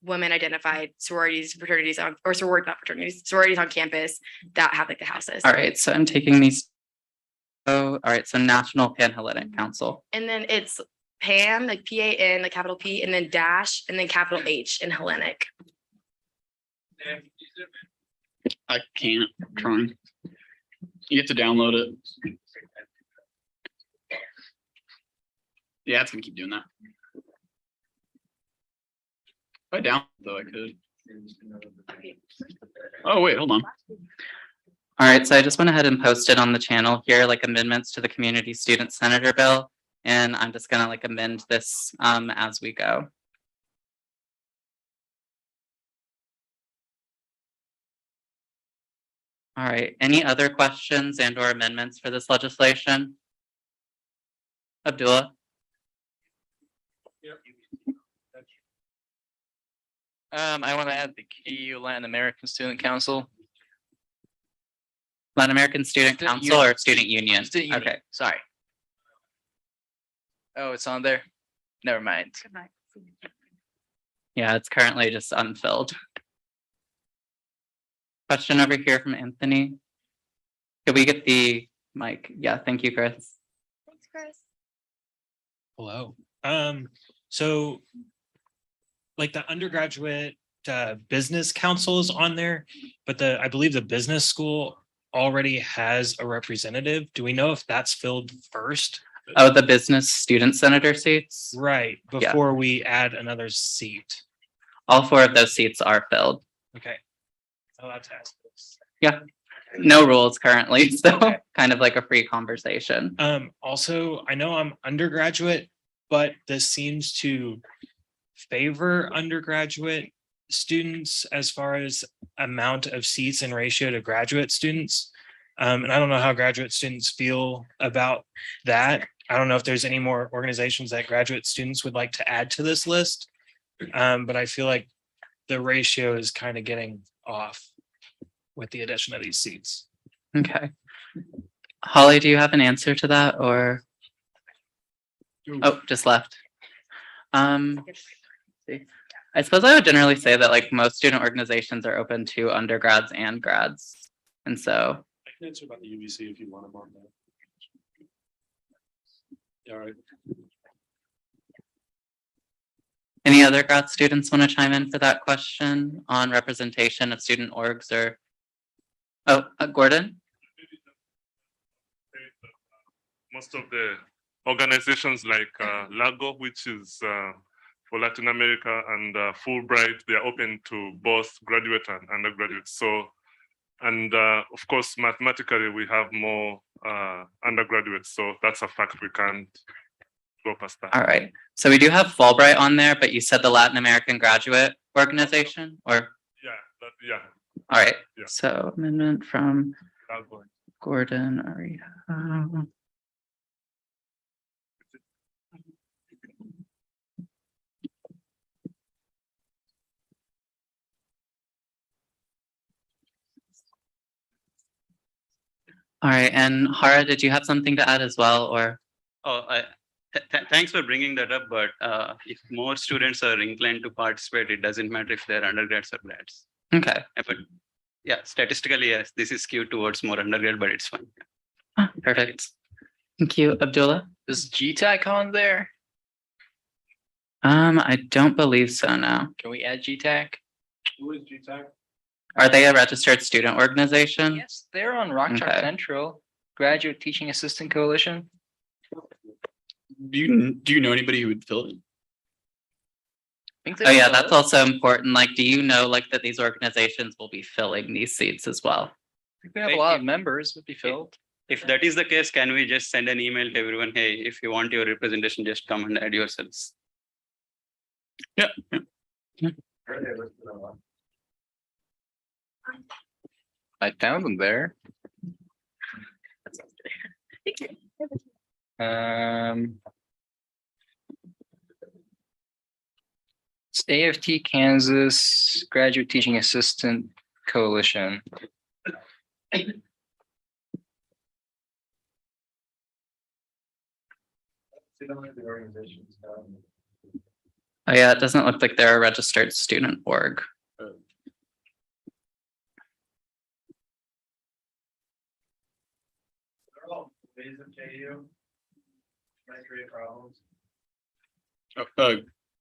women identified sororities, fraternities or sorority, not fraternities, sororities on campus that have like the houses. All right, so I'm taking these. Oh, all right, so National Pan-Hellenic Council. And then it's Pan, like PAN, the capital P, and then dash, and then capital H in Hellenic. I can't, I'm trying. You have to download it. Yeah, it's gonna keep doing that. If I download though, I could. Oh, wait, hold on. All right, so I just went ahead and posted on the channel here, like amendments to the Community Student Senator Bill. And I'm just gonna like amend this as we go. All right, any other questions and or amendments for this legislation? Abdullah? I want to add the KU Latin American Student Council. Latin American Student Student Council Union. or Student Union? Student Union, Okay, sorry. Oh, it's on there? Never mind. yeah, it's currently just unfilled. Question over here from Anthony. Could we get the mic? Yeah, thank you, Chris. Thanks, Chris. Hello. So like the undergraduate business council is on there, but I believe the business school already has a representative. Do we know if that's filled first? Oh, the business student senator seats? Right, Yeah. before we add another seat. All 4 of those seats are filled. Okay. I'll have to ask this. Yeah, no rules currently, so Okay. kind of like a free conversation. Also, I know I'm undergraduate, but this seems to favor undergraduate students as far as amount of seats in ratio to graduate students. And I don't know how graduate students feel about that. I don't know if there's any more organizations that graduate students would like to add to this list. But I feel like the ratio is kind of getting off with the addition of these seats. Okay. Holly, do you have an answer to that or? Oh, just left. See. I suppose I would generally say that like most student organizations are open to undergrads and grads. And so, I can answer about the UBC if you want them on there. All right. any other grad students want to chime in for that question on representation of student orgs or? Oh, Gordon? Most of the organizations like LAGO, which is for Latin America, and Fulbright, they are open to both graduate and undergraduate. So, and of course, mathematically, we have more undergraduates. So that's a fact we can't go past that. All right, so we do have Fulbright on there, but you said the Latin American Graduate Organization or? Yeah. All right, Yeah. so amendment from LAGO. Gordon Arias. All right, and Hara, did you have something to add as well, or? Oh, thanks for bringing that up, but if more students are inclined to participate, it doesn't matter if they're undergrads or grads. Okay, But yeah, statistically, yes, this is skewed towards more undergrad, but it's fine. perfect. Thank you, Abdullah. Is GTAC on there? I don't believe so now. Can we add GTAC? Who is GTAC? Are they a registered student organization? Yes, they're on Rockchalk Okay. Central, Graduate Teaching Assistant Coalition. Do you know anybody who would fill it? I think Oh they yeah, fill that's it. also important. Like, do you know like that these organizations will be filling these seats as well? I think we have a lot of members would be filled. If that is the case, can we just send an email to everyone? Hey, if you want your representation, just come and add yourselves. Yeah. I found them there. It's AFT Kansas Graduate Teaching Assistant Coalition. Oh yeah, it doesn't look like they're a registered student org.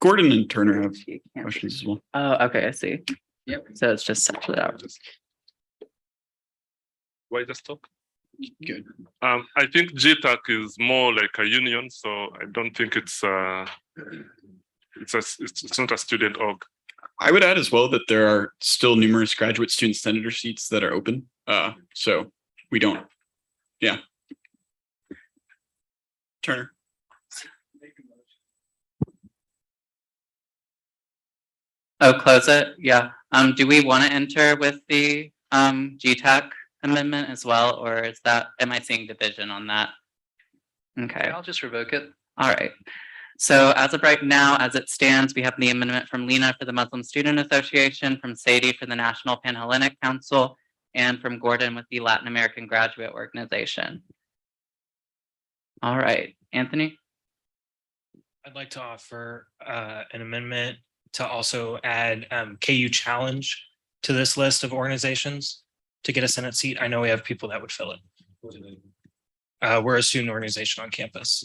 Gordon and Turner have questions as well. Oh, okay, I see. Yep. So it's just separate out. Why just talk? Good. I think GTAC is more like a union, so I don't think it's not a student org. I would add as well that there are still numerous graduate student senator seats that are open. So we don't. Yeah. Turner. Oh, close it. Yeah. Do we want to enter with the GTAC amendment as well, or is that, am I seeing division on that? Okay. I'll just revoke it. All right. So as of right now, as it stands, we have the amendment from Lena for the Muslim Student Association, from Sadie for the National Pan-Hellenic Council, and from Gordon with the Latin American Graduate Organization. All right, Anthony? I'd like to offer an amendment to also add KU Challenge to this list of organizations to get a Senate seat. I know we have people that would fill it. We're a student organization on campus.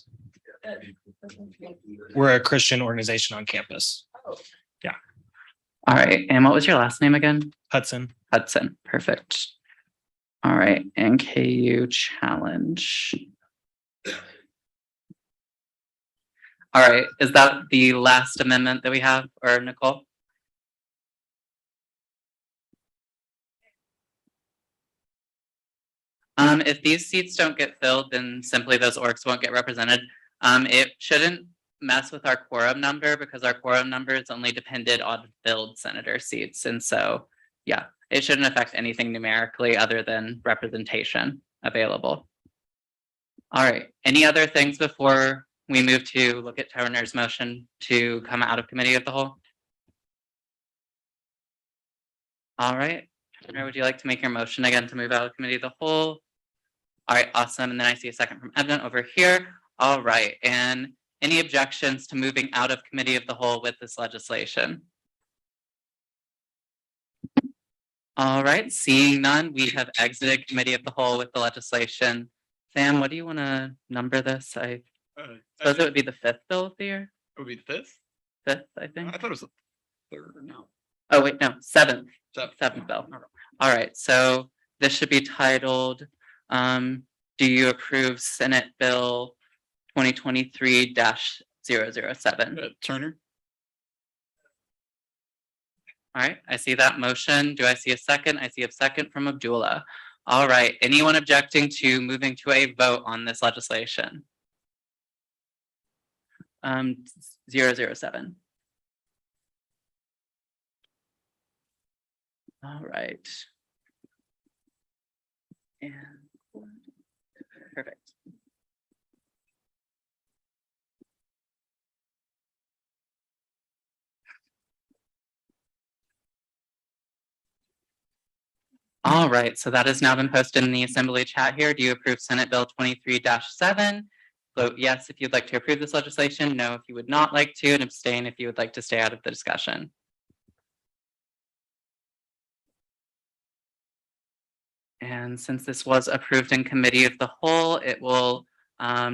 We're a Christian organization on campus. Yeah. All right, and what was your last name again? Hudson. Hudson, perfect. All right, and KU Challenge. All right, is that the last amendment that we have, or Nicole? If these seats don't get filled, then simply those orgs won't get represented. It shouldn't mess with our quorum number because our quorum number is only dependent on filled senator seats. And so, yeah, it shouldn't affect anything numerically other than representation available. All right, any other things before we move to look at Turner's motion to come out of committee of the whole? All right, Turner, would you like to make your motion again to move out of committee of the whole? All right, awesome. And then I see a second from Evan over here. All right, and any objections to moving out of committee of the whole with this legislation? All right, seeing none, we have exited committee of the whole with the legislation. Sam, what do you want to number this? I suppose it would be the fifth bill of the year. It would be the fifth? Fifth, I think. I thought it was the third. No. Oh, wait, no, seventh. Seventh. Seventh bill. All right, so this should be titled, do you approve Senate Bill 2023-007? Turner. All right, I see that motion. Do I see a second? I see a second from Abdullah. All right, anyone objecting to moving to a vote on this legislation? 007. All right. And perfect. All right, so that has now been posted in the assembly chat here. Do you approve Senate Bill 23-7? Vote yes if you'd like to approve this legislation, no if you would not like to, and abstain if you would like to stay out of the discussion. And since this was approved in committee of the whole, it will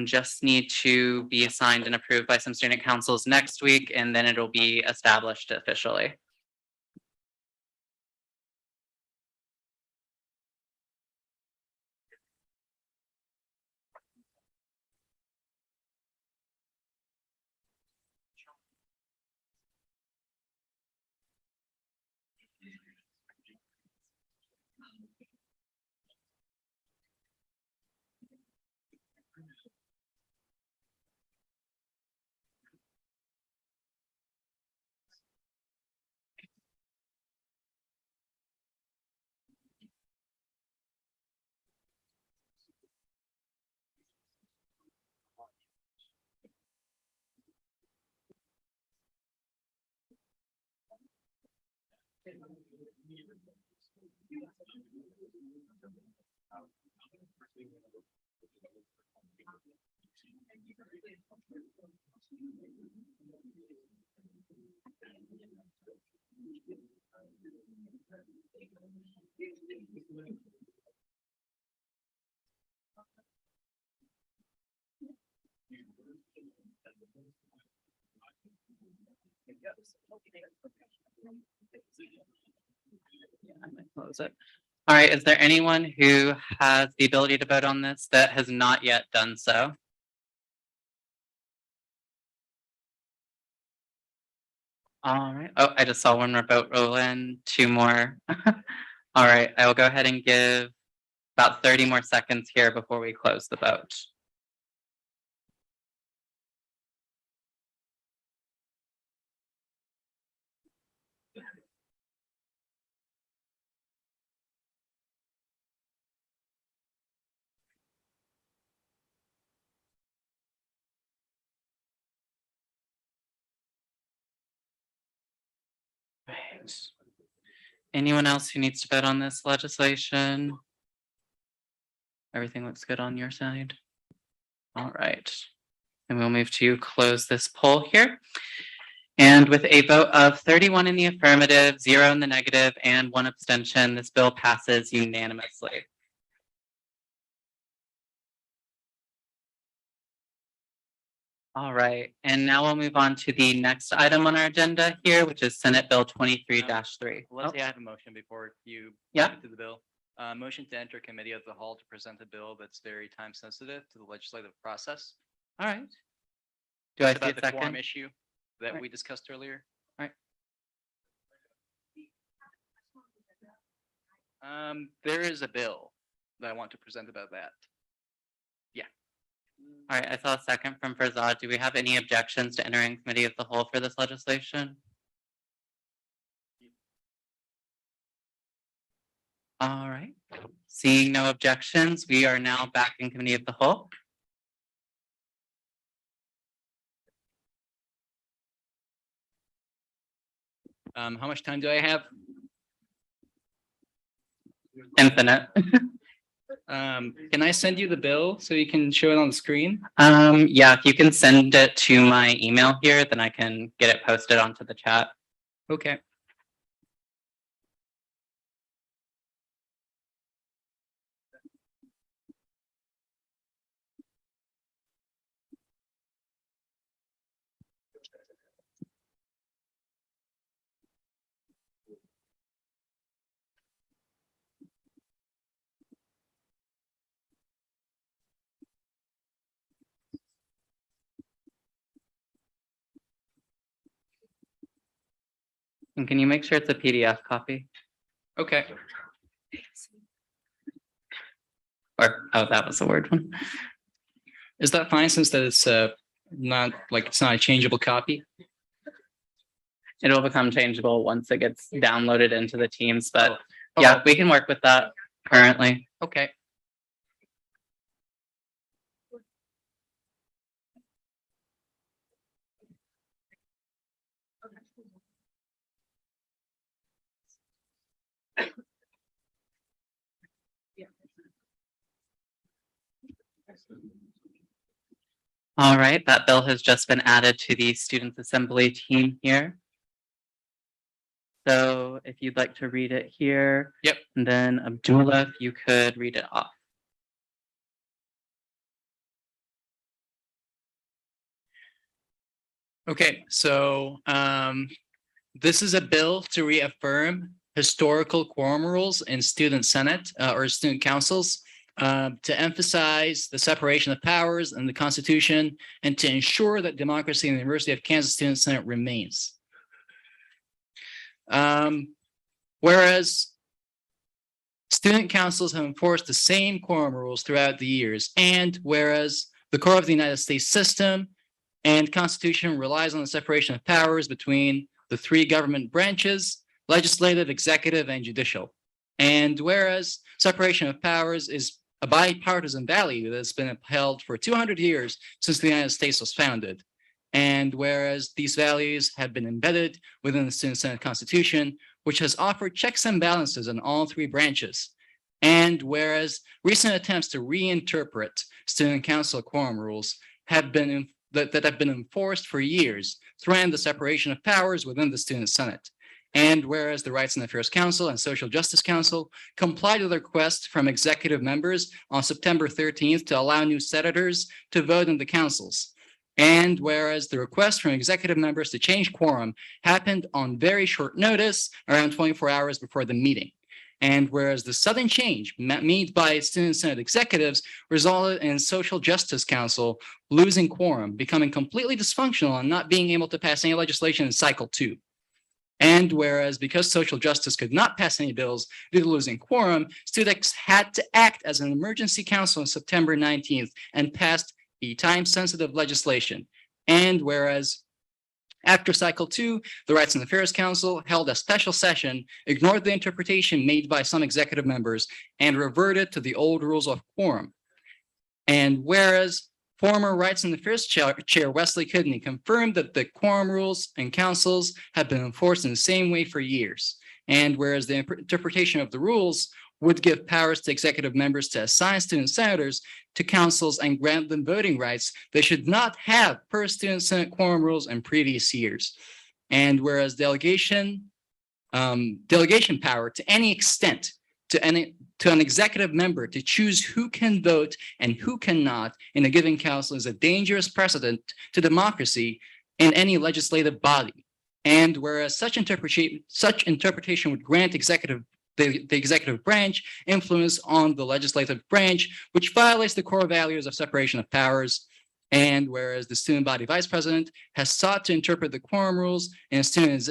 just need to be assigned and approved by some student councils next week, and then it'll be established officially. Close it. All right, is there anyone who has the ability to vote on this that has not yet done so? All right. Oh, I just saw one more vote roll in, two more. All right, I will go ahead and give about 30 more seconds here before we close the vote. Right. Anyone else who needs to vote on this legislation? Everything looks good on your side? All right. And we'll move to close this poll here. And with a vote of 31 in the affirmative, 0 in the negative, and 1 abstention, this bill passes unanimously. All right, and now we'll move on to the next item on our agenda here, which is Senate Bill 23-3. Let's say I have a motion before you. Yeah. To the bill. Motion to enter committee of the whole to present a bill that's very time sensitive to the legislative process. All right. Do I It's see about a the quorum second? issue that Right. we discussed earlier. There is a bill that I want to present about that. All right, I saw a second from Farzad. Do we have any objections to entering committee of the whole for this legislation? All right, seeing no objections, we are now back in committee of the whole. How much time do I have? Infinite. Can I send you the bill so you can show it on the screen? Yeah, if you can send it to my email here, then I can get it posted onto the chat. Okay. And can you make sure it's a PDF copy? Okay. Or, oh, that was the word one. Is that fine since that it's not like it's not a changeable copy? It'll become changeable once it gets downloaded into the Teams, but yeah, we can work with that currently. Okay. All right, that bill has just been added to the Students Assembly team here. So if you'd like to read it here. Yep. And then Abdullah, if you could read it off. Okay, so this is a bill to reaffirm historical quorum rules in student senate or student councils to emphasize the separation of powers in the Constitution and to ensure that democracy in the University of Kansas Student Senate remains. Whereas student councils have enforced the same quorum rules throughout the years, and whereas the core of the United States system and Constitution relies on the separation of powers between the three government branches, legislative, executive, and judicial. And whereas separation of powers is a bipartisan value that's been upheld for 200 years since the United States was founded. And whereas these values have been embedded within the Student Senate Constitution, which has offered checks and balances in all three branches. And whereas recent attempts to reinterpret student council quorum rules have been that have been enforced for years threaten the separation of powers within the Student Senate. And whereas the Rights and Affairs Council and Social Justice Council complied with a request from executive members on September 13th to allow new senators to vote in the councils. And whereas the request from executive members to change quorum happened on very short notice, around 24 hours before the meeting. And whereas the sudden change made by Student Senate executives resulted in Social Justice Council losing quorum, becoming completely dysfunctional and not being able to pass any legislation in cycle 2. And whereas because social justice could not pass any bills due to losing quorum, StudEx had to act as an emergency council on September 19th and passed a time-sensitive legislation. And whereas after cycle 2, the Rights and Affairs Council held a special session, ignored the interpretation made by some executive members, and reverted to the old rules of quorum. And whereas former Rights and Affairs Chair Wesley Kidney confirmed that the quorum rules and councils have been enforced in the same way for years. And whereas the interpretation of the rules would give powers to executive members to assign student senators to councils and grant them voting rights they should not have per Student Senate quorum rules in previous years. And whereas delegation power to any extent to an executive member to choose who can vote and who cannot in a given council is a dangerous precedent to democracy in any legislative body. And whereas such interpretation would grant the executive branch influence on the legislative branch, which violates the core values of separation of powers. And whereas the student body vice president has sought to interpret the quorum rules in a student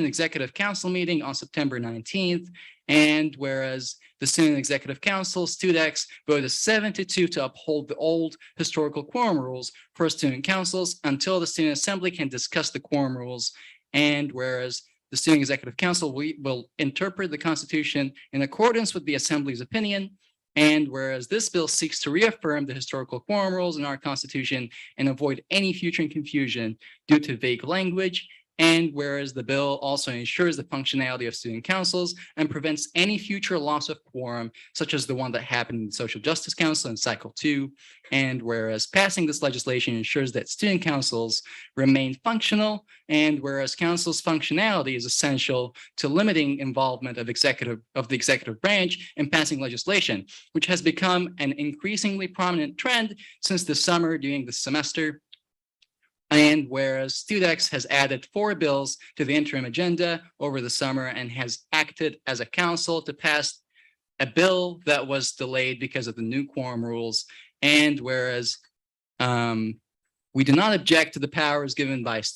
executive council meeting on September 19th, and whereas the Student Executive Council, StudEx, voted 7-2 to uphold the old historical quorum rules for student councils until the Student Assembly can discuss the quorum rules. And whereas the Student Executive Council will interpret the Constitution in accordance with the Assembly's opinion. And whereas this bill seeks to reaffirm the historical quorum rules in our Constitution and avoid any future confusion due to vague language. And whereas the bill also ensures the functionality of student councils and prevents any future loss of quorum, such as the one that happened in the Social Justice Council in cycle 2. And whereas passing this legislation ensures that student councils remain functional, and whereas council's functionality is essential to limiting involvement of the executive branch in passing legislation, which has become an increasingly prominent trend since the summer during the semester. And whereas StudEx has added 4 bills to the interim agenda over the summer and has acted as a council to pass a bill that was delayed because of the new quorum rules. And whereas we do not object to the powers given by that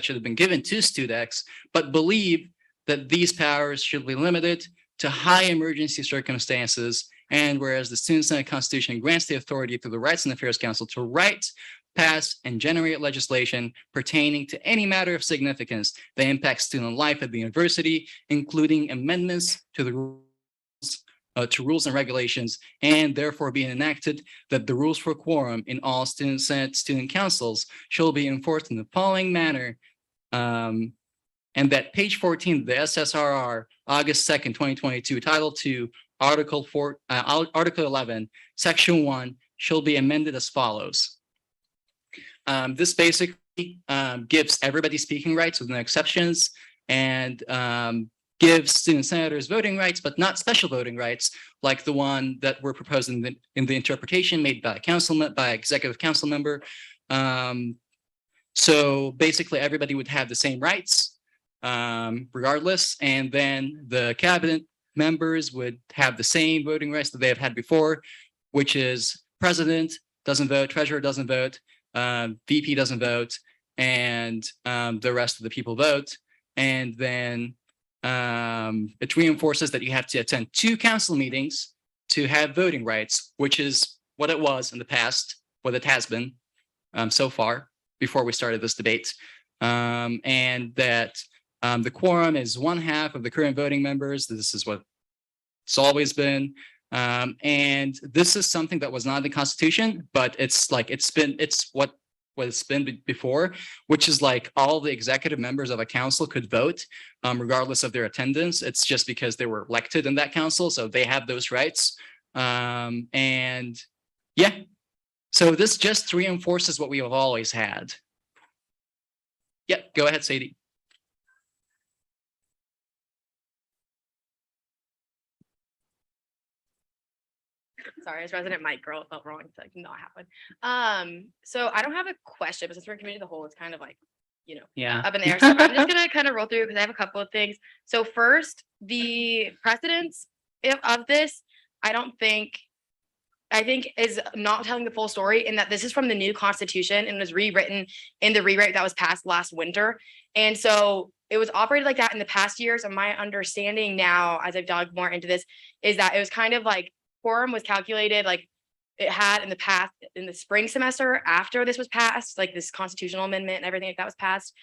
should have been given to StudEx, but believe that these powers should be limited to high emergency circumstances. And whereas the Student Senate Constitution grants the authority through the Rights and Affairs Council to write, pass, and generate legislation pertaining to any matter of significance that impacts student life at the university, including amendments to the rules and regulations, and therefore being enacted that the rules for quorum in all Student Senate student councils shall be enforced in the following manner. And that page 14 of the SSRR, August 2nd, 2022, Title 2, Article 11, Section 1 shall be amended as follows. This basically gives everybody speaking rights with no exceptions, and gives student senators voting rights, but not special voting rights like the one that were proposed in the interpretation made by executive council member. So basically everybody would have the same rights regardless, and then the cabinet members would have the same voting rights that they have had before, which is president doesn't vote, treasurer doesn't vote, VP doesn't vote, and the rest of the people vote. And then it reinforces that you have to attend 2 council meetings to have voting rights, which is what it was in the past, what it has been so far before we started this debate. And that the quorum is 1/2 of the current voting members. This is what it's always been. And this is something that was not in the Constitution, but it's what what it's been before, which is like all the executive members of a council could vote, regardless of their attendance. It's just because they were elected in that council, so they have those rights. And yeah, so this just reinforces what we have always had. Yep, go ahead, Sadie. Sorry, as resident Mike girl, it felt wrong to like not happen. So I don't have a question, but since we're in committee of the whole, it's kind of like, you know, Yeah. up in the air. So I'm just gonna kind of roll through because I have a couple of things. So first, the precedence of this, I think is not telling the full story in that this is from the new constitution and was rewritten in the rewrite that was passed last winter. And so it was operated like that in the past years. And my understanding now, as I've dug more into this, is that it was kind of like quorum was calculated like it had in the past in the spring semester after this was passed, like this constitutional amendment and everything like that was passed,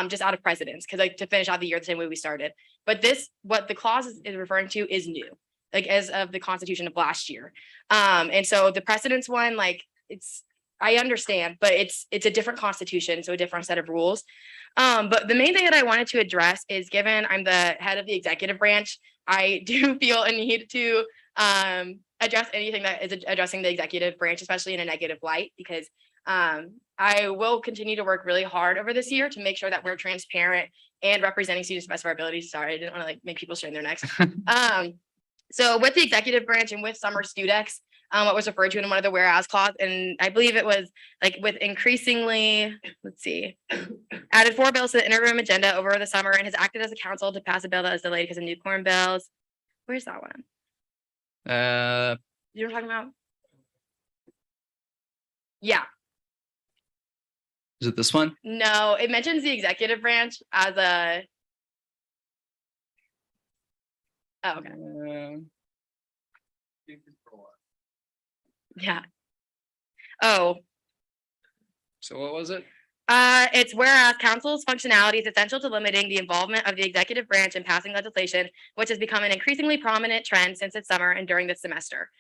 just out of precedence, because like to finish out the year the same way we started. But this, what the clause is referring to is new, like as of the constitution of last year. And so the precedence one, like I understand, but it's a different constitution, so a different set of rules. But the main thing that I wanted to address is, given I'm the head of the executive branch, I do feel a need to address anything that is addressing the executive branch, especially in a negative light, because I will continue to work really hard over this year to make sure that we're transparent and representing students to the best of our abilities. Sorry, I didn't want to like make people strain their necks. So with the executive branch and with summer StudEx, what was referred to in one of the whereas clause, and I believe it was like with increasingly, let's see, added 4 bills to the interim agenda over the summer and has acted as a council to pass a bill that was delayed because of new corn bills. Where's that one? You know what I'm talking about? Yeah. Is it this one? No, it mentions the executive branch as a. Oh, okay. Yeah. Oh. So what was it? It's whereas council's functionality is essential to limiting the involvement of the executive branch in passing legislation, which has become an increasingly prominent trend since its summer and during this semester.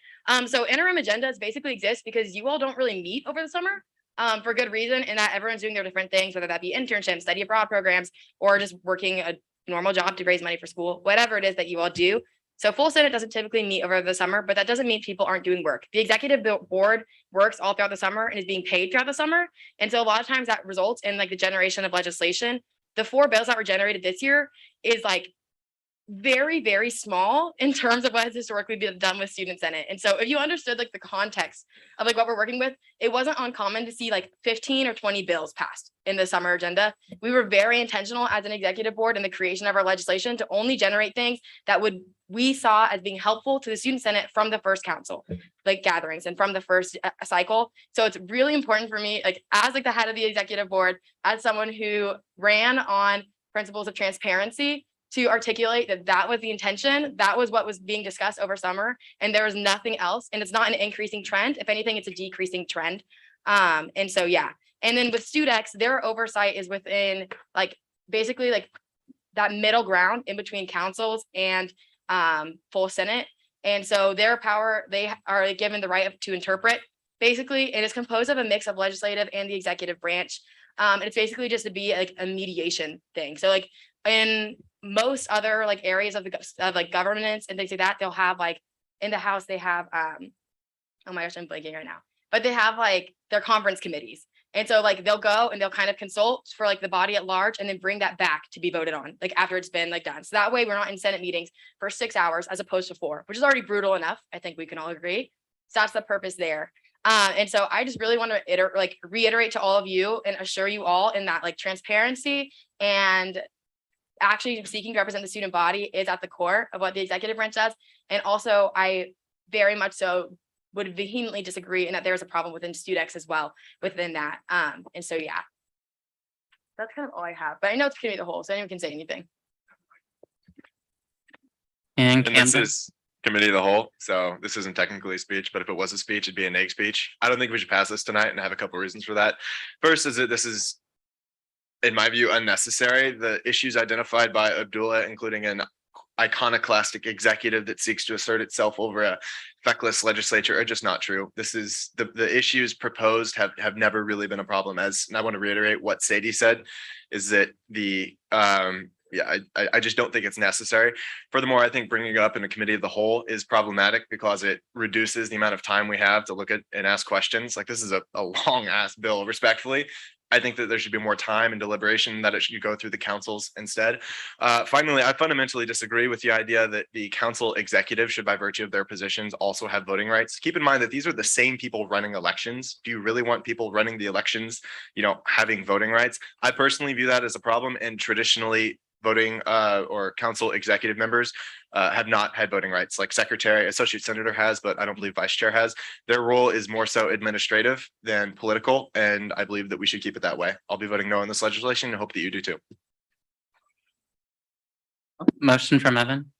So interim agendas basically exist because you all don't really meet over the summer, for good reason, in that everyone's doing their different things, whether that be internships, study abroad programs, or just working a normal job to raise money for school, whatever it is that you all do. So full Senate doesn't typically meet over the summer, but that doesn't mean people aren't doing work. The executive board works all throughout the summer and is being paid throughout the summer. And so a lot of times that results in like the generation of legislation. The 4 bills that were generated this year is like very, very small in terms of what has historically been done with Student Senate. And so if you understood like the context of like what we're working with, it wasn't uncommon to see like 15 or 20 bills passed in the summer agenda. We were very intentional as an executive board in the creation of our legislation to only generate things that we saw as being helpful to the Student Senate from the first council, like gatherings and from the first cycle. So it's really important for me, like as like the head of the executive board, as someone who ran on principles of transparency, to articulate that that was the intention, that was what was being discussed over summer, and there was nothing else. And it's not an increasing trend. If anything, it's a decreasing trend. And so, yeah. And then with StudEx, their oversight is within like basically like that middle ground in between councils and full Senate. And so their power, they are given the right to interpret. Basically, it is composed of a mix of legislative and the executive branch. And it's basically just to be like a mediation thing. So like in most other like areas of like governance and things like that, they'll have like in the House, they have oh my gosh, I'm blanking right now, but they have like their conference committees. And so like they'll go and they'll kind of consult for like the body at large and then bring that back to be voted on, like after it's been like done. So that way we're not in Senate meetings for 6 hours as opposed to 4, which is already brutal enough. I think we can all agree. So that's the purpose there. And so I just really want to reiterate to all of you and assure you all in that like transparency and actually seeking to represent the student body is at the core of what the executive branch does. And also I very much so would vehemently disagree in that there is a problem within StudEx as well within that. And so, yeah, that's kind of all I have, but I know it's committee of the whole, so anyone can say anything. And this is committee of the whole, so this isn't technically a speech, but if it was a speech, it'd be a neg speech. I don't think we should pass this tonight, and I have a couple of reasons for that. First is that this is, in my view, unnecessary. The issues identified by Abdullah, including an iconoclastic executive that seeks to assert itself over a feckless legislature are just not true. This is the issues proposed have never really been a problem. And I want to reiterate what Sadie said, is that I just don't think it's necessary. Furthermore, I think bringing it up in a committee of the whole is problematic because it reduces the amount of time we have to look at and ask questions. Like, this is a long ass bill, respectfully. I think that there should be more time and deliberation, that it should go through the councils instead. Finally, I fundamentally disagree with the idea that the council executive should, by virtue of their positions, also have voting rights. Keep in mind that these are the same people running elections. Do you really want people running the elections, having voting rights? I personally view that as a problem, and traditionally voting or council executive members have not had voting rights. Like secretary, associate senator has, but I don't believe vice chair has. Their role is more so administrative than political, and I believe that we should keep it that way. I'll be voting no on this legislation and hope that you do too. Motion from Evan.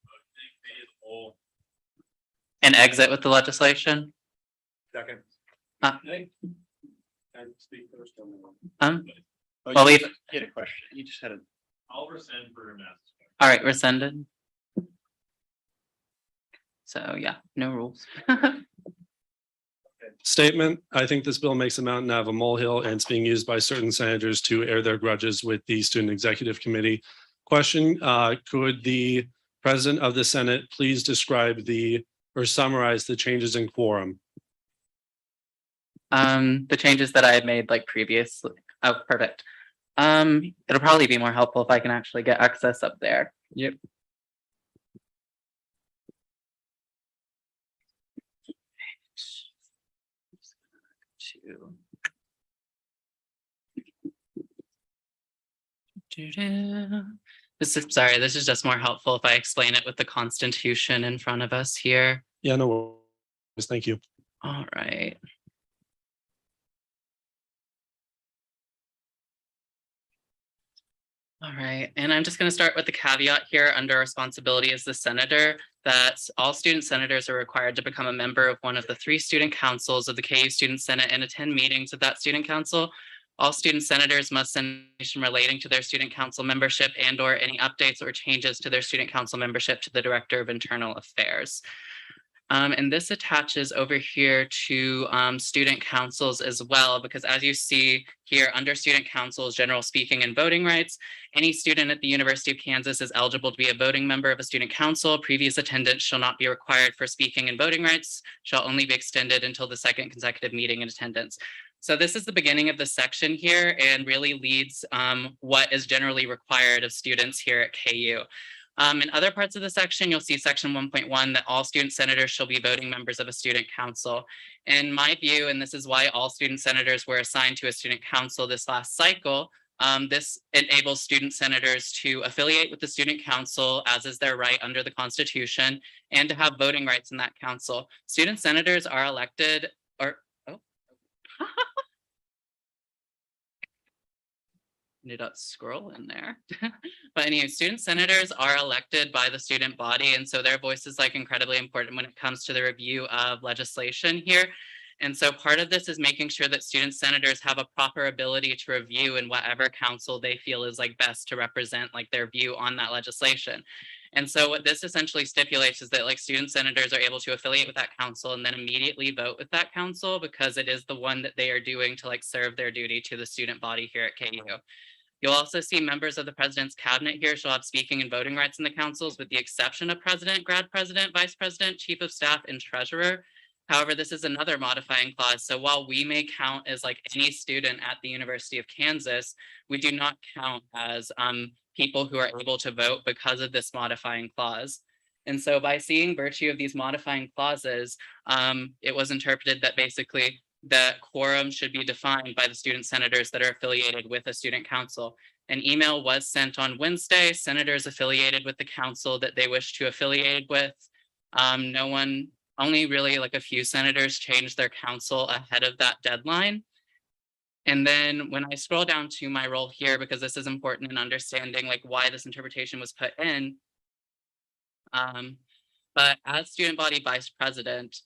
And exit with the legislation. Second. Well, we've, You had a question. You just had a. I'll rescind for mass. all right, rescinded. So yeah, no rules. Statement: I think this bill makes a mountain out of a molehill, and it's being used by certain senators to air their grudges with the Student Executive Committee. Question: could the President of the Senate please describe or summarize the changes in quorum? The changes that I had made like previously. Oh, perfect. It'll probably be more helpful if I can actually get access up there. Yep. This is just more helpful if I explain it with the Constitution in front of us here. Yeah, no worries. Thank you. All right. All right, and I'm just going to start with the caveat here under responsibility as the senator that all student senators are required to become a member of one of the 3 student councils of the KU Student Senate and attend meetings of that student council. All student senators must send information relating to their student council membership and/or any updates or changes to their student council membership to the Director of Internal Affairs. And this attaches over here to student councils as well, because as you see here under student councils, general speaking and voting rights, any student at the University of Kansas is eligible to be a voting member of a student council. Previous attendance shall not be required for speaking and voting rights, shall only be extended until the second consecutive meeting in attendance. So this is the beginning of the section here and really leads what is generally required of students here at KU. In other parts of the section, you'll see section 1.1 that all student senators shall be voting members of a student council. In my view, and this is why all student senators were assigned to a student council this last cycle, this enables student senators to affiliate with the student council, as is their right under the Constitution, and to have voting rights in that council. Student senators are elected, did not scroll in there. But anyway, student senators are elected by the student body, and so their voice is like incredibly important when it comes to the review of legislation here. And so part of this is making sure that student senators have a proper ability to review in whatever council they feel is like best to represent like their view on that legislation. And so what this essentially stipulates is that like student senators are able to affiliate with that council and then immediately vote with that council because it is the one that they are doing to like serve their duty to the student body here at KU. You'll also see members of the president's cabinet here shall have speaking and voting rights in the councils with the exception of president, grad president, vice president, chief of staff, and treasurer. However, this is another modifying clause. So while we may count as like any student at the University of Kansas, we do not count as people who are able to vote because of this modifying clause. And so by seeing virtue of these modifying clauses, it was interpreted that basically the quorum should be defined by the student senators that are affiliated with a student council. An email was sent on Wednesday, senators affiliated with the council that they wish to affiliate with. Only really like a few senators changed their council ahead of that deadline. And then when I scroll down to my role here, because this is important in understanding like why this interpretation was put in. But as student body vice president,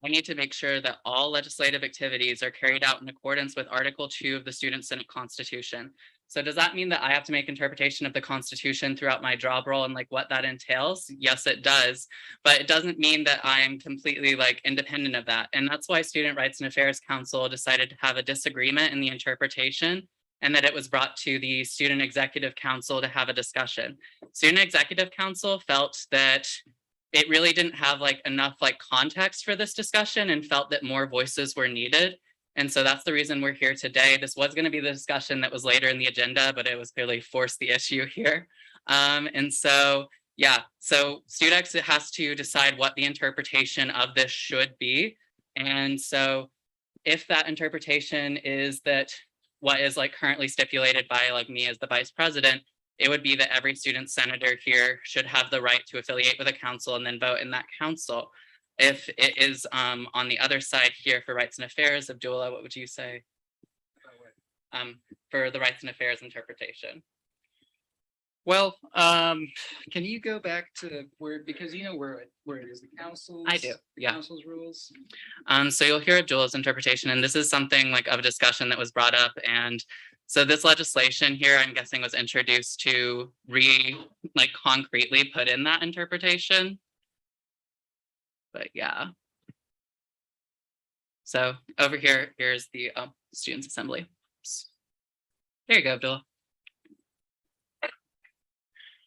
I need to make sure that all legislative activities are carried out in accordance with Article 2 of the Student Senate Constitution. So does that mean that I have to make interpretation of the Constitution throughout my job role and like what that entails? Yes, it does. But it doesn't mean that I'm completely like independent of that. And that's why Student Rights and Affairs Council decided to have a disagreement in the interpretation, and that it was brought to the Student Executive Council to have a discussion. Student Executive Council felt that it really didn't have like enough like context for this discussion and felt that more voices were needed. And so that's the reason we're here today. This was going to be the discussion that was later in the agenda, but it was clearly forced the issue here. And so, yeah, so StudEx has to decide what the interpretation of this should be. And so if that interpretation is that what is like currently stipulated by like me as the vice president, it would be that every student senator here should have the right to affiliate with a council and then vote in that council. If it is on the other side here for Rights and Affairs, Abdullah, what would you say? For the Rights and Affairs interpretation. Well, can you go back to where, because you know where it is, the council? I do, yeah. Council's rules. So you'll hear Abdullah's interpretation, and this is something like of a discussion that was brought up. And so this legislation here, I'm guessing, was introduced to like concretely put in that interpretation. But yeah. So over here, here's the Students' Assembly. There you go, Abdullah.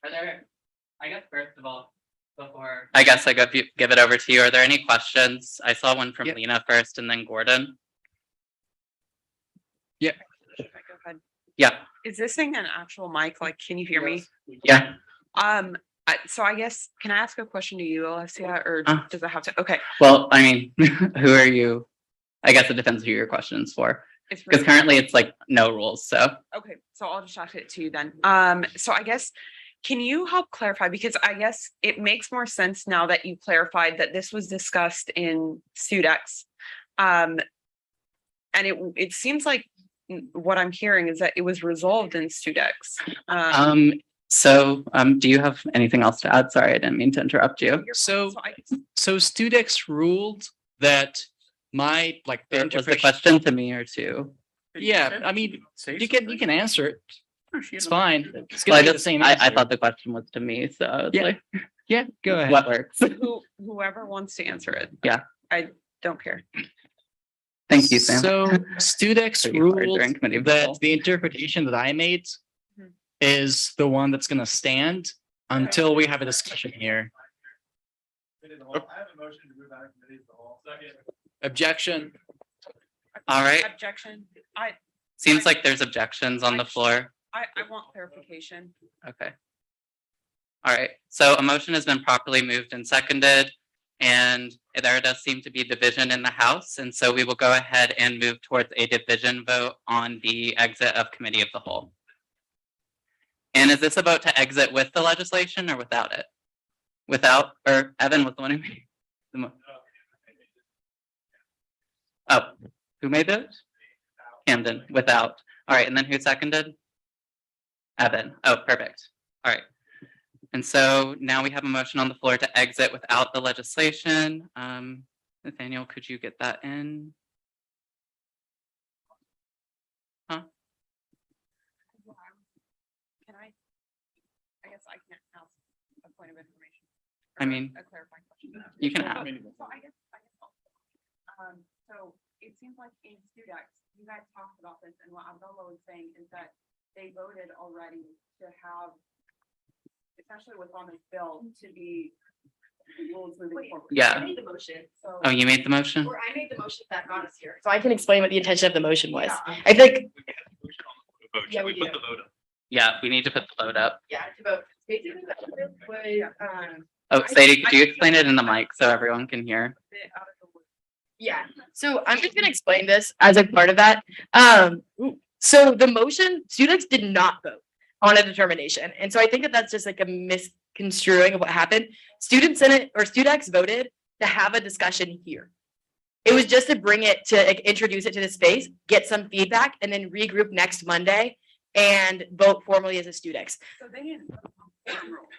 Are there, I guess first of all, before I guess I give it over to you, are there any questions? I saw one from Lena first and then Gordon. Go ahead. Yeah. Is this thing an actual mic? Like, can you hear me? Yeah. So I guess, can I ask a question to you, Alessia, or does it have to? Okay. Well, I mean, who are you? I guess it depends who your question's for. Because currently it's like no rules, so. Okay, so I'll just ask it to you then. So I guess, can you help clarify? Because I guess it makes more sense now that you clarified that this was discussed in StudEx. And it seems like what I'm hearing is that it was resolved in StudEx. Do you have anything else to add? Sorry, I didn't mean to interrupt you. So StudEx ruled that my like the Was the question to me or to? Yeah, I mean, you can answer it. It's fine. It's Well, gonna be the same I answer. thought the question was to me, so I was Yeah. like, Yeah, go ahead. what works? Whoever wants to answer it. Yeah. I don't care. Thank you, Sam. So StudEx Pretty hard ruled during committee of the whole. that the interpretation that I made is the one that's gonna stand until we have a discussion here. Objection. All right. Objection. Seems like there's objections on the floor. I want clarification. Okay. All right, so a motion has been properly moved and seconded, and there does seem to be division in the House, and so we will go ahead and move towards a division vote on the exit of Committee of the Whole. And is this a vote to exit with the legislation or without it? Without, or Evan was the one who made the motion? Oh, who made it? Camden, without. All right, and then who seconded? Evan. Oh, perfect. All right. And so now we have a motion on the floor to exit without the legislation. Nathaniel, could you get that in? Huh? Can I guess I can ask a point of information. I mean, A clarifying question. you can ask. So I guess, so it seems like in StudEx, you guys talked about this, and what Abdullah was saying is that they voted already to have, especially with on this bill, to be rules moving forward. Yeah. I made the motion. So Oh, you made the motion? Or I made the motion that got us here. So I can explain what the intention of the motion was. Yeah. I think, yeah, we do. Yeah, we need to put the vote up. Yeah, to vote. Basically, that was, Oh, Sadie, could you explain it in the mic so everyone can hear? yeah, so I'm just gonna explain this as a part of that. So the motion, students did not vote on a determination. And so I think that that's just like a misconstruing of what happened. Student Senate or StudEx voted to have a discussion here. It was just to bring it to like, introduce it to the space, get some feedback, and then regroup next Monday and vote formally as a StudEx. So they didn't.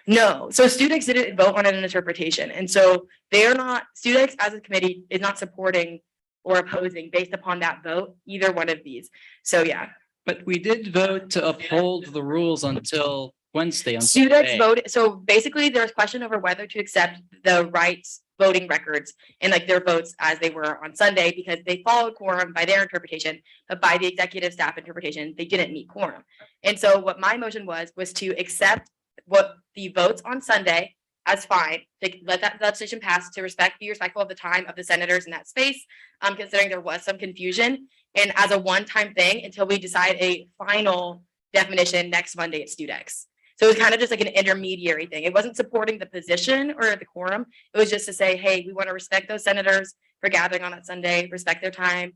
No, so StudEx didn't vote on an interpretation, and so they are not, StudEx as a committee is not supporting or opposing based upon that vote, either one of these. So yeah, But we did vote to uphold the rules until Wednesday. Students voted, so basically there's question over whether to accept the rights voting records and like their votes as they were on Sunday because they followed quorum by their interpretation, but by the executive staff interpretation, they didn't meet quorum. And so what my motion was to accept what the votes on Sunday as fine, to let that legislation pass, to be respectful of the time of the senators in that space, considering there was some confusion, and as a one-time thing until we decide a final definition next Monday at StudX. So it was kind of just like an intermediary thing. It wasn't supporting the position or the quorum. It was just to say, hey, we want to respect those senators for gathering on that Sunday, respect their time,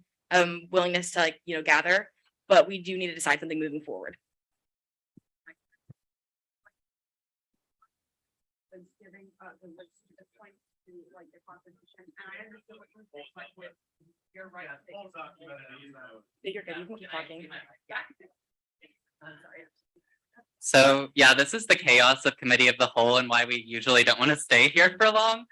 willingness to gather, but we do need to decide something moving forward. You're right. You're good, you can keep talking. Yeah. Sorry. So yeah, this is the chaos of committee of the whole and why we usually don't want to stay here for long.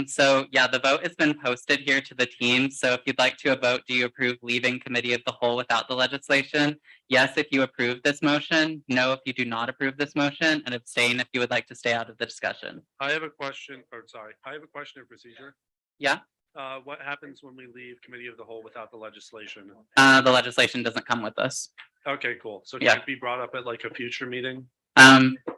So yeah, the vote has been posted here to the team. So if you'd like to vote, do you approve leaving committee of the whole without the legislation? Yes, if you approve this motion. No, if you do not approve this motion, and abstain if you would like to stay out of the discussion. I have a question, I have a question of procedure. Yeah, What happens when we leave committee of the whole without the legislation? the legislation doesn't come with us. Okay, cool. So Yeah. can it be brought up at like a future meeting?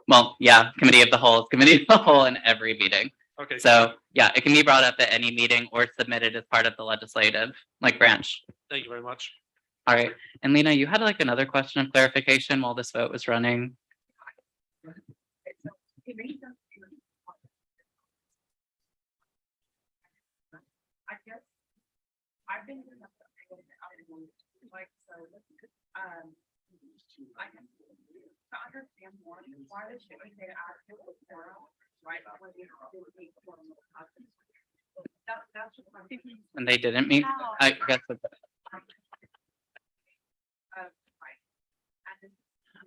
Well, yeah, committee of the whole is committee of the whole in every meeting. Okay. So yeah, it can be brought up at any meeting or submitted as part of the legislative branch. Thank you very much. All right, and Lena, you had like another question of clarification while this vote was running. I guess I've been doing that. Like, so, I can to understand more, why does she say active quorum, right? When you do the quorum of the that's what I'm thinking. And they didn't meet, I guess.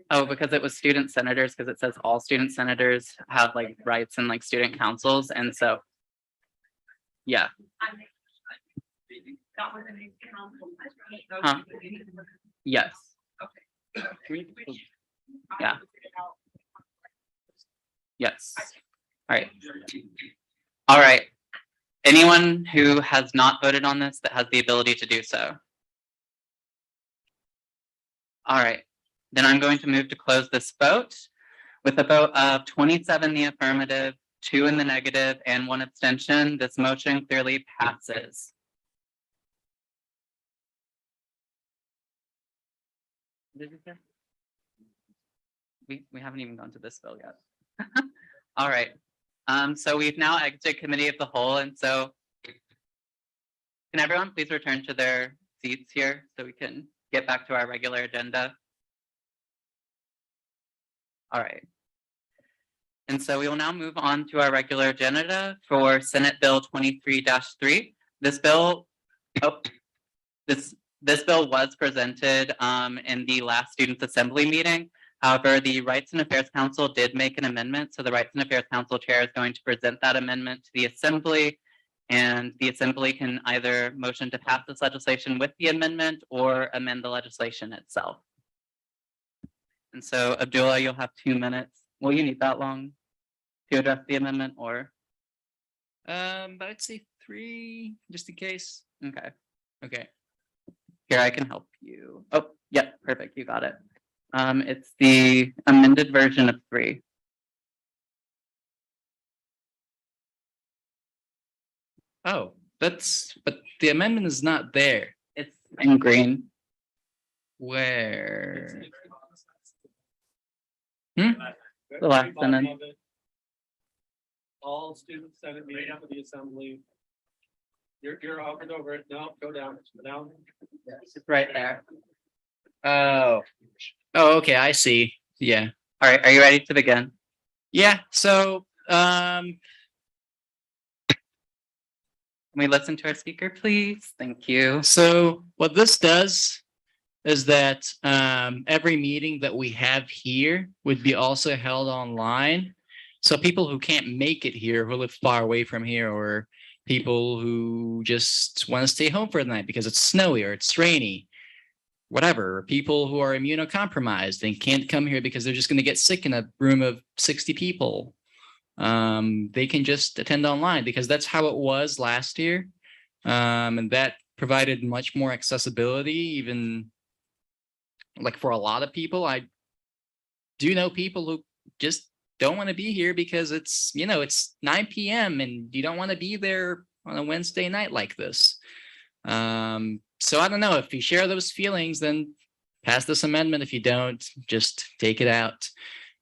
Oh, because it was student senators, because it says all student senators have like rights and like student councils, and so. Yeah. That was an example. Huh. Yes. Yeah. Yes. All right. All right. Anyone who has not voted on this that has the ability to do so? All right. Then I'm going to move to close this vote with a vote of 27 in the affirmative, 2 in the negative, and 1 abstention. This motion clearly passes. We haven't even gone to this bill yet. All right. So we've now exited committee of the whole, and so can everyone please return to their seats here so we can get back to our regular agenda? All right. And so we will now move on to our regular agenda for Senate Bill 23-3. This bill, this bill was presented in the last Students Assembly meeting. However, the Rights and Affairs Council did make an amendment. So the Rights and Affairs Council chair is going to present that amendment to the Assembly. And the Assembly can either motion to pass this legislation with the amendment or amend the legislation itself. And so Abdullah, you'll have 2 minutes. Will you need that long to address the amendment or? But I'd say 3, just in case. Okay. Okay. Here, I can help you. Oh, yeah, perfect. You got it. It's the amended version of 3. Oh, but the amendment is not there. It's in green. Where? The last sentence. All student senate meeting for the assembly. You're hovered over it. No, go down, down. It's right there. Oh. Oh, okay, I see. Yeah. All right, are you ready to begin? Yeah, so Can we listen to our speaker, please? Thank you. So what this does is that every meeting that we have here would be also held online. So people who can't make it here, who live far away from here, or people who just want to stay home for the night because it's snowy or it's rainy, whatever, people who are immunocompromised and can't come here because they're just going to get sick in a room of 60 people. They can just attend online because that's how it was last year. And that provided much more accessibility, even like for a lot of people. I do know people who just don't want to be here because it's, you know, it's 9 p.m. and you don't want to be there on a Wednesday night like this. So I don't know, if you share those feelings, then pass this amendment. If you don't, just take it out.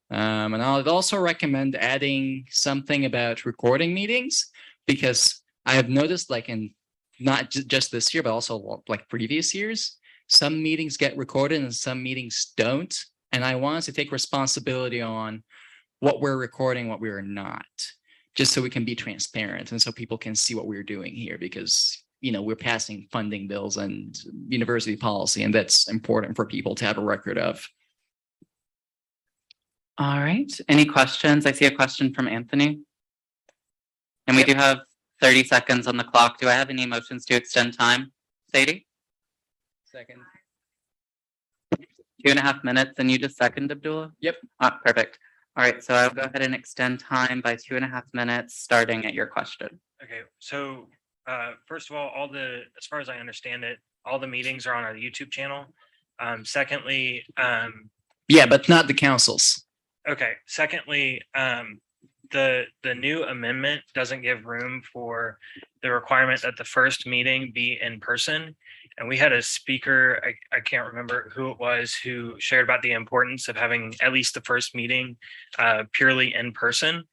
And I'd also recommend adding something about recording meetings, because I have noticed, like in not just this year, but also like previous years, some meetings get recorded and some meetings don't. And I want us to take responsibility on what we're recording, what we are not, just so we can be transparent and so people can see what we're doing here, because, you know, we're passing funding bills and university policy, and that's important for people to have a record of. All right, any questions? I see a question from Anthony. And we do have 30 seconds on the clock. Do I have any motions to extend time? Sadie? Second. 2.5 minutes, and you just second, Abdullah? Yep. Perfect. All right, so I'll go ahead and extend time by 2.5 minutes, starting at your question. Okay, so first of all, as far as I understand it, all the meetings are on our YouTube channel. Secondly, yeah, but not the councils. okay, secondly, the new amendment doesn't give room for the requirement that the first meeting be in person. And we had a speaker, I can't remember who it was, who shared about the importance of having at least the first meeting purely in person.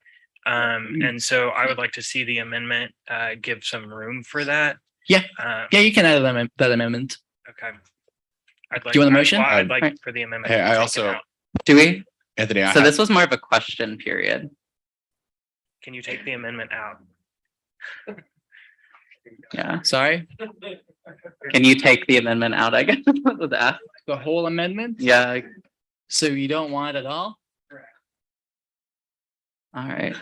And so I would like to see the amendment give some room for that. Yeah, yeah, you can add that amendment. Okay. Do you want a motion? I'd like for the amendment. Hey, to be I taken also, out. Do we? Anthony, So this was more of a question period. Can you take the amendment out? Yeah. Sorry, Can you take the amendment out, I guess, with that? the whole amendment? Yeah, So you don't want it at all? all right.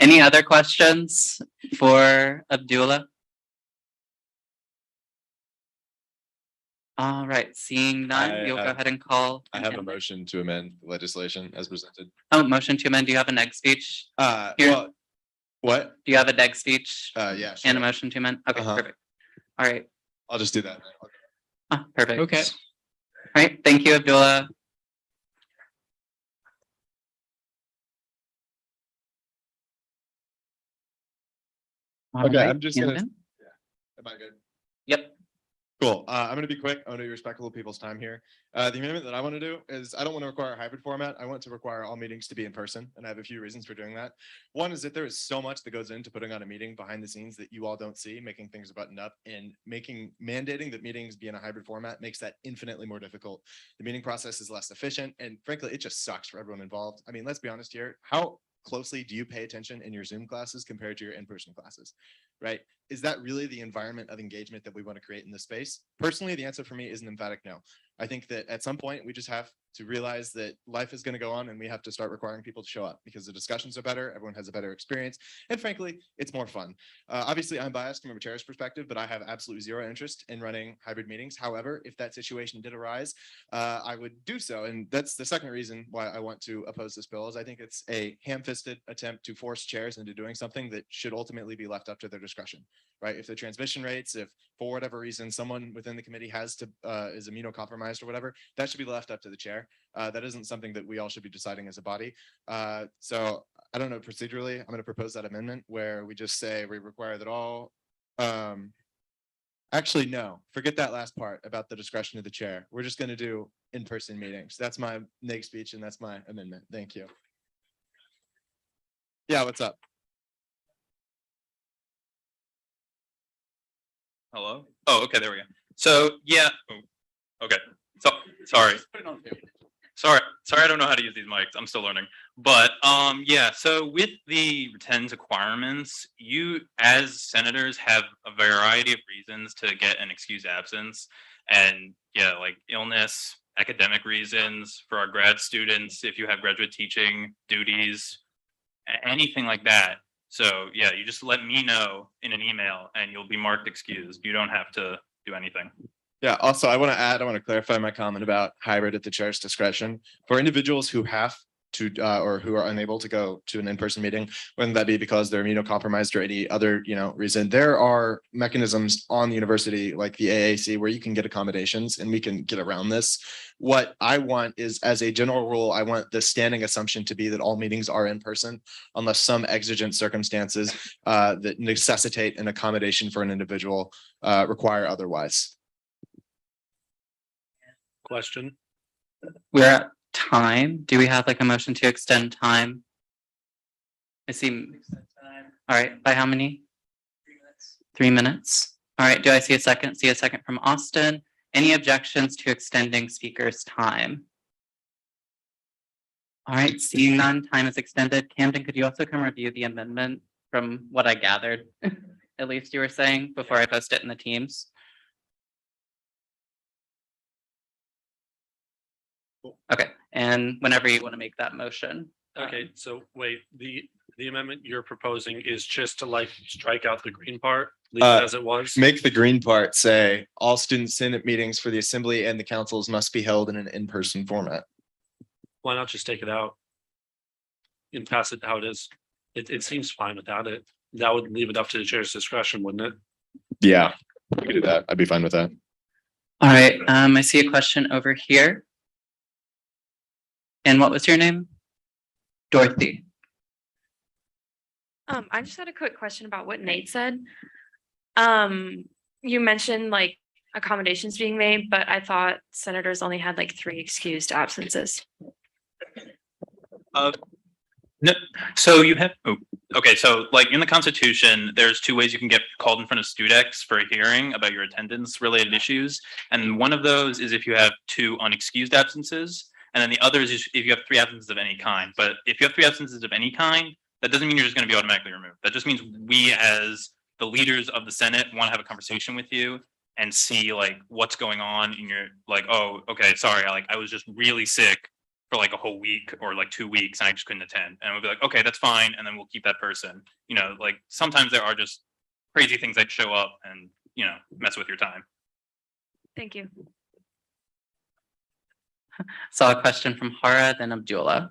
Any other questions for Abdullah? All right, seeing none, you'll go ahead and call. I have a motion to amend the legislation as presented. Oh, motion to amend. Do you have a neg speech? Here. Well, what? Do you have a neg speech Yeah. and a sure. motion to amend? Okay, Uh-huh. perfect. All right, I'll just do that. perfect. Okay. All right, thank you, Abdullah. All Okay, right, I'm just gonna. Camden? Am I good? Yep. Cool. I'm gonna be quick. I want to be respectful of people's time here. The amendment that I want to do is I don't want to require a hybrid format. I want to require all meetings to be in person, and I have a few reasons for doing that. One is that there is so much that goes into putting on a meeting behind the scenes that you all don't see, making things buttoned up, and mandating that meetings be in a hybrid format makes that infinitely more difficult. The meeting process is less efficient, and frankly, it just sucks for everyone involved. I mean, let's be honest here. How closely do you pay attention in your Zoom classes compared to your in-person classes, right? Is that really the environment of engagement that we want to create in this space? Personally, the answer for me is an emphatic no. I think that at some point we just have to realize that life is going to go on and we have to start requiring people to show up because the discussions are better, everyone has a better experience, and frankly, it's more fun. Obviously, I'm biased from a chair's perspective, but I have absolutely zero interest in running hybrid meetings. However, if that situation did arise, I would do so. And that's the second reason why I want to oppose this bill is I think it's a ham-fisted attempt to force chairs into doing something that should ultimately be left up to their discretion, right? If the transmission rates, if for whatever reason, someone within the committee is immunocompromised or whatever, that should be left up to the chair. That isn't something that we all should be deciding as a body. So I don't know, procedurally, I'm going to propose that amendment where we just say we require that all, actually, no, forget that last part about the discretion of the chair. We're just going to do in-person meetings. That's my neg speech and that's my amendment. Thank you. Yeah, what's up? Hello? Oh, okay, there we go. So, yeah. Oh, okay. So, sorry. Sorry, I don't know how to use these mics. I'm still learning. But yeah, so with the TENS requirements, you as senators have a variety of reasons to get an excused absence. And yeah, like illness, academic reasons for our grad students, if you have graduate teaching duties, anything like that. So yeah, you just let me know in an email and you'll be marked excused. You don't have to do anything. Yeah, also, I want to clarify my comment about hybrid at the chair's discretion. For individuals who have to, or who are unable to go to an in-person meeting, whether that be because they're immunocompromised or any other, reason, there are mechanisms on the university, like the AAC, where you can get accommodations and we can get around this. What I want is, as a general rule, I want the standing assumption to be that all meetings are in person unless some exigent circumstances that necessitate an accommodation for an individual require otherwise. Question. We're at time. Do we have like a motion to extend time? I see. All right, by how many? 3 minutes. All right, do I see a second? See a second from Austin. Any objections to extending speakers' time? All right, seeing none, time is extended. Camden, could you also come review the amendment from what I gathered? At least you were saying before I post it in the Teams. Okay, and whenever you want to make that motion. Okay, so wait, the amendment you're proposing is just to like strike out the green part, leave it as it was? Make the green part say all student senate meetings for the assembly and the councils must be held in an in-person format. Why not just take it out? And pass it how it is. It seems fine without it. That would leave it up to the chair's discretion, wouldn't it? Yeah, we could do that. I'd be fine with that. All right, I see a question over here. And what was your name? Dorothy. I just had a quick question about what Nate said. You mentioned like accommodations being made, but I thought senators only had like 3 excused absences. No, so you have, okay, so like in the Constitution, there's 2 ways you can get called in front of StudEx for a hearing about your attendance related issues. And one of those is if you have 2 unexcused absences. And then the other is if you have 3 absences of any kind. But if you have 3 absences of any kind, that doesn't mean you're just going to be automatically removed. That just means we, as the leaders of the Senate, want to have a conversation with you and see like what's going on in your, like, oh, okay, sorry, I was just really sick for like a whole week or like 2 weeks and I just couldn't attend. And we'll be like, okay, that's fine. And then we'll keep that person. Like sometimes there are just crazy things that show up and, mess with your time. Thank you. Saw a question from Hara, then Abdullah.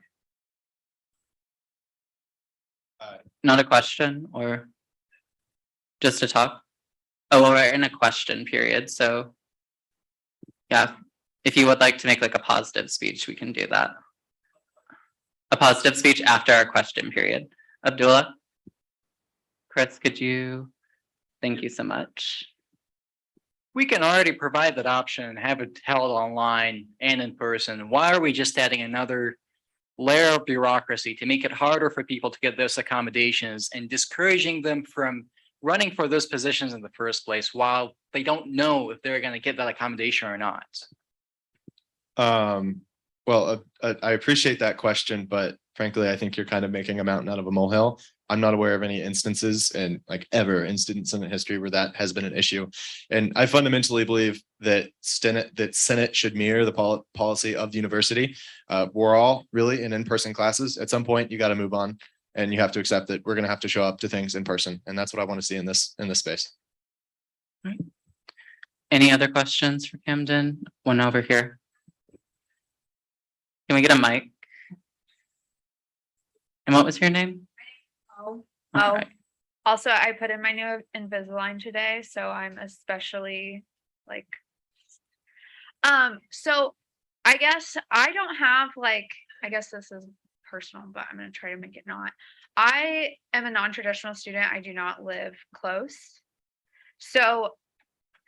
Not a question or just a talk? Oh, well, we're in a question period, so yeah, if you would like to make like a positive speech, we can do that. A positive speech after our question period. Abdullah? Chris, could you? Thank you so much. We can already provide that option and have it held online and in person. Why are we just adding another layer of bureaucracy to make it harder for people to get those accommodations and discouraging them from running for those positions in the first place while they don't know if they're going to get that accommodation or not? Well, I appreciate that question, but frankly, I think you're kind of making a mountain out of a molehill. I'm not aware of any instances and like ever in student senate history where that has been an issue. And I fundamentally believe that Senate should mirror the policy of the university. We're all really in in-person classes. At some point, you got to move on and you have to accept that we're going to have to show up to things in person. And that's what I want to see in this space. Right. Any other questions for Camden? One over here. Can we get a mic? And what was your name? Oh, All right. also I put in my new Invisalign today, so I'm especially like, so I guess I don't have like, I guess this is personal, but I'm going to try to make it not. I am a non-traditional student. I do not live close. So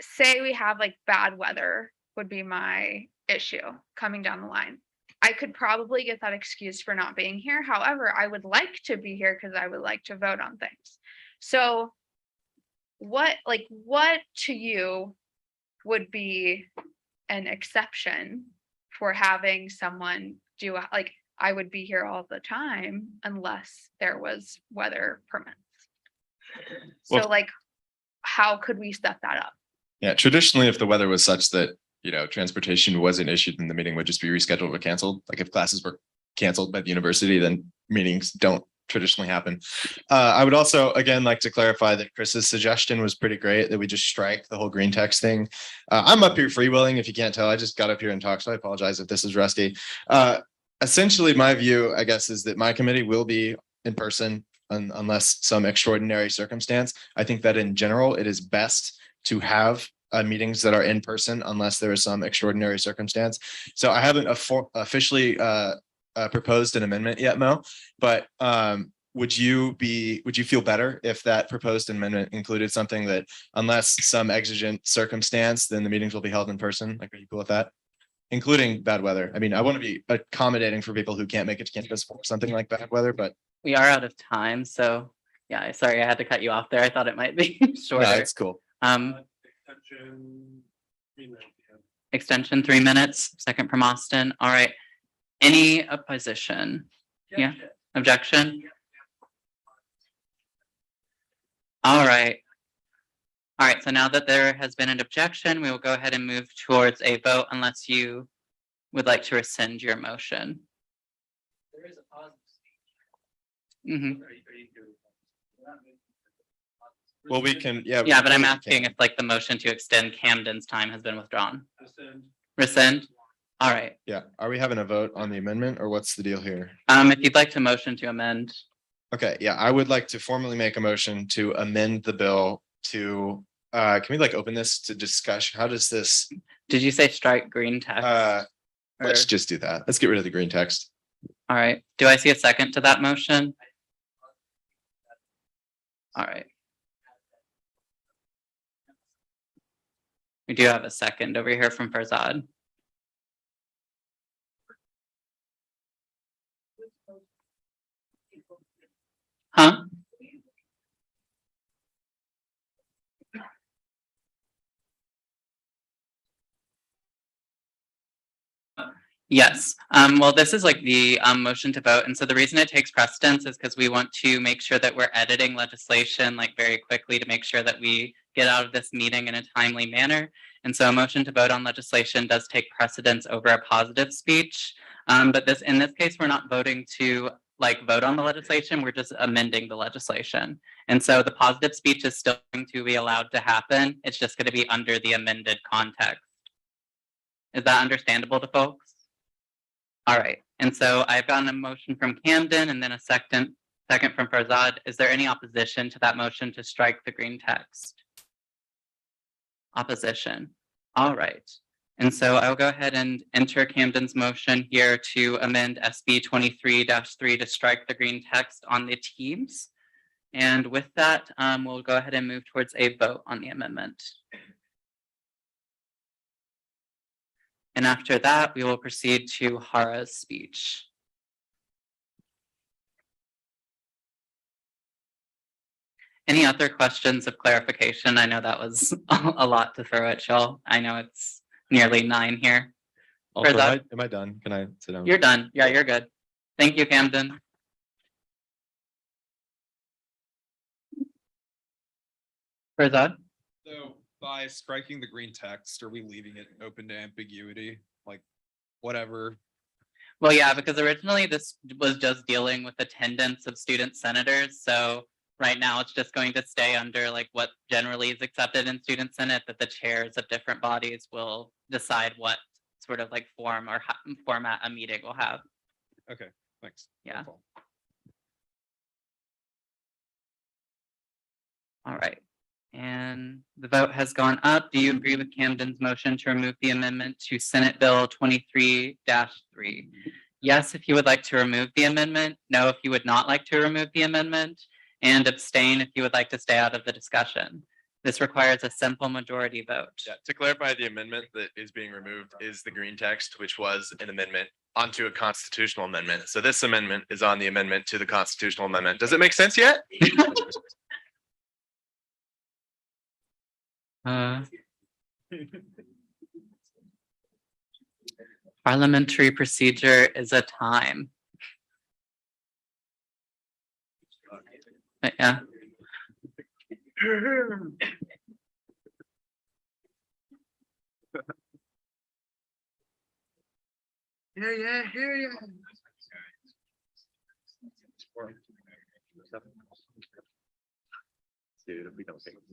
say we have like bad weather would be my issue coming down the line. I could probably get that excuse for not being here. However, I would like to be here because I would like to vote on things. So what to you would be an exception for having someone do like, I would be here all the time unless there was weather permits. So Well, like, how could we set that up? Yeah, traditionally, if the weather was such that, transportation wasn't issued, then the meeting would just be rescheduled or canceled. Like if classes were canceled by the university, then meetings don't traditionally happen. I would also, again, like to clarify that Chris's suggestion was pretty great, that we just strike the whole green text thing. I'm up here freewheeling, if you can't tell. I just got up here and talked, so I apologize if this is rusty. Essentially, my view, I guess, is that my committee will be in person unless some extraordinary circumstance. I think that in general, it is best to have meetings that are in person unless there is some extraordinary circumstance. So I haven't officially proposed an amendment yet, Mo, but would you feel better if that proposed amendment included something that unless some exigent circumstance, then the meetings will be held in person? Like, are you cool with that? Including bad weather. I mean, I want to be accommodating for people who can't make it to campus for something like bad weather, but We are out of time, so yeah, sorry, I had to cut you off there. I thought it might be shorter. no, it's cool. Extension 3 minutes, second from Austin. All right. Any opposition? Yeah, objection? All right. All right, so now that there has been an objection, we will go ahead and move towards a vote unless you would like to rescind your motion. There is a positive. Mhm. Well, we can, yeah. Yeah, but I'm we asking can. if like the motion to extend Camden's time has been withdrawn. Rescind? All right. Yeah, are we having a vote on the amendment or what's the deal here? If you'd like to motion to amend, Okay, yeah, I would like to formally make a motion to amend the bill to, can we like open this to discussion? How does this, did you say strike green text? let's Or- just do that. Let's get rid of the green text. All right, do I see a second to that motion? All right. We do have a second over here from Farzad. Huh? Yes, well, this is like the motion to vote. And so the reason it takes precedence is because we want to make sure that we're editing legislation like very quickly to make sure that we get out of this meeting in a timely manner. And so a motion to vote on legislation does take precedence over a positive speech. But in this case, we're not voting to like vote on the legislation, we're just amending the legislation. And so the positive speech is still going to be allowed to happen. It's just going to be under the amended context. Is that understandable to folks? All right, and so I've gotten a motion from Camden and then a second from Farzad. Is there any opposition to that motion to strike the green text? Opposition. All right. And so I'll go ahead and enter Camden's motion here to amend SB 23-3 to strike the green text on the teams. And with that, we'll go ahead and move towards a vote on the amendment. And after that, we will proceed to Hara's speech. Any other questions of clarification? I know that was a lot to throw at y'all. I know it's nearly 9 here. Also, Farzad? am I done? Can I sit down? You're done. Yeah, you're good. Thank you, Camden. Farzad? So by striking the green text, are we leaving it open to ambiguity? Like whatever? Well, yeah, because originally this was just dealing with attendance of student senators. So right now it's just going to stay under like what generally is accepted in student senate, that the chairs of different bodies will decide what sort of like form or format a meeting will have. Okay, thanks. Yeah. All right. And the vote has gone up. Do you agree with Camden's motion to remove the amendment to Senate Bill 23-3? Yes, if you would like to remove the amendment. No, if you would not like to remove the amendment. And abstain if you would like to stay out of the discussion. This requires a simple majority vote. Yeah, to clarify, the amendment that is being removed is the green text, which was an amendment onto a constitutional amendment. So this amendment is on the amendment to the constitutional amendment. Does it make sense yet? Parliamentary procedure is a time. But yeah. Dude, if we don't fix it.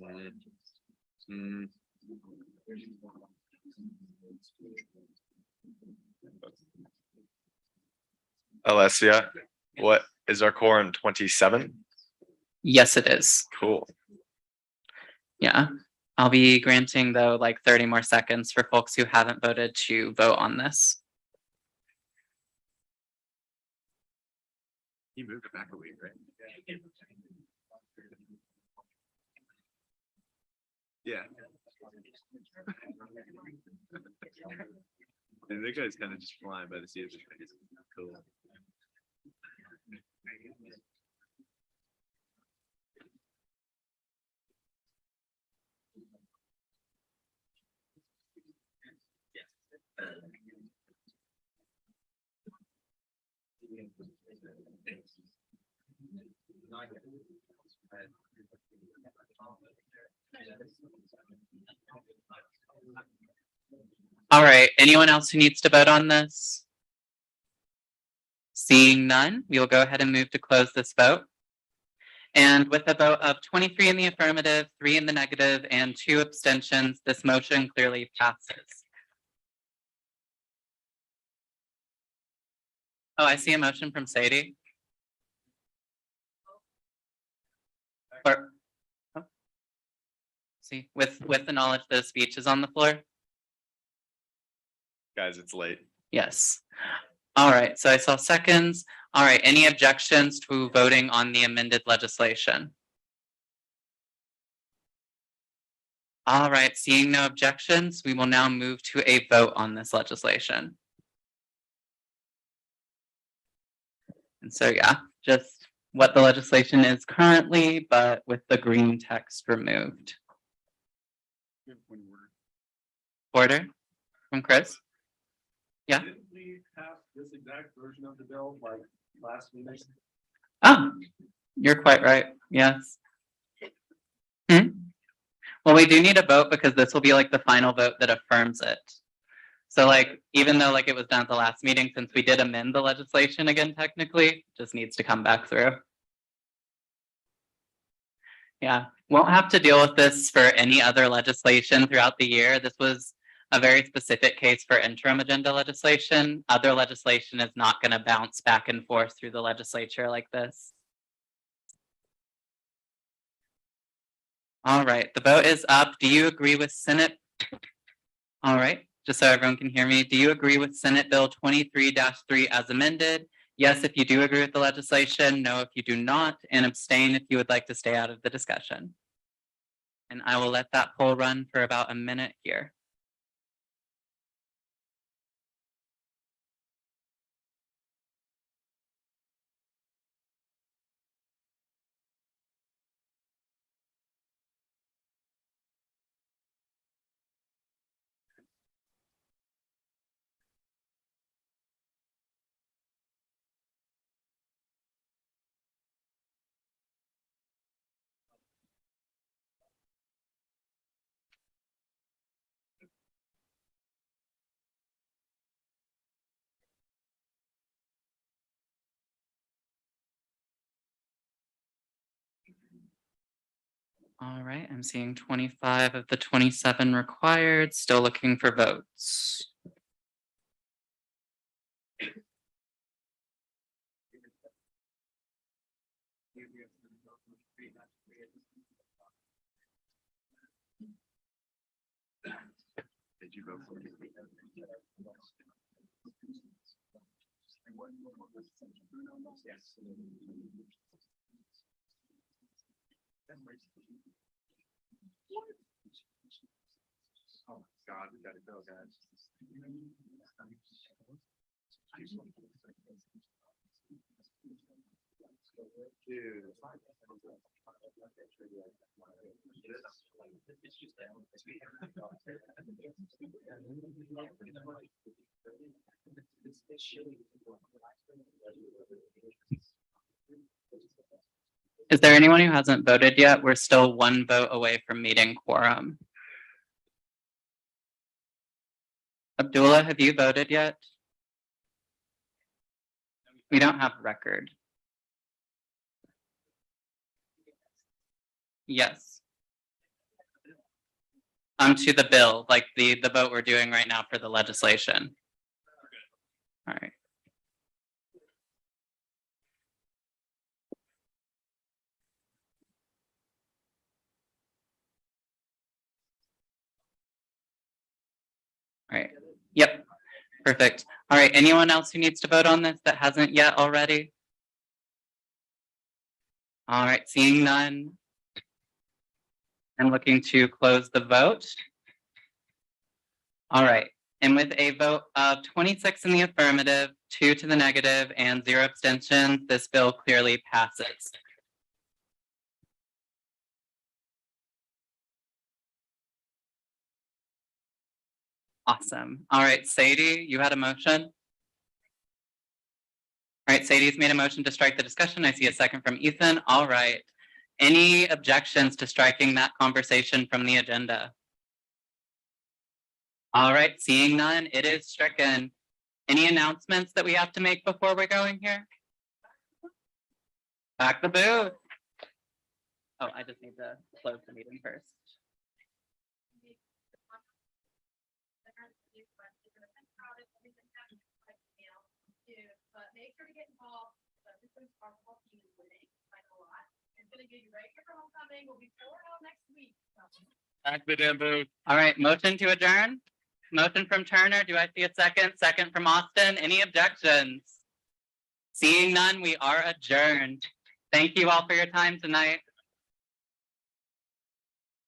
Alessia, what is our quorum 27? Yes, it is. Cool. Yeah. I'll be granting though like 30 more seconds for folks who haven't voted to vote on this. You moved it back a week, right? Yeah. And that guy's kind of just flying by the seat of his pants. Cool. All right, anyone else who needs to vote on this? Seeing none, we will go ahead and move to close this vote. And with a vote of 23 in the affirmative, 3 in the negative, and 2 abstentions, this motion clearly passes. Oh, I see a motion from Sadie. Or, oh. See, with the knowledge that a speech is on the floor. Guys, it's late. Yes. All right, so I saw seconds. All right, any objections to voting on the amended legislation? All right, seeing no objections, we will now move to a vote on this legislation. And so, yeah, just what the legislation is currently, but with the green text removed. Order from Chris? Yeah. Didn't we have this exact version of the bill like last meeting? Oh, you're quite right. Yes. Well, we do need a vote because this will be like the final vote that affirms it. So like, even though like it was done at the last meeting, since we did amend the legislation again, technically, it just needs to come back through. Yeah, won't have to deal with this for any other legislation throughout the year. This was a very specific case for interim agenda legislation. Other legislation is not going to bounce back and forth through the legislature like this. All right, the vote is up. Do you agree with Senate? All right, just so everyone can hear me, do you agree with Senate Bill 23-3 as amended? Yes, if you do agree with the legislation, no, if you do not, and abstain if you would like to stay out of the discussion. And I will let that poll run for about a minute here. All right, I'm seeing 25 of the 27 required, still looking for votes. Did you vote for it? Yes. Oh my God, we gotta go, guys. Is there anyone who hasn't voted yet? We're still 1 vote away from meeting quorum. Abdullah, have you voted yet? We don't have record. Yes. To the bill, like the vote we're doing right now for the legislation. All right. All right, yep, perfect. All right, anyone else who needs to vote on this that hasn't yet already? All right, seeing none. I'm looking to close the vote. All right, and with a vote of 26 in the affirmative, 2 to the negative, and 0 abstentions, this bill clearly passes. Awesome. All right, Sadie, you had a motion? All right, Sadie's made a motion to strike the discussion. I see a second from Ethan. All right. Any objections to striking that conversation from the agenda? All right, seeing none, it is stricken. Any announcements that we have to make before we're going here? Back the booth. Oh, I just need to close the meeting first. But make sure to get involved. This is our whole team is winning like a lot. It's gonna get you ready for homecoming. We'll be 4-0 next week. Back the damn booth. All right, motion to adjourn. Motion from Turner. Do I see a second? Second from Austin. Any objections? Seeing none, we are adjourned. Thank you all for your time tonight.